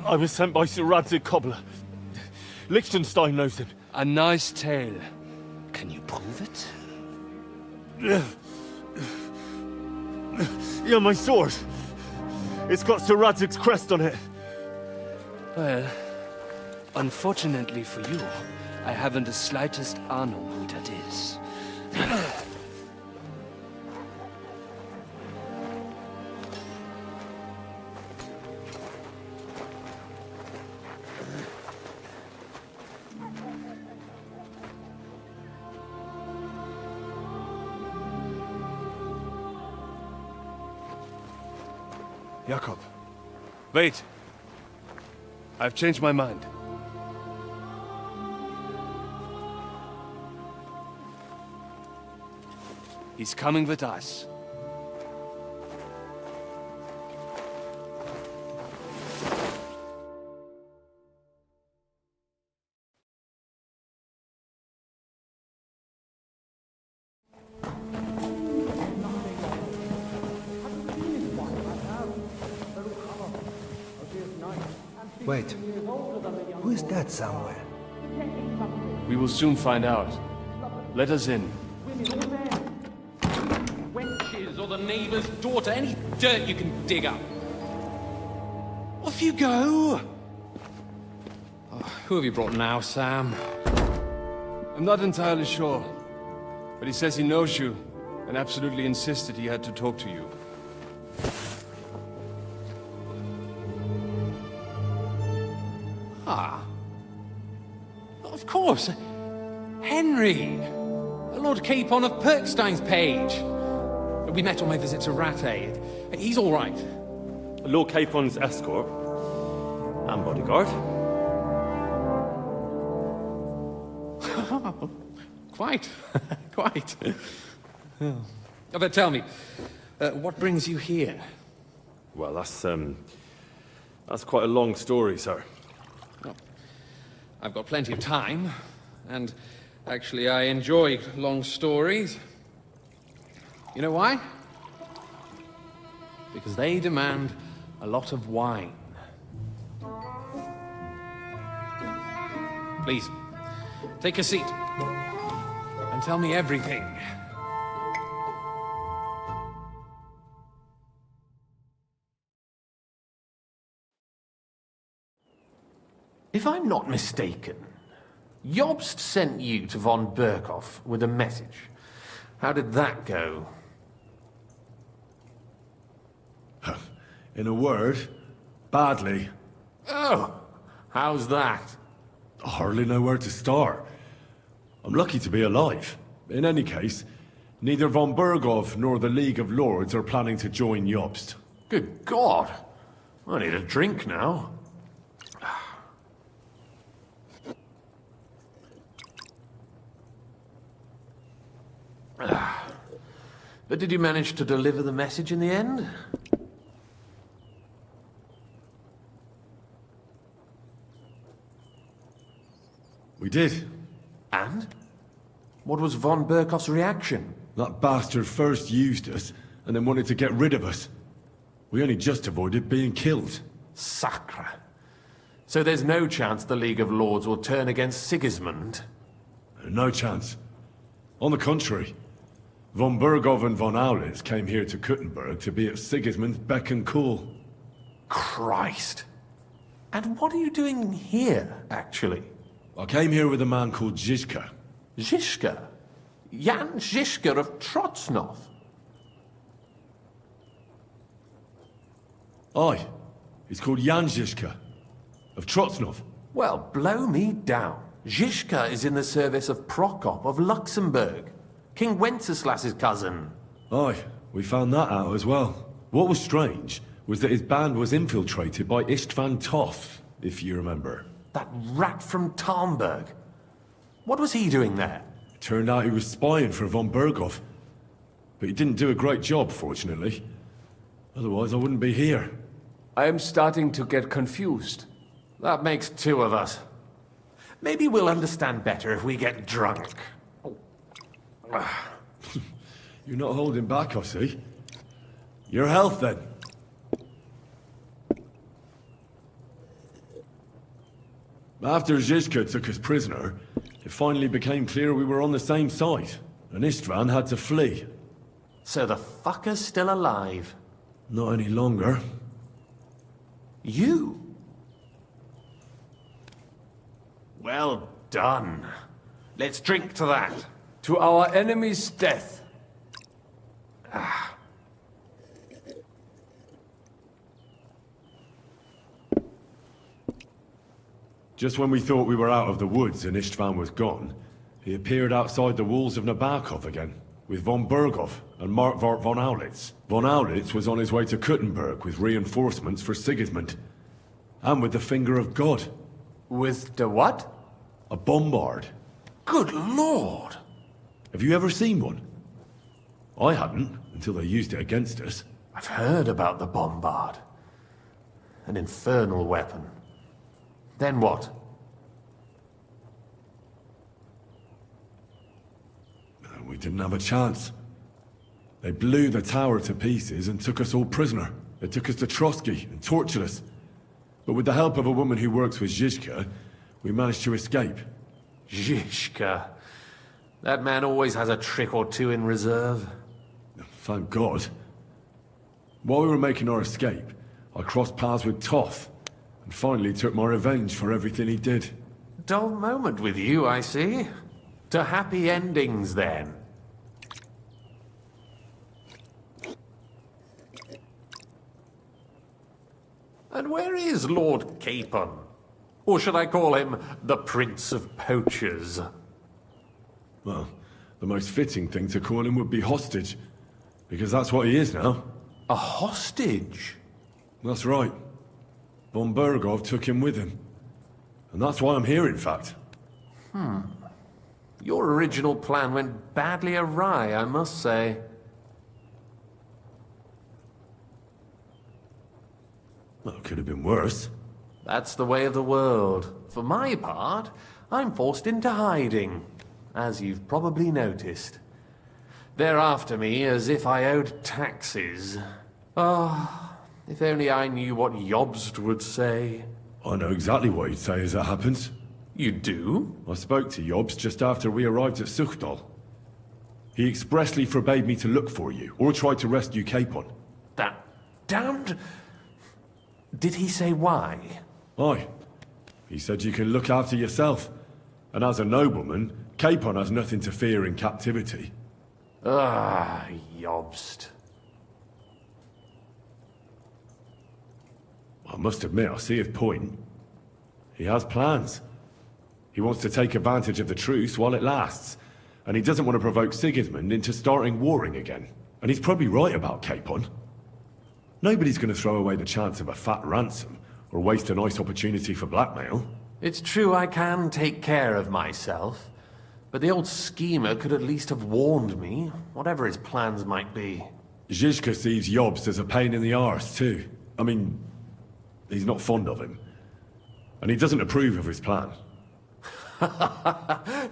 D: I was sent by Sir Radzig Kobyla. Liechtenstein knows him.
X: A nice tale. Can you prove it?
D: Yeah, my sword. It's got Sir Radzig's crest on it.
X: Well, unfortunately for you, I haven't the slightest ahnung who that is.
T: Jakob.
D: Wait. I've changed my mind. He's coming with us.
A: Wait, who is that somewhere?
D: We will soon find out. Let us in.
J: Wenches or the neighbour's daughter, any dirt you can dig up. Off you go! Oh, who have you brought now, Sam?
D: I'm not entirely sure, but he says he knows you and absolutely insisted he had to talk to you.
J: Ah. Of course. Henry. Lord Capon of Perkstein's page. We met on my visit to Rattay. He's all right.
P: Lord Capon's escort and bodyguard.
J: Quite. Quite. Oh. But tell me, what brings you here?
P: Well, that's quite a long story, sir.
J: Well, I've got plenty of time, and actually I enjoy long stories. You know why? Because they demand a lot of wine. Please, take a seat and tell me everything.
U: If I'm not mistaken, Jobst sent you to von Bergow with a message. How did that go?
C: In a word, badly.
U: Oh, how's that?
C: I hardly know where to start. I'm lucky to be alive. In any case, neither von Bergow nor the League of Lords are planning to join Jobst.
U: Good God! I need a drink now. But did you manage to deliver the message in the end?
C: We did.
U: And? What was von Bergow's reaction?
C: That bastard first used us, and then wanted to get rid of us. We only just avoided being killed.
U: Sacre. So there's no chance the League of Lords will turn against Sigismund?
C: No chance. On the contrary. Von Bergow and von Aulitz came here to Kuttenberg to be at Sigismund's beck and call.
U: Christ. And what are you doing here, actually?
C: I came here with a man called Zizka.
U: Zizka? Jan Zizka of Trosnov?
C: Aye. He's called Jan Zizka. Of Trosnov.
U: Well, blow me down. Zizka is in the service of Prokop of Luxembourg. King Wenceslaus's cousin.
C: Aye, we found that out as well. What was strange was that his band was infiltrated by Istvan Toth, if you remember.
U: That rat from Talmberg. What was he doing there?
C: It turned out he was spying for von Bergow. But he didn't do a great job, fortunately. Otherwise, I wouldn't be here.
U: I am starting to get confused. That makes two of us. Maybe we'll understand better if we get drunk.
C: You're not holding back, I see. Your health, then. After Zizka took us prisoner, it finally became clear we were on the same side, and Istvan had to flee.
U: So the fucker's still alive?
C: Not any longer.
U: You? Well done. Let's drink to that.
F: To our enemy's death.
C: Just when we thought we were out of the woods and Istvan was gone, he appeared outside the walls of Nabokov again. with von Bergow and Markwart von Aulitz. Von Aulitz was on his way to Kuttenberg with reinforcements for Sigismund. And with the finger of God.
U: With the what?
C: A bombard.
U: Good lord!
C: Have you ever seen one? I hadn't, until they used it against us.
U: I've heard about the bombard. An infernal weapon. Then what?
C: We didn't have a chance. They blew the tower to pieces and took us all prisoner. They took us to Trosky and tortured us. But with the help of a woman who works with Zizka, we managed to escape.
U: Zizka. That man always has a trick or two in reserve.
C: Thank God. While we were making our escape, I crossed paths with Toff, and finally took my revenge for everything he did.
U: Dull moment with you, I see. To happy endings, then. And where is Lord Capon? Or should I call him the Prince of Poachers?
C: Well, the most fitting thing to call him would be hostage, because that's what he is now.
U: A hostage?
C: That's right. Von Bergow took him with him. And that's why I'm here, in fact.
U: Your original plan went badly awry, I must say.
C: Well, it could have been worse.
U: That's the way of the world. For my part, I'm forced into hiding, as you've probably noticed. They're after me as if I owed taxes. Ah, if only I knew what Jobst would say.
C: I know exactly what he'd say as it happens.
U: You do?
C: I spoke to Jobst just after we arrived at Suchdal. He expressly forbade me to look for you, or try to rescue Capon.
U: That damned... Did he say why?
C: Aye. He said you can look after yourself. And as a nobleman, Capon has nothing to fear in captivity.
U: Ah, Jobst.
C: I must admit, I see his point. He has plans. He wants to take advantage of the truce while it lasts. And he doesn't want to provoke Sigismund into starting warring again. And he's probably right about Capon. Nobody's going to throw away the chance of a fat ransom, or waste a nice opportunity for blackmail.
U: It's true I can take care of myself, but the old schemer could at least have warned me, whatever his plans might be.
C: Zizka sees Jobst as a pain in the arse, too. I mean, he's not fond of him. And he doesn't approve of his plan.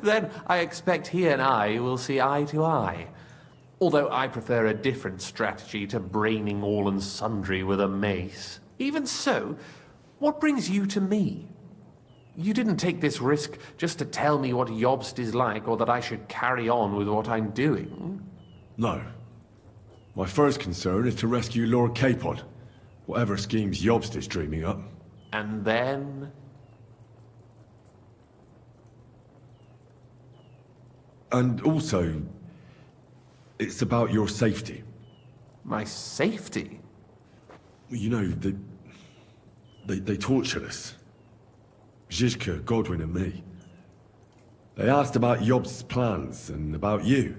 U: Then I expect he and I will see eye to eye. Although I prefer a different strategy to braining all and sundry with a mace. Even so, what brings you to me? You didn't take this risk just to tell me what Jobst is like, or that I should carry on with what I'm doing.
C: No. My first concern is to rescue Lord Capon, whatever schemes Jobst is dreaming up.
U: And then...
C: And also, it's about your safety.
U: My safety?
C: You know, they tortured us. Zizka, Godwin and me. They asked about Jobst's plans and about you.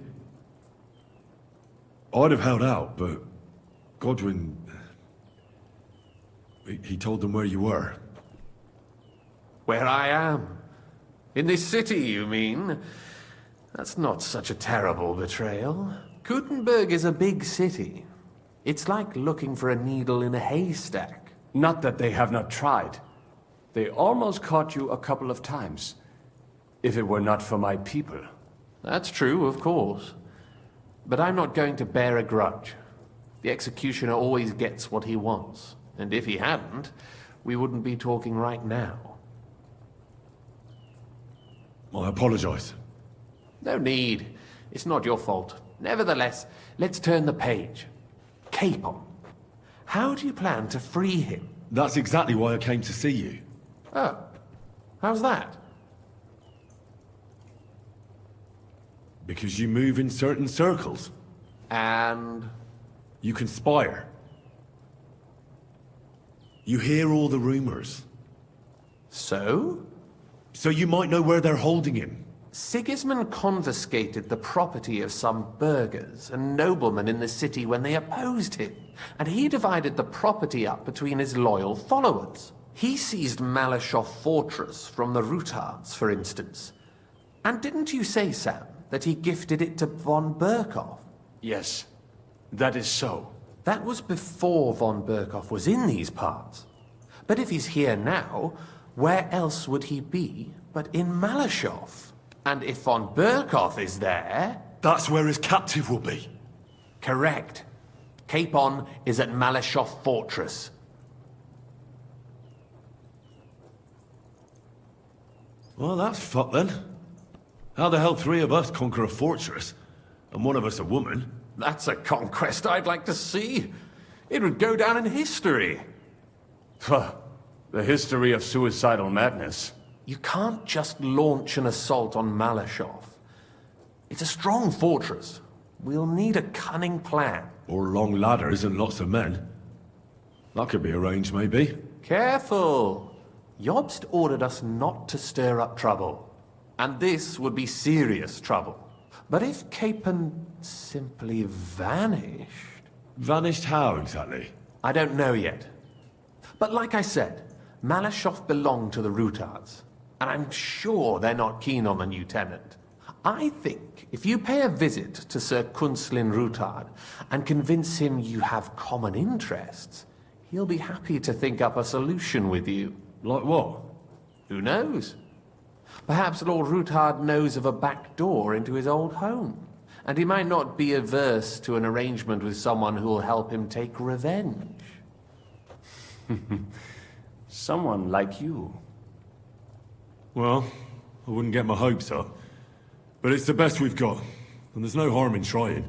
C: I'd have held out, but Godwin... He told them where you were.
U: Where I am? In this city, you mean? That's not such a terrible betrayal. Kuttenberg is a big city. It's like looking for a needle in a haystack.
D: Not that they have not tried. They almost caught you a couple of times. If it were not for my people.
U: That's true, of course. But I'm not going to bear a grudge. The executioner always gets what he wants. And if he hadn't, we wouldn't be talking right now.
C: I apologize.
U: No need. It's not your fault. Nevertheless, let's turn the page. Capon. How do you plan to free him?
C: That's exactly why I came to see you.
U: Oh. How's that?
C: Because you move in certain circles.
U: And?
C: You conspire. You hear all the rumors.
U: So?
C: So you might know where they're holding him.
U: Sigismund confiscated the property of some burghers and noblemen in the city when they opposed him, and he divided the property up between his loyal followers. He seized Malyshoff Fortress from the Rutards, for instance. And didn't you say, Sam, that he gifted it to von Bergow?
D: Yes, that is so.
U: That was before von Bergow was in these parts. But if he's here now, where else would he be but in Malyshoff? And if von Bergow is there...
C: That's where his captive will be.
U: Correct. Capon is at Malyshoff Fortress.
C: Well, that's fucked then. How the hell 3 of us conquer a fortress, and one of us a woman?
U: That's a conquest I'd like to see. It would go down in history.
D: The history of suicidal madness.
U: You can't just launch an assault on Malyshoff. It's a strong fortress. We'll need a cunning plan.
C: Or long ladders and lots of men. That could be arranged, maybe.
U: Careful! Jobst ordered us not to stir up trouble. And this would be serious trouble. But if Capon simply vanished...
C: Vanished how, exactly?
U: I don't know yet. But like I said, Malyshoff belonged to the Rutards. And I'm sure they're not keen on the new tenant. I think if you pay a visit to Sir Kunslin Rutard and convince him you have common interests, he'll be happy to think up a solution with you.
C: Like what?
U: Who knows? Perhaps Lord Rutard knows of a back door into his old home, and he might not be averse to an arrangement with someone who'll help him take revenge.
D: Someone like you.
C: Well, I wouldn't get my hopes up. But it's the best we've got, and there's no harm in trying.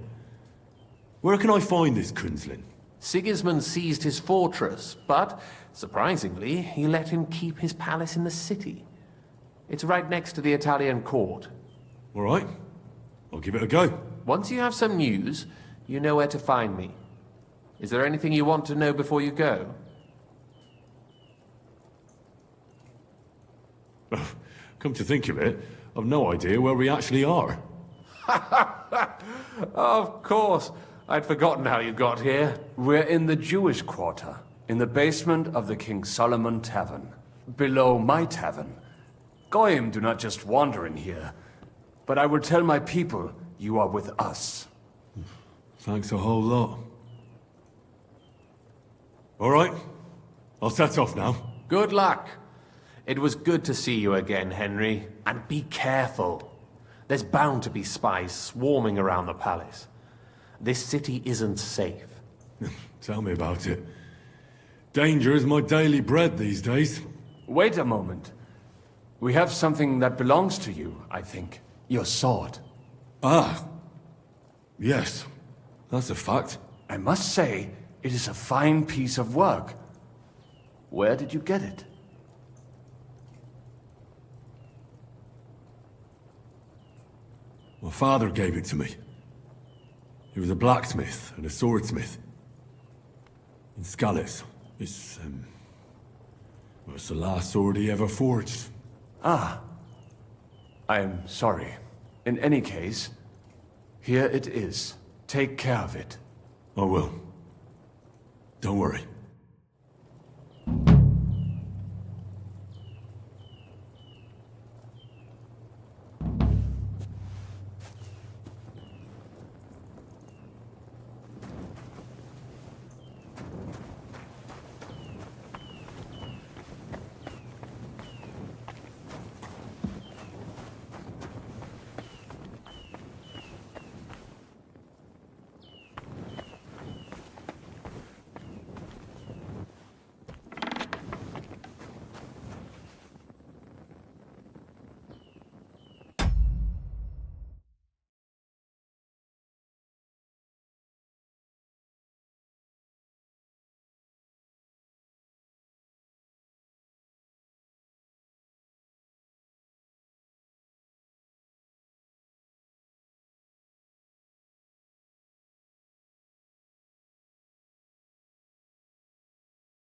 C: Where can I find this Kunslin?
U: Sigismund seized his fortress, but, surprisingly, he let him keep his palace in the city. It's right next to the Italian court.
C: All right. I'll give it a go.
U: Once you have some news, you know where to find me. Is there anything you want to know before you go?
C: Come to think of it, I've no idea where we actually are.
U: Of course. I'd forgotten how you got here.
D: We're in the Jewish quarter, in the basement of the King Solomon Tavern, below my tavern. Goyim do not just wander in here, but I will tell my people you are with us.
C: Thanks a whole lot. All right, I'll set off now.
U: Good luck. It was good to see you again, Henry. And be careful. There's bound to be spies swarming around the palace. This city isn't safe.
C: Tell me about it. Danger is my daily bread these days.
D: Wait a moment. We have something that belongs to you, I think. Your sword.
C: Ah. Yes. That's a fact.
D: I must say, it is a fine piece of work. Where did you get it?
C: My father gave it to me. He was a blacksmith and a swordsmith. In Skalitz. It's the last sword he ever forged.
D: Ah. I am sorry. In any case, here it is. Take care of it.
C: I will. Don't worry.